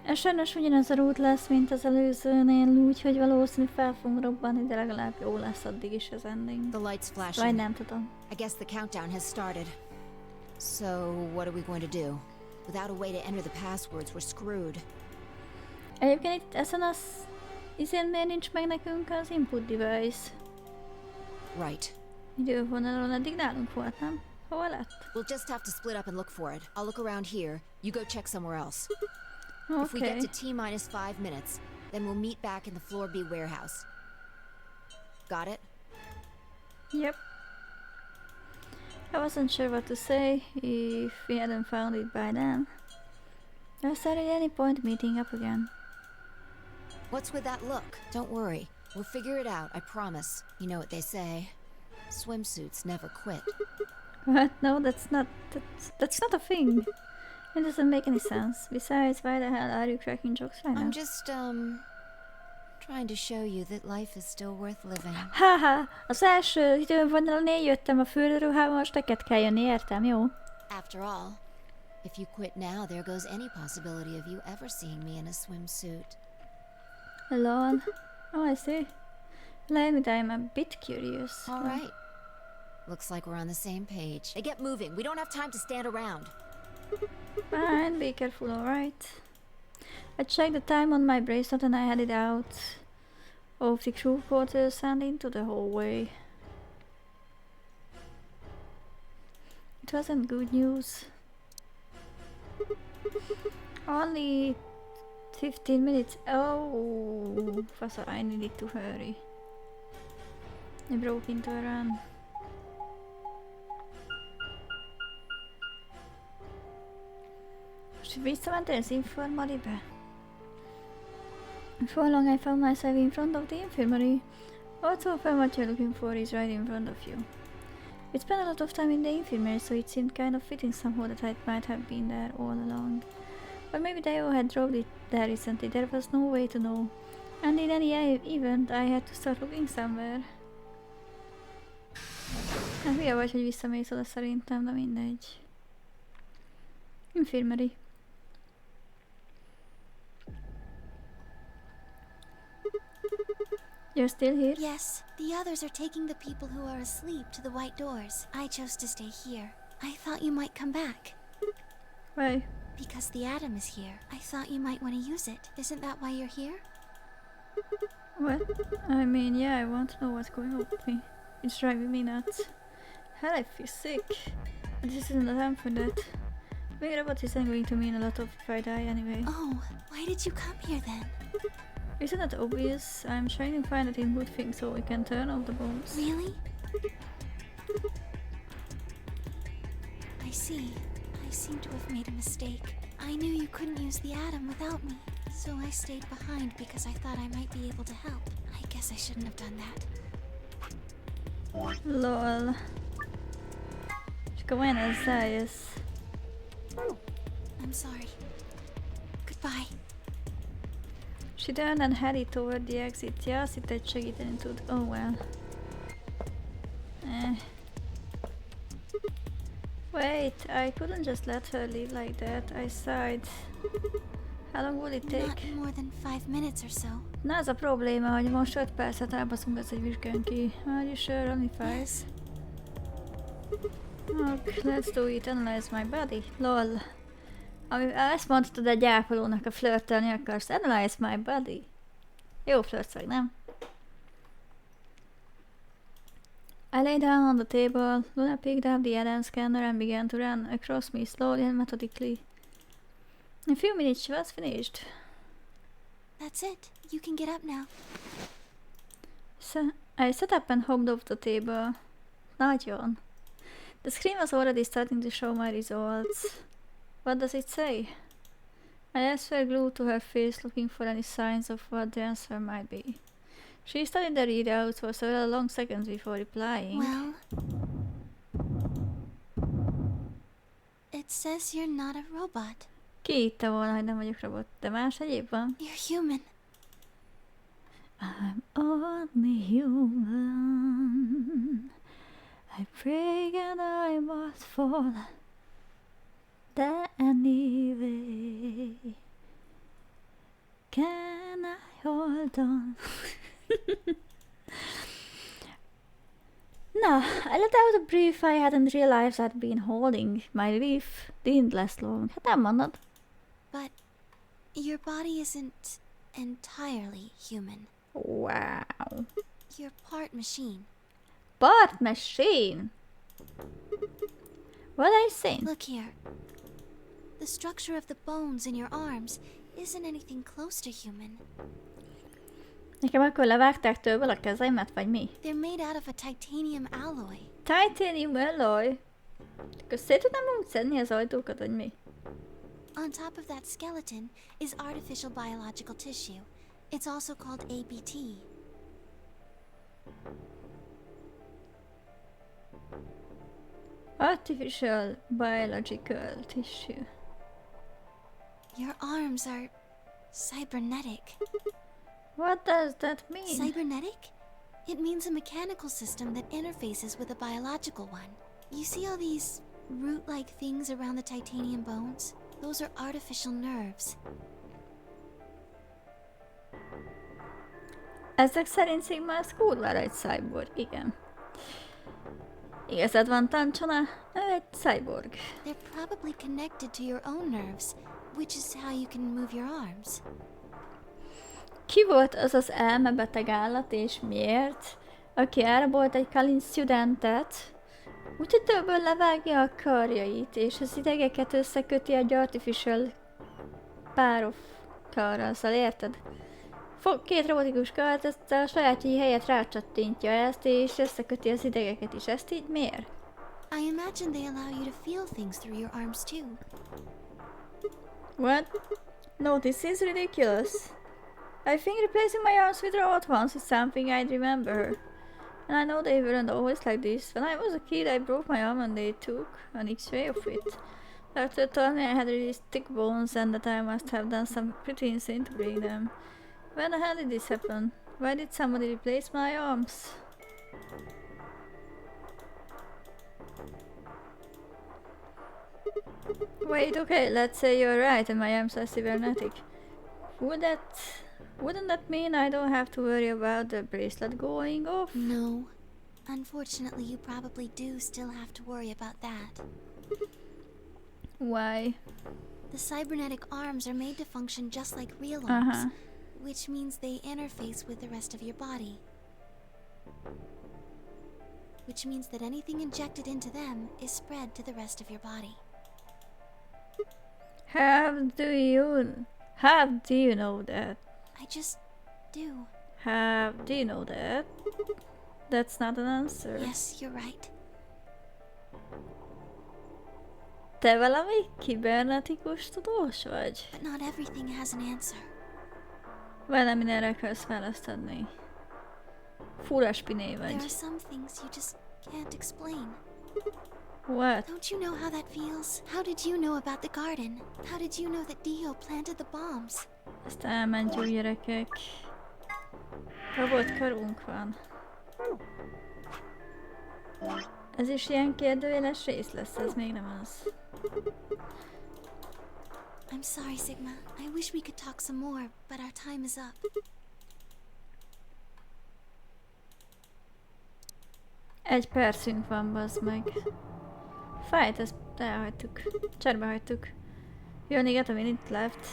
Ez sajnos ugyanaz a rút lesz, mint az előzőnél, úgyhogy valószínű fel fogunk robbanni, de legalább jó lesz addig is az ending. The light's flashing. Vagy nem tudom. I guess the countdown has started. So, what are we going to do? Without a way to enter the passwords, we're screwed. Egyébként itt ezen az izén miért nincs meg nekünk az input device? Right. Idővonalon eddig nálunk volt, nem? Hol lett? We'll just have to split up and look for it. I'll look around here. You go check somewhere else. Okay. If we get to T-minus 5 minutes, then we'll meet back in the Floor B warehouse. Got it? Yep. I wasn't sure what to say if we hadn't found it by then. I said at any point meeting up again. What's with that look? Don't worry. We'll figure it out, I promise. You know what they say. Swimsuits never quit. What? No, that's not a thing. It doesn't make any sense. Besides, why the hell are you cracking jokes right now? I'm just, trying to show you that life is still worth living. Haha, az első idővonalon én jöttem a fürdőruhában, most neked kell jönni, értem, jó? After all, if you quit now, there goes any possibility of you ever seeing me in a swimsuit. Lol. Oh, I see. Let me die, I'm a bit curious. All right. Looks like we're on the same page. Hey, get moving. We don't have time to stand around. Fine, be careful, alright. I checked the time on my bracelet and I headed out of the crew quarters and into the hallway. It wasn't good news. Only 15 minutes. Oh, Professor, I needed to hurry. I broke into a run. Visszamentél az infirmary-be? For long I found myself in front of the infirmary. Also found what you're looking for is right in front of you. We spent a lot of time in the infirmary, so it seemed kind of fitting somehow that I might have been there all along. But maybe Dio had dropped it there recently, there was no way to know. And in any event, I had to start looking somewhere. Hát hülye vagy, hogy visszamész oda szerintem, de mindegy. Infirmary. You're still here? Yes, the others are taking the people who are asleep to the white doors. I chose to stay here. I thought you might come back. Why? Because the atom is here. I thought you might want to use it. Isn't that why you're here? What? I mean, yeah, I want to know what's going on with me. It's driving me nuts. hell, I feel sick. But this isn't the time for that. Being a robot isn't going to mean a lot if I die anyway. Oh, why did you come here then? Isn't that obvious? I'm trying to find a good thing so we can turn off the bombs. Really? I see. I seem to have made a mistake. I knew you couldn't use the atom without me, so I stayed behind because I thought I might be able to help. I guess I shouldn't have done that. LOL. És akkor majd elszállsz. I'm sorry. Goodbye. She turned and headed toward the exit. Ja, azt hittem, hogy segíteni tud. Oh well. Wait, I couldn't just let her leave like that. I sighed. How long will it take? Not more than 5 minutes or so. Na, ez a probléma, hogy most 5 percet elbaszunk, ez egy vizsgán ki. Are you sure? Only 5? Yes. Okay, let's do it. Analyze my body. LOL. Ami ezt mondtad egy ápolónak, a flörtölni akarsz. Analyze my body. Jó flörtszag, nem? I lay down on the table. Luna picked up the Eden scanner and began to run across me slowly and methodically. In a few minutes she was finished. That's it. You can get up now. So I sat up and hopped off the table. Nagyon. The screen was already starting to show my results. What does it say? My eyes were glued to her face, looking for any signs of what the answer might be. She studied the readouts for several long seconds before replying. Well... It says you're not a robot. Ki hitte volna, hogy nem vagyok robot, de más egyéb van? You're human. I'm only human. I pray and I must fall. Anyway. Can I hold on? No, I let out a brief I hadn't realized I'd been holding. My relief didn't last long. Hát nem mondod. But your body isn't entirely human. Wow. You're part machine. Part machine? What I saying? Look here. The structure of the bones in your arms isn't anything close to human. Nekem akkor levágták tőlből a kezeimet, vagy mi? They're made out of a titanium alloy. Titanium alloy? Akkor szét tudnám úgy szedni az ajtókat, vagy mi? On top of that skeleton is artificial biological tissue. It's also called ABT. Artificial biological tissue. Your arms are cybernetic. What does that mean? Cybernetic? It means a mechanical system that interfaces with a biological one. You see all these root-like things around the titanium bones? Those are artificial nerves. Ezek szerint Sigma az kurvára egy cyborg, igen. Igazad van, Tancsona, ő egy cyborg. They're probably connected to your own nerves, which is how you can move your arms. Ki volt az az elmebeteg állat és miért, aki elrabolt egy Kalin studentet, úgyhogy többől levágja a karjait, és az idegeket összeköti egy artificial of karral, szóval érted? Fog két robotikus kart, ezt a sajátjai helyet rácsattintja ezt, és összeköti az idegeket is. Ezt így miért? I imagine they allow you to feel things through your arms too. What? No, this is ridiculous. I think replacing my arms with robot ones is something I'd remember. And I know they weren't always like this. When I was a kid, I broke my arm and they took an X-ray of it. Doctor told me I had really thick bones and that I must have done some pretty insane to break them. When the hell did this happen? Why did somebody replace my arms? Wait, okay, let's say you're right and my arms are cybernetic. Wouldn't that mean I don't have to worry about the bracelet going off? No. Unfortunately, you probably do still have to worry about that. Why? The cybernetic arms are made to function just like real arms, which means they interface with the rest of your body. which means that anything injected into them is spread to the rest of your body. How do you know that? I just do. How do you know that? That's not an answer. Yes, you're right. Te valami kibernetikus tudós vagy? But not everything has an answer. Velem mindenre akarsz választ adni. Fura spiné vagy. There are some things you just can't explain. What? Don't you know how that feels? How did you know about the garden? How did you know that Dio planted the bombs? Ezt elmentjük, gyerekek. Robot karunk van. Ez is ilyen kérdőjeles rész lesz, ez még nem az. I'm sorry, Sigma. I wish we could talk some more, but our time is up. Egy percünk van, bazd meg. Fájt, ezt elhagytuk. Cserbe hagytuk. You only got a minute left.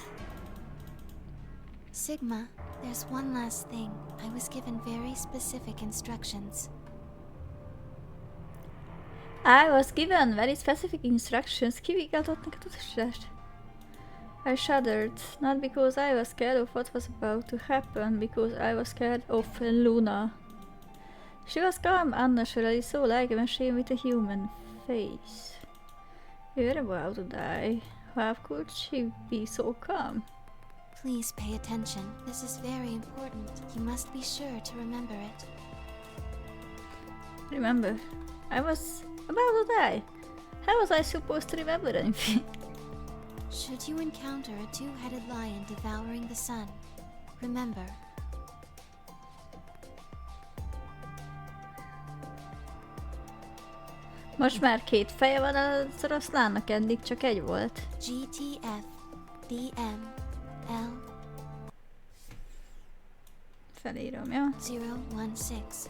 Sigma, there's one last thing. I was given very specific instructions. I was given very specific instructions. Kivigatott neked utasítást? I shuddered, not because I was scared of what was about to happen, because I was scared of Luna. She was calm, unnaturally so like a machine with a human face. You're about to die. How could she be so calm? Please pay attention. This is very important. You must be sure to remember it. Remember, I was about to die. How was I supposed to remember anything? Should you encounter a two-headed lion devouring the sun, remember. Most már két feje van az oroszlánnak, eddig csak egy volt. GTF DM L Felírom, ja? 016.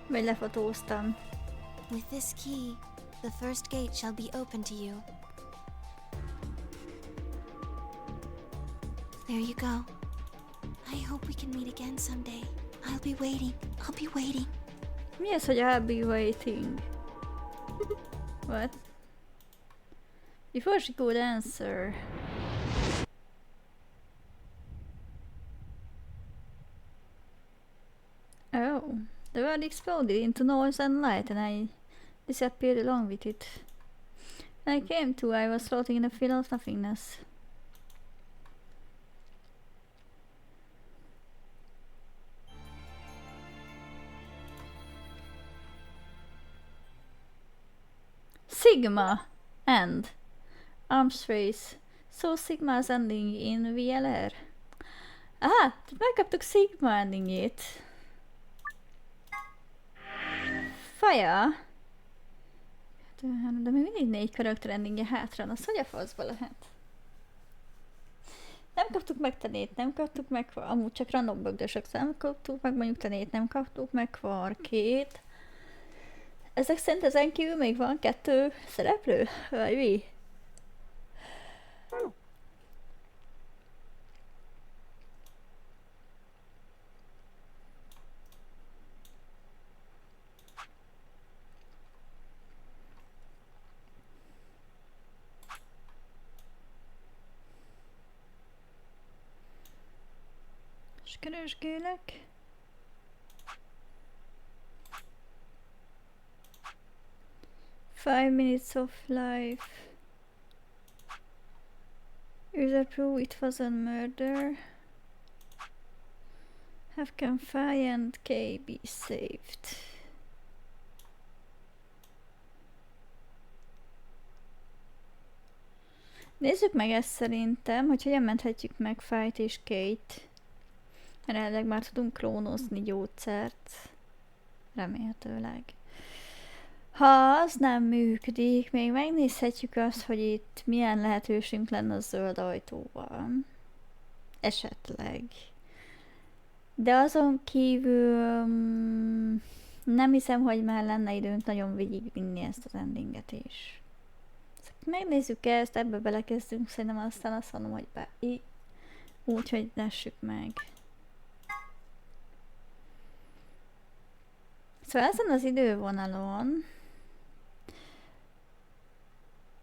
Vagy lefotóztam. With this key, the first gate shall be open to you. There you go. I hope we can meet again someday. I'll be waiting. I'll be waiting. Mi az, hogy I'll be waiting? What? Before she could answer. Oh, the world exploded into noise and light and I disappeared along with it. When I came to, I was floating in a field of nothingness. Sigma! End. Arms race. So Sigma's ending in VLR. Aha! Tehát megkaptuk Sigma endingjét. Faja. De még mindig 4 karakter endingje hátra. Az hogy a faszba lehet? Nem kaptuk meg Tenét, nem kaptuk meg amúgy csak random bögdösök, nem kaptuk meg mondjuk Tenét, nem kaptuk meg Quarkét. Ezek szerint ezen kívül még van 2 szereplő? Vagy mi? És keresgélek. Five minutes of life. User prove it wasn't murder. Have Canfai and K be saved. Nézzük meg ezt szerintem, hogy hogyan menthetjük meg Fight és Kate. Mert elvileg már tudunk klónozni gyógyszert. Remélhetőleg. Ha az nem működik, még megnézhetjük azt, hogy itt milyen lehetőségünk lenne a zöld ajtóval. Esetleg. De azon kívül nem hiszem, hogy már lenne időnk nagyon végigvinni ezt az endinget is. Megnézzük ezt, ebbe belekezdünk, szerintem aztán azt mondom, hogy úgyhogy lássuk meg. Szóval ezen az idővonalon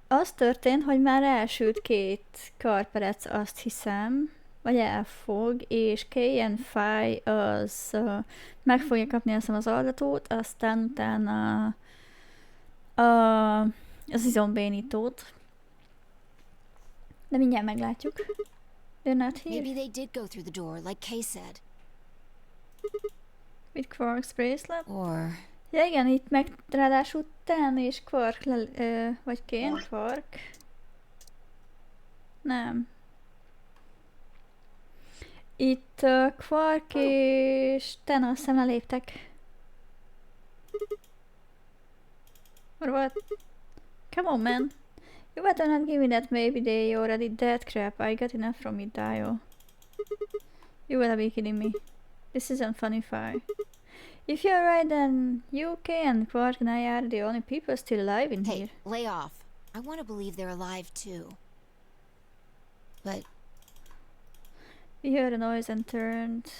az történt, hogy már elsült 2 karperec, azt hiszem, vagy elfog, és KN5 az meg fogja kapni, azt hiszem, az aldatót, aztán utána az izombénítót. De mindjárt meglátjuk. They're not here. Maybe they did go through the door, like Kay said. With Quark's bracelet? Or... Ja igen, itt meg ráadásul Ten és Quark vagy Kane? Quark? Nem. Itt Quark és Ten azt hiszem leléptek. Or what? Come on, man. You better not give me that maybe they already dead crap. I got enough from it, Dio. You gotta be kidding me. This isn't funny fire. If you're right, then UK and Quark and I are the only people still alive in here. Hey, lay off. I want to believe they're alive too. But... We heard a noise and turned.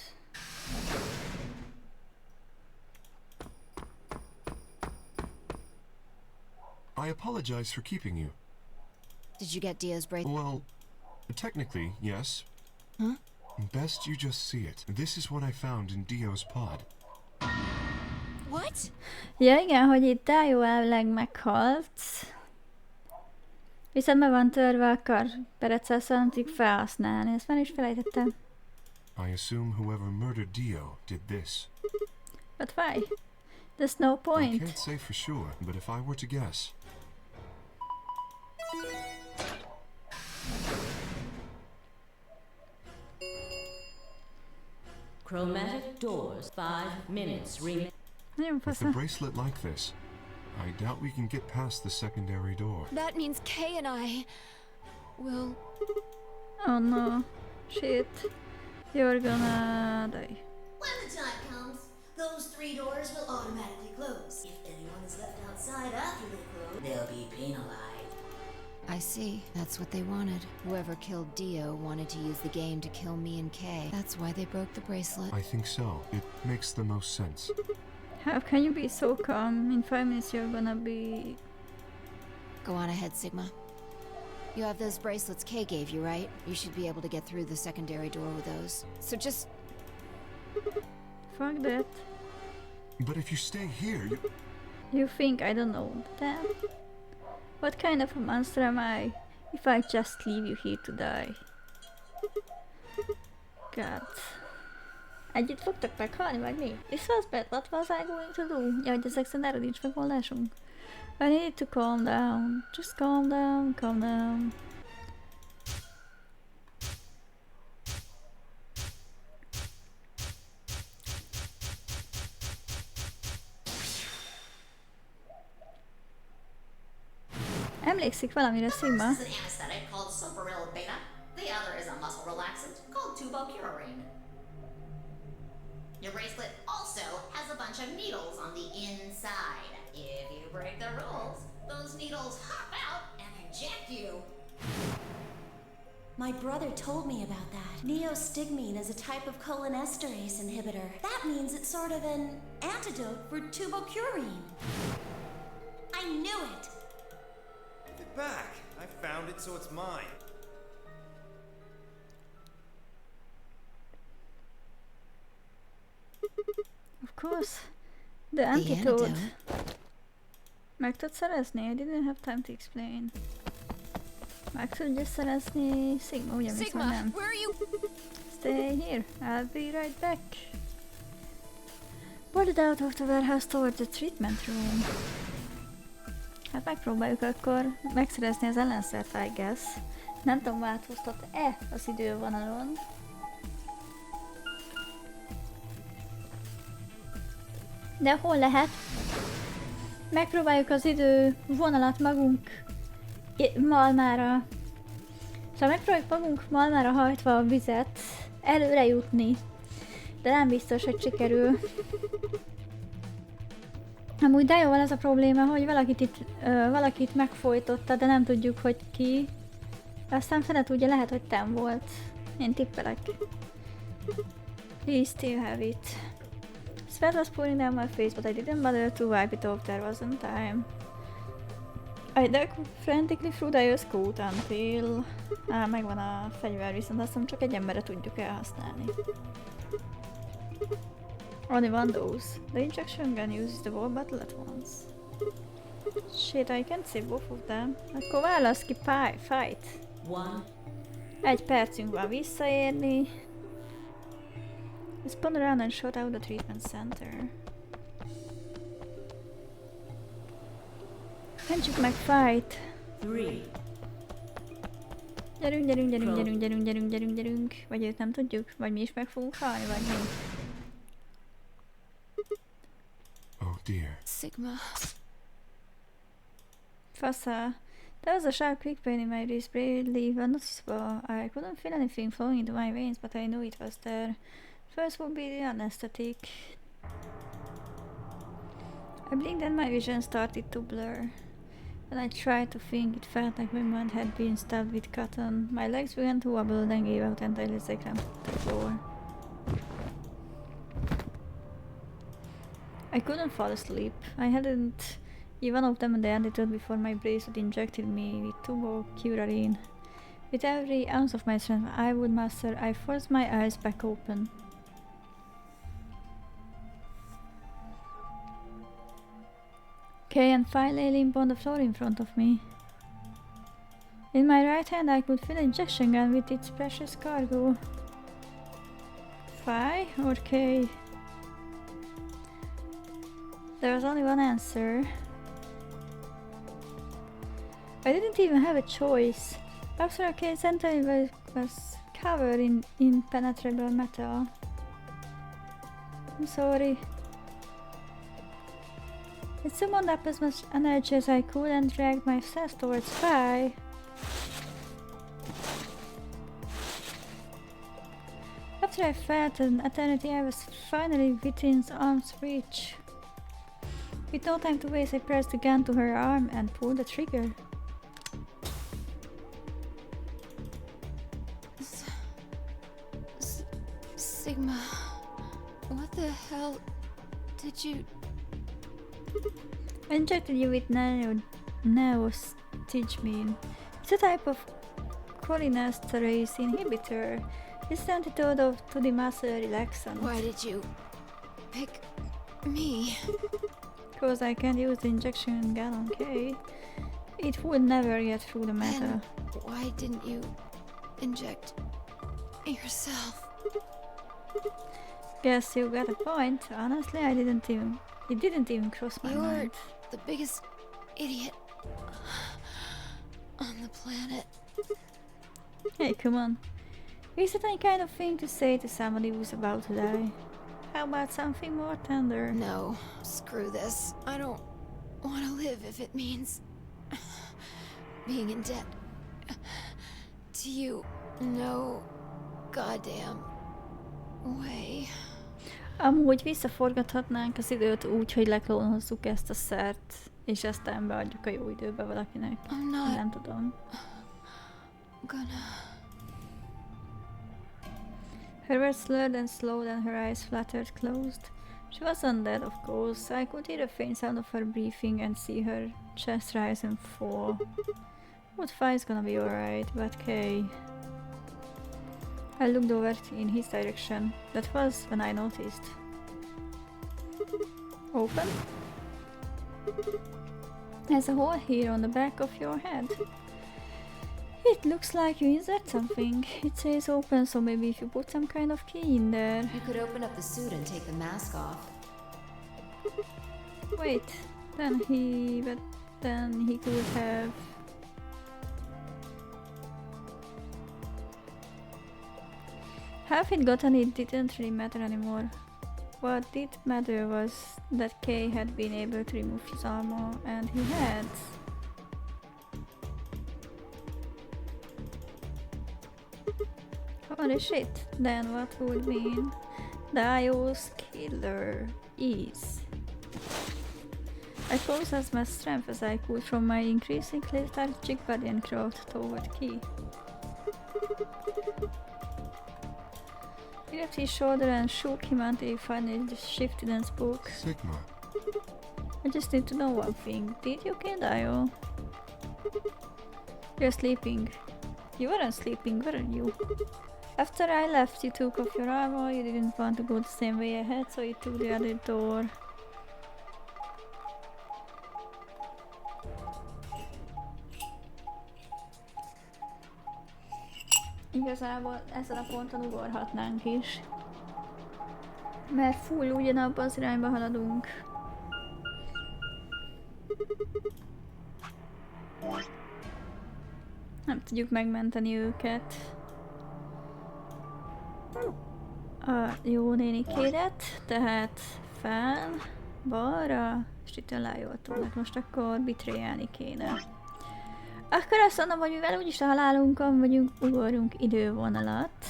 I apologize for keeping you. Did you get Dio's bracelet? Well, technically, yes. Huh? Best you just see it. This is what I found in Dio's pod. What? Ja igen, hogy itt Dio elvileg meghalt. Viszont meg van törve a karpereccel, szóval nem tudjuk felhasználni. Ezt már is felejtettem. I assume whoever murdered Dio did this. But why? There's no I point. can't say for sure, but if I were to guess... Chromatic doors, 5 minutes remain. Nagyon With fasz. a bracelet like this, I doubt we can get past the secondary door. That means Kay and I will... Oh no. Shit. You're gonna die. When the time comes, those 3 doors will automatically close. If anyone is left outside after they close, they'll be penalized. I see. That's what they wanted. Whoever killed Dio wanted to use the game to kill me and Kay. That's why they broke the bracelet. I think so. It makes the most sense. How can you be so calm? In 5 minutes you're gonna be... Go on ahead, Sigma. You have those bracelets Kay gave you, right? You should be able to get through the secondary door with those. So just... Fuck that. But if you stay here, you... You think I don't know that? What kind of a monster am I if I just leave you here to die? God. Együtt fogtok meghalni, vagy mi? This was bad, what was I going to do? Ja, hogy ezek szerint erre nincs megoldásunk. I need to calm down. Just calm down, calm down. Emlékszik valamire, Sigma? This is an anesthetic called Soparil Beta. The other is a muscle relaxant called tubocurarine. Your bracelet also has a bunch of needles on the inside. If you break the rules, those needles hop out and inject you. My brother told me about that. Neostigmine is a type of cholinesterase inhibitor. That means it's sort of an antidote for tubocurarine. I knew it! Give it back. I found it, so it's mine. Of course. The antidote. Meg tudod szerezni? I didn't have time to explain. Meg tudja szerezni Sigma, ugye, Sigma, nem? where are you? Stay here. I'll be right back. Boarded out of the warehouse toward the treatment room. Hát megpróbáljuk akkor megszerezni az ellenszert, I guess. Nem tudom, változtat-e az idővonalon. De hol lehet? Megpróbáljuk az idővonalat magunk malmára. Szóval megpróbáljuk magunk malmára hajtva a vizet előre jutni. De nem biztos, hogy sikerül. Amúgy Dioval az a probléma, hogy valakit megfojtotta, de nem tudjuk, hogy ki. Aztán fele tudja, lehet, hogy Ten volt. Én tippelek. We still have it. Sweat was pouring down my face, but I didn't bother to wipe it off. There wasn't time. I dug frantically through the coat until... megvan a fegyver, viszont azt csak egy emberre tudjuk elhasználni. Only one dose. The injection gun uses the whole bottle at once. Shit, I can't save both of them. Akkor válasz ki fight. 1 percünk van visszaérni. We spun around and shot out the treatment center. Mentsük meg fight! 3. Gyerünk. Vagy őt nem tudjuk? Vagy mi is meg fogunk halni, vagy mi? Oh dear. Sigma. Fasza. There was a sharp quick pain in my wrist, barely noticeable. I couldn't feel anything flowing into my veins, but I knew it was there. First would be the anesthetic. I blinked and my vision started to blur. When I tried to think, it felt like my mind had been stuffed with cotton. My legs began to wobble, then gave out entirely as I climbed to the floor. I couldn't fall asleep. I hadn't even opened the antidote before my bracelet injected me with turbocurarine. With every ounce of my strength I would muster, I forced my eyes back open. Kay and Phi lay limp on the floor in front of me. In my right hand I could feel the injection gun with its precious cargo. Phi or Kay? There was only one answer. I didn't even have a choice. After Kay's entry was covered in impenetrable metal. I'm sorry. I summoned up as much energy as I could and dragged myself towards Phi. After I felt an eternity, I was finally within arm's reach. With no time to waste, I pressed the gun to her arm and pulled the trigger. Sigma, what the hell did you... I injected you with neostigmine. It's a type of cholinesterase inhibitor. It's the antidote to the muscle relaxant. Why did you pick me? Because I can't use the injection gun on Kay. It would never get through the metal. Then why didn't you inject yourself? Guess you got a point. Honestly, it didn't even cross my mind. You're the biggest idiot on the planet. Hey, come on. Is it any kind of thing to say to somebody who's about to die? How about something more tender? No, screw this. I don't want to live if it means being in debt to you. No goddamn way. Amúgy visszaforgathatnánk az időt úgy, hogy leklónozzuk ezt a szert, és aztán beadjuk a jó időbe valakinek. Nem tudom. Her words slurred and slowed and her eyes fluttered closed. She wasn't dead, of course. I could hear the faint sound of her breathing and see her chest rise and fall. What Phi's gonna be alright, but Kay... I looked over in his direction. That was when I noticed. Open? There's a hole here on the back of your head. It looks like you insert something. It says open, so maybe if you put some kind of key in there. You could open up the suit and take the mask off. Wait, then he could have... How it gotten it didn't really matter anymore. What did matter was that Kay had been able to remove his armor, and he had. Holy shit, then what would mean Dio's killer is? I focused as much strength as I could from my increasingly lethargic body and crawled toward Key. He left his shoulder and shook him until he finally shifted and spoke. Sigma. I just need to know one thing. Did you kill Dio? You're sleeping. You weren't sleeping, weren't you? After I left, you took off your armor. You didn't want to go the same way ahead, so you took the other door. Igazából ezen a ponton ugorhatnánk is. Mert full ugyanabban az irányba haladunk. Nem tudjuk megmenteni őket. A jó nénikédet, tehát fel, balra, és itt jól tudnak. Most akkor bitrélni kéne. Akkor azt mondom, hogy mivel úgyis a halálunkon vagyunk, ugorjunk idővonalat.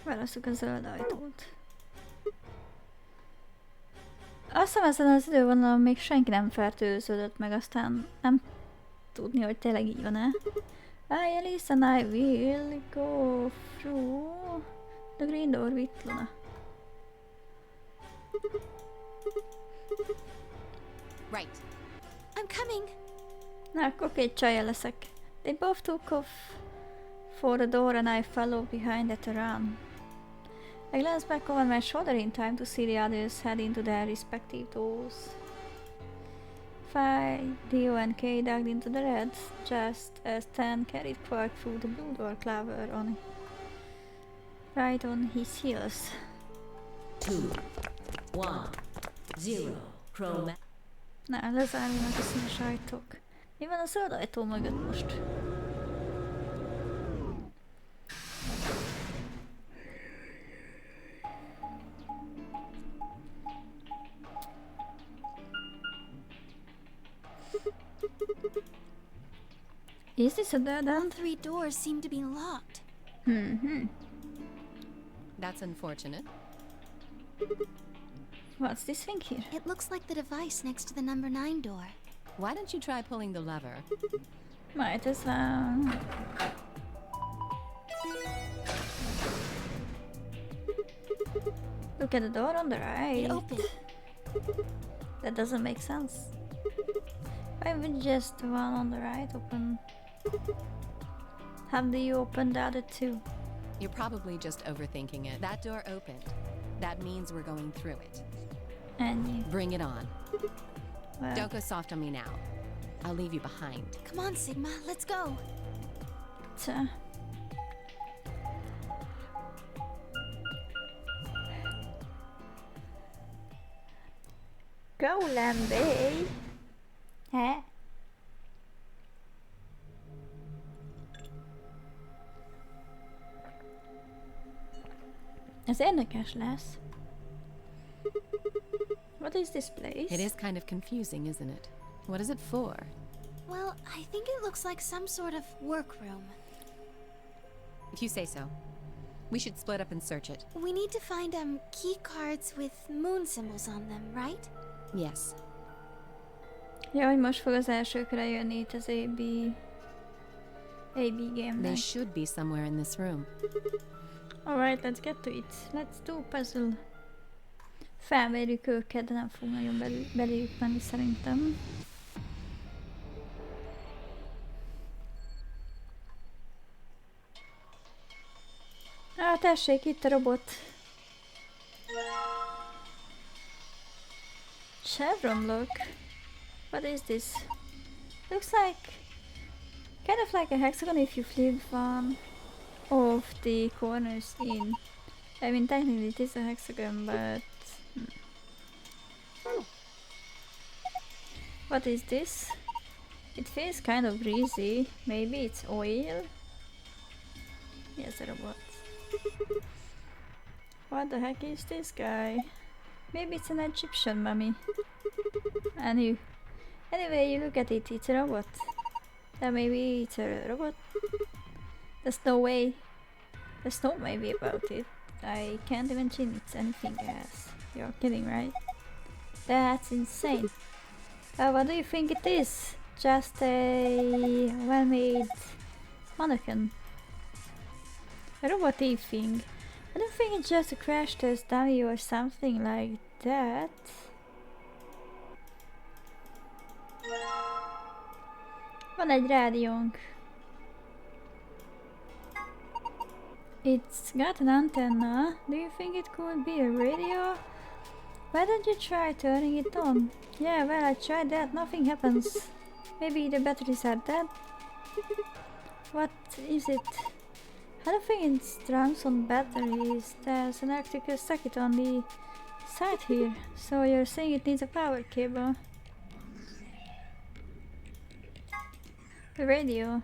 Válasszuk a zöld ajtót. Azt hiszem, ezen az idővonalon még senki nem fertőződött meg, aztán nem tudni, hogy tényleg így van-e. I listen, I will go through the green door with Luna. Right. I'm coming. Na, akkor két csajjal leszek. They both took off for the door and I followed behind at a run. I glanced back over my shoulder in time to see the others head into their respective doors. Fi, Dio and Kay dug into the red, just as Tan carried Quark through the blue door, Clover on right on his heels. 2, 1, 0, Chroma. Na, lezárulnak a színes ajtók. Mi van a zöld ajtó mögött most? Is this a dead All end? 3 doors seem to be locked. That's unfortunate. What's this thing here? It looks like the device next to the number 9 door. Why don't you try pulling the lever? Might as well. Look at the door on the right. It opened. That doesn't make sense. Why would just the one on the right open? How do you open the other two? You're probably just overthinking it. That door opened. That means we're going through it. And you. Bring it on. Well, Don't go soft on me now. I'll leave you behind. Come on, Sigma, let's go. Go, Lambie! Hä? Ez érdekes lesz. What is this place? It is kind of confusing, isn't it? What is it for? Well, I think it looks like some sort of workroom. If you say so. We should split up and search it. We need to find key cards with moon symbols on them, right? Yes. Ja, hogy most fog az elsőkre jönni itt az AB game-nek. They should be somewhere in this room. Alright, let's get to it. Let's do puzzle. Felmérjük őket, de nem fog nagyon beléjük menni szerintem. Tessék, itt a robot. Chevron look. What is this? Looks like kind of like a hexagon if you flip one of the corners in. I mean, technically it is a hexagon, but what is this? It feels kind of greasy. Maybe it's oil. Yes, a robot. What the heck is this guy? Maybe it's an Egyptian mummy. Anyway, you look at it, it's a robot. Then maybe it's a robot. There's no way. There's no maybe about it. I can't imagine it's anything else. You're kidding, right? That's insane. What do you think it is? Just a well-made mannequin. A robot-y thing. I don't think it's just a crash test dummy or something like that. Van egy rádiónk. It's got an antenna. Do you think it could be a radio? Why don't you try turning it on? Yeah, well, I tried that. Nothing happens. Maybe the batteries are dead? What is it? I don't think it runs on batteries. There's an electrical circuit on the side here. So you're saying it needs a power cable? The radio.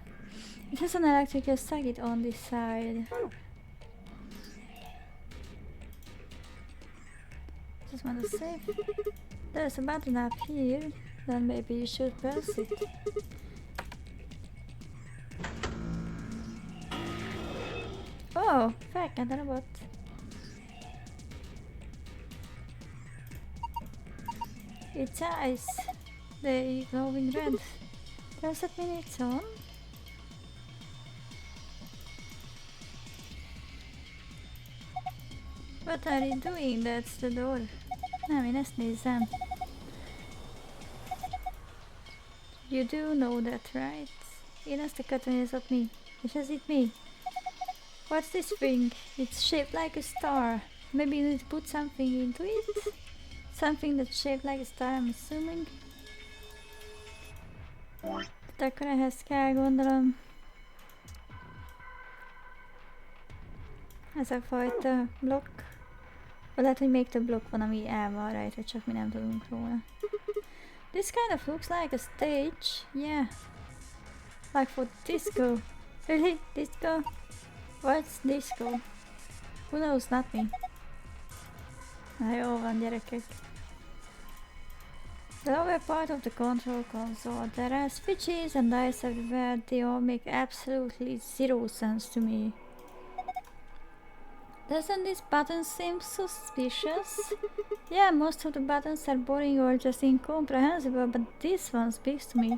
It has an electrical circuit on this side. Just want to save. There's a button up here. Then maybe you should press it. Oh, fuck, I don't know what. Its eyes. They glowing red. Does that mean it's on? What are you doing? That's the door. Nem, én ezt nézem. You do know that, right? Én ezt akartam, hogy ez ott mi. És ez itt mi? What's this thing? It's shaped like a star. Maybe you need to put something into it? Something that's shaped like a star, I'm assuming. Tehát akkor ehhez kell, gondolom. Ez a fajta blokk. Vagy lehet, hogy még több blokk van, ami el van rajta, csak mi nem tudunk róla. This kind of looks like a stage. Yeah. Like for disco. Really? Disco? What's disco? Who knows? Not me. Na jó van, gyerekek. The lower part of the control console. There are switches and dials everywhere. They all make absolutely zero sense to me. Doesn't this button seem suspicious? Yeah, most of the buttons are boring or just incomprehensible, but this one speaks to me.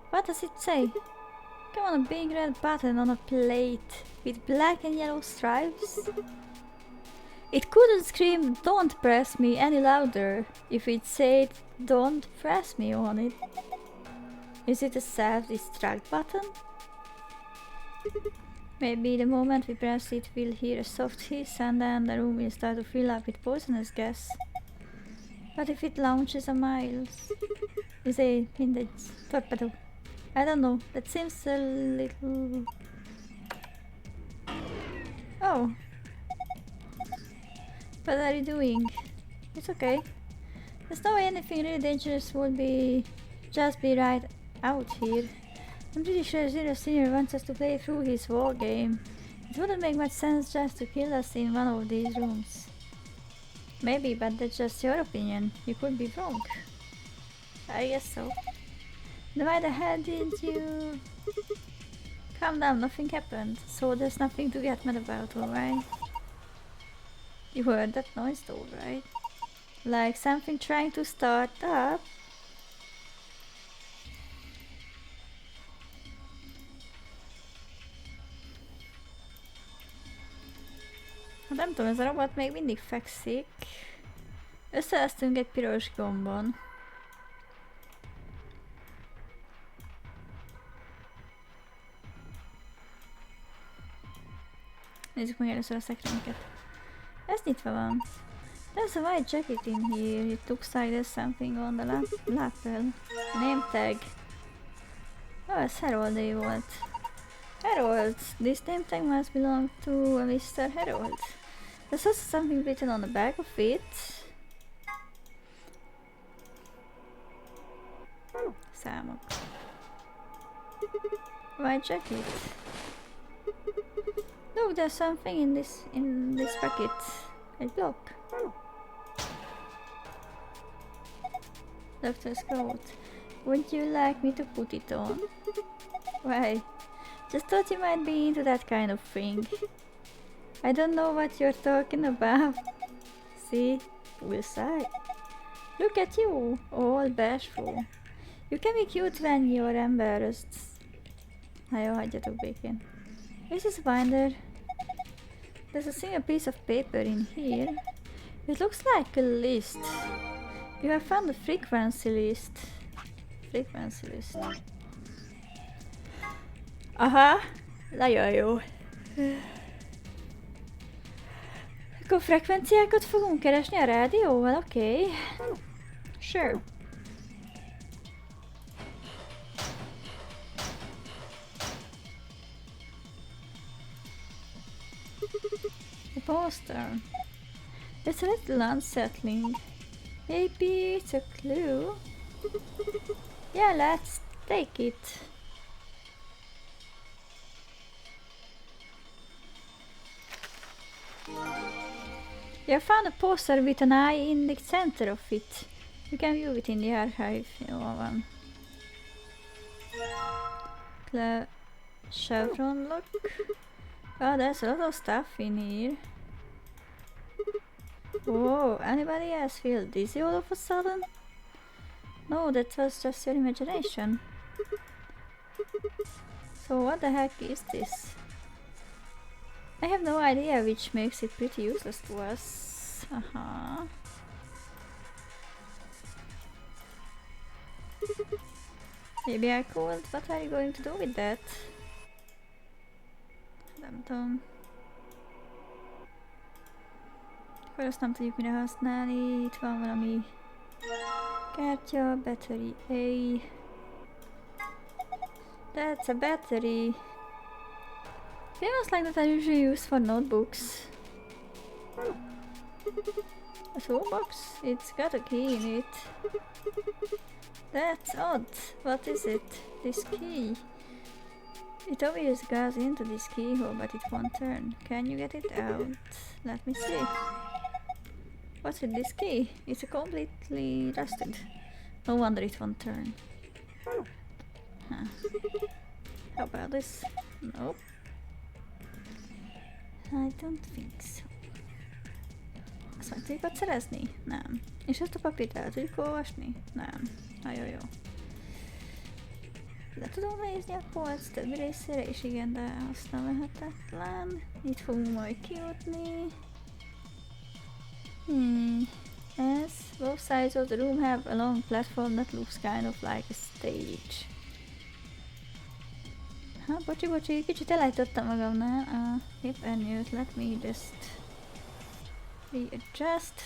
What does it say? Come on, a big red button on a plate with black and yellow stripes? It couldn't scream, "Don't press me" any louder if it said, "Don't press me" on it. Is it a self-destruct button? Maybe the moment we press it, we'll hear a soft hiss and then the room will start to fill up with poisonous gas. But if it launches a miles... mindegy, torpedo. I don't know, that seems a little... Oh. What are you doing? It's okay. There's no way anything really dangerous would just be right out here. I'm pretty sure Zero Senior wants us to play through his war game. It wouldn't make much sense just to kill us in one of these rooms. Maybe, but that's just your opinion. You could be wrong. I guess so. Then why the hell did you... Calm down, nothing happened. So there's nothing to get mad about, alright? You heard that noise though, right? Like something trying to start up. Hát nem tudom, ez a robot még mindig fekszik. Összevesztünk egy piros gombon. Nézzük meg először a szekrényeket. Ez nyitva van. There's a white jacket in here. It looks like there's something on the lapel. Name tag. Oh, ez Haroldé volt. Harold! This name tag must belong to a Mr. Harold. There's also something written on the back of it. Számok. White jacket. Look, there's something in this packet. Egy block. Doctor's coat. Would you like me to put it on? Why? Just thought you might be into that kind of thing. I don't know what you're talking about. See? Bullseye. Look at you, all bashful. You can be cute when you're embarrassed. Na jó, hagyjatok békén. This is a binder. There's a single piece of paper in here. It looks like a list. You have found a frequency list. Frequency list. Aha! Nagyon jó. Akkor frekvenciákat fogunk keresni a rádióval, oké? Okay. Sure. The poster. It's a little unsettling. Maybe it's a clue? Yeah, let's take it. You found a poster with an eye in the center of it. You can view it in the archive. Jó van. Chevron look. Oh, there's a lot of stuff in here. Whoa, anybody else feel dizzy all of a sudden? No, that was just your imagination. So what the heck is this? I have no idea, which makes it pretty useless to us. Maybe I could. What are you going to do with that? Nem tudom. Akkor azt nem tudjuk mire használni. Itt van valami kártya, battery A. That's a battery. Feels like that I usually use for notebooks. A toolbox? It's got a key in it. That's odd. What is it? This key. It obviously goes into this keyhole, but it won't turn. Can you get it out? Let me see. What's with this key? It's completely rusted. No wonder it won't turn. Huh. How about this? Nope. I don't think so. Azt meg tudjuk ott szerezni? Nem. És ezt a papírt el tudjuk olvasni? Nem. Nagyon jó. Le tudom nézni a polc többi részére is, igen, de azt nem lehetetlen. Itt fogunk majd kijutni. Yes, both sides of the room have a long platform that looks kind of like a stage. Bocsi, kicsit elejtettem magamnál. Képernyőt, let me just readjust.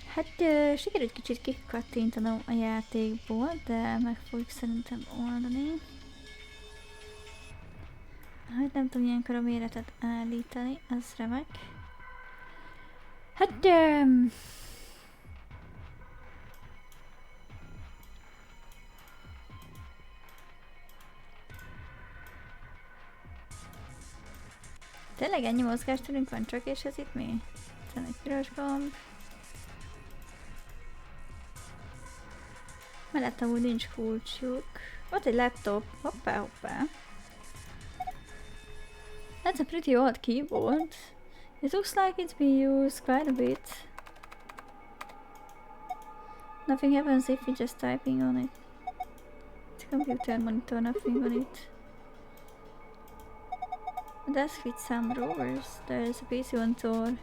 Hát sikerült kicsit kikattintanom a játékból, de meg fogjuk szerintem oldani. Hát nem tudom ilyenkor a méretet állítani, az remek. Hát tényleg ennyi mozgásterünk van csak, és ez itt mi? Ezen egy piros gomb. Mellett amúgy nincs kulcsjuk. Ott egy laptop. Hoppá. That's a pretty old keyboard. It looks like it's been used quite a bit. Nothing happens if you're just typing on it. It's a computer monitor, nothing on it. A desk with some drawers. There's a PC on door.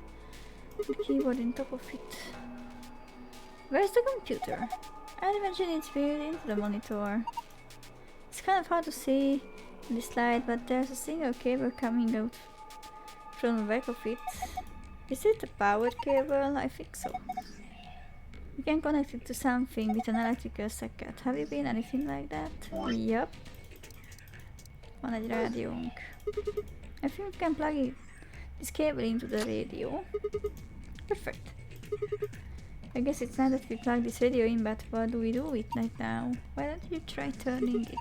The keyboard on top of it. Where's the computer? I'd imagine it's built into the monitor. It's kind of hard to see in this slide, but there's a single cable coming out from the back of it. Is it a power cable? I think so. You can connect it to something with an electrical socket. Have you been anything like that? Yup. Van egy rádiónk. I think we can plug this cable into the radio. Perfect. I guess it's not that we plug this radio in, but what do we do with it now? Why don't you try turning it?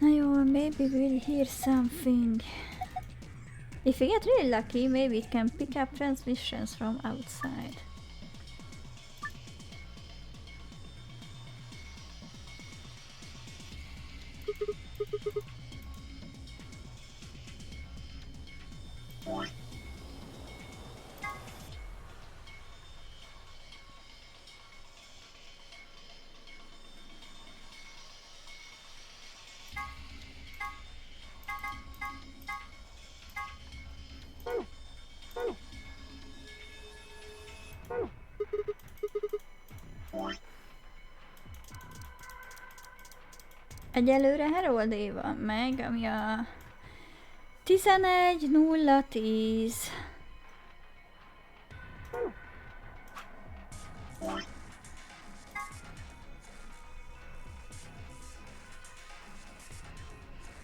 Now, maybe we'll hear something. If we get really lucky, maybe it can pick up transmissions from outside. Egyelőre Heroldé van meg, ami a 11.010.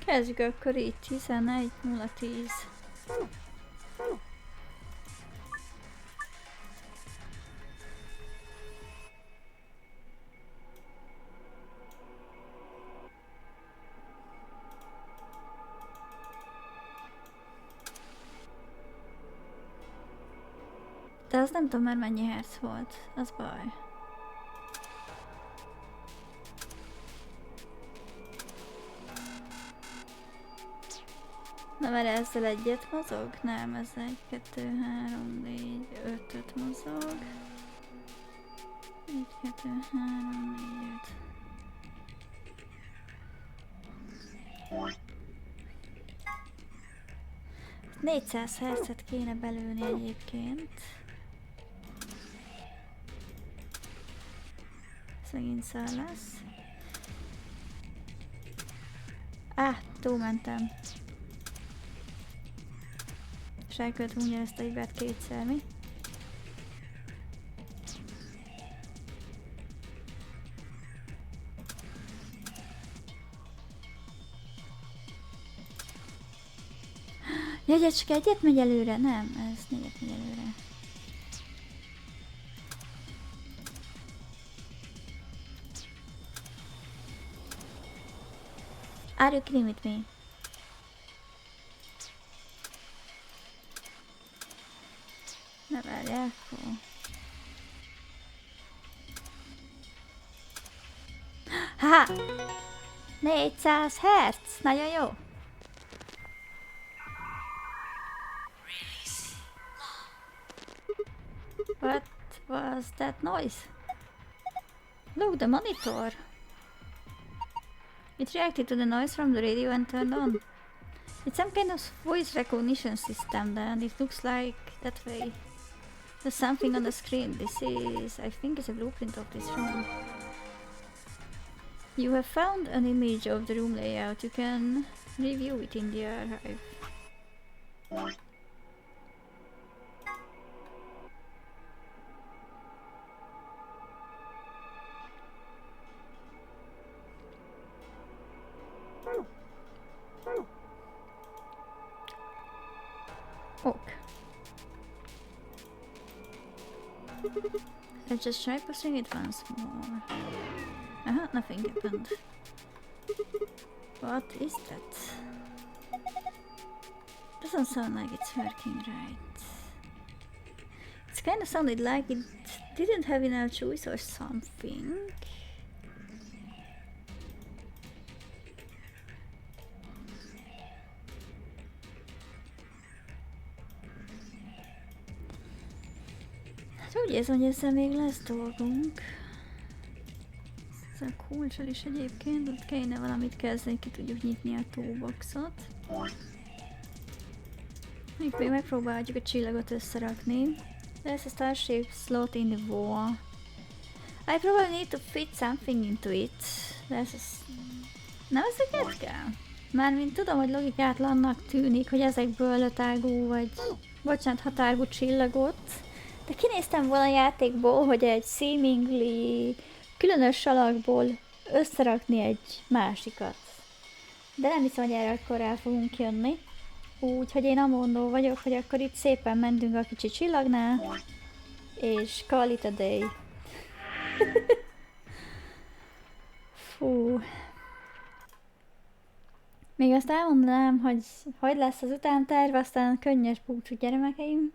Kezdjük akkor így 11.010. De az nem tudom már mennyi herc volt, az baj. Na mert ezzel egyet mozog? Nem, ez 1, 2, 3, 4, 5 mozog. 1, 2, 3, 4, 5. 400 hercet kéne belőni egyébként. Ez megint szar lesz. Túlmentem. És elkövetem ugyanezt a hibát kétszer, mi? Jegyet csak egyet megy előre? Nem, ez 4-et megy előre. Are you kidding with me? Ne várjál, Haha! 400 herc! Nagyon jó! What was that noise? Look, the monitor! It reacted to the noise from the radio and turned on. It's some kind of voice recognition system then, it looks like that way. There's something on the screen. This is, I think, is a blueprint of this room. You have found an image of the room layout. You can review it in the archive. Ok. Let's just try pushing it once more. Nothing happened. What is that? Doesn't sound like it's working right. It's kind of sounded like it didn't have enough juice or something. Úgy érzem, hogy ezzel még lesz dolgunk. Ezzel a kulccsal is egyébként, ott kéne valamit kezdeni, ki tudjuk nyitni a toolboxot. Még megpróbáljuk a csillagot összerakni. There's a star-shaped slot in the wall. I probably need to fit something into it. Nem ezeket kell? Mármint tudom, hogy logikátlannak tűnik, hogy ezekből 5 ágú vagy, bocsánat, 6 ágú csillagot. De kinéztem volna a játékból, hogy egy seemingly különös alakból összerakni egy másikat. De nem hiszem, hogy erre akkor rá fogunk jönni. Úgyhogy én amondó vagyok, hogy akkor itt szépen mentünk a kicsi csillagnál, és call it a day. Fú. Még azt elmondanám, hogy lesz az utánterv, aztán könnyes búcsú gyermekeim.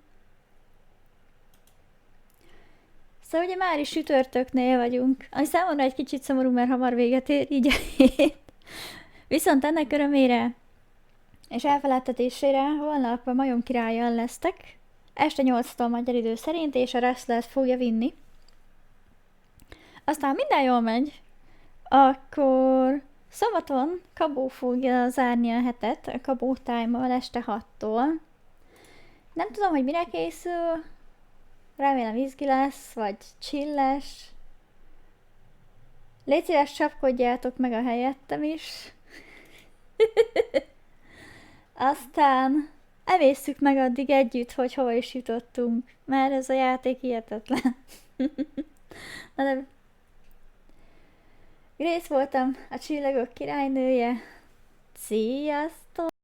Szóval ugye már is csütörtöknél vagyunk, ami számomra egy kicsit szomorú, mert hamar véget ér így a hét. Viszont ennek örömére és elfeledtetésére holnap a majom királlyal lesztek, este 8-tól magyar idő szerint, és a Restless fogja vinni. Aztán minden jól megy, akkor szombaton Kabó fogja zárni a hetet, a Kabó Time-mal este 6-tól. Nem tudom, hogy mire készül, remélem izgi lesz, vagy chilles. Légy szíves, csapkodjátok meg a helyettem is. Aztán emészszük meg addig együtt, hogy hova is jutottunk, mert ez a játék hihetetlen. Na de... Grace voltam, a csillagok királynője. Sziasztok!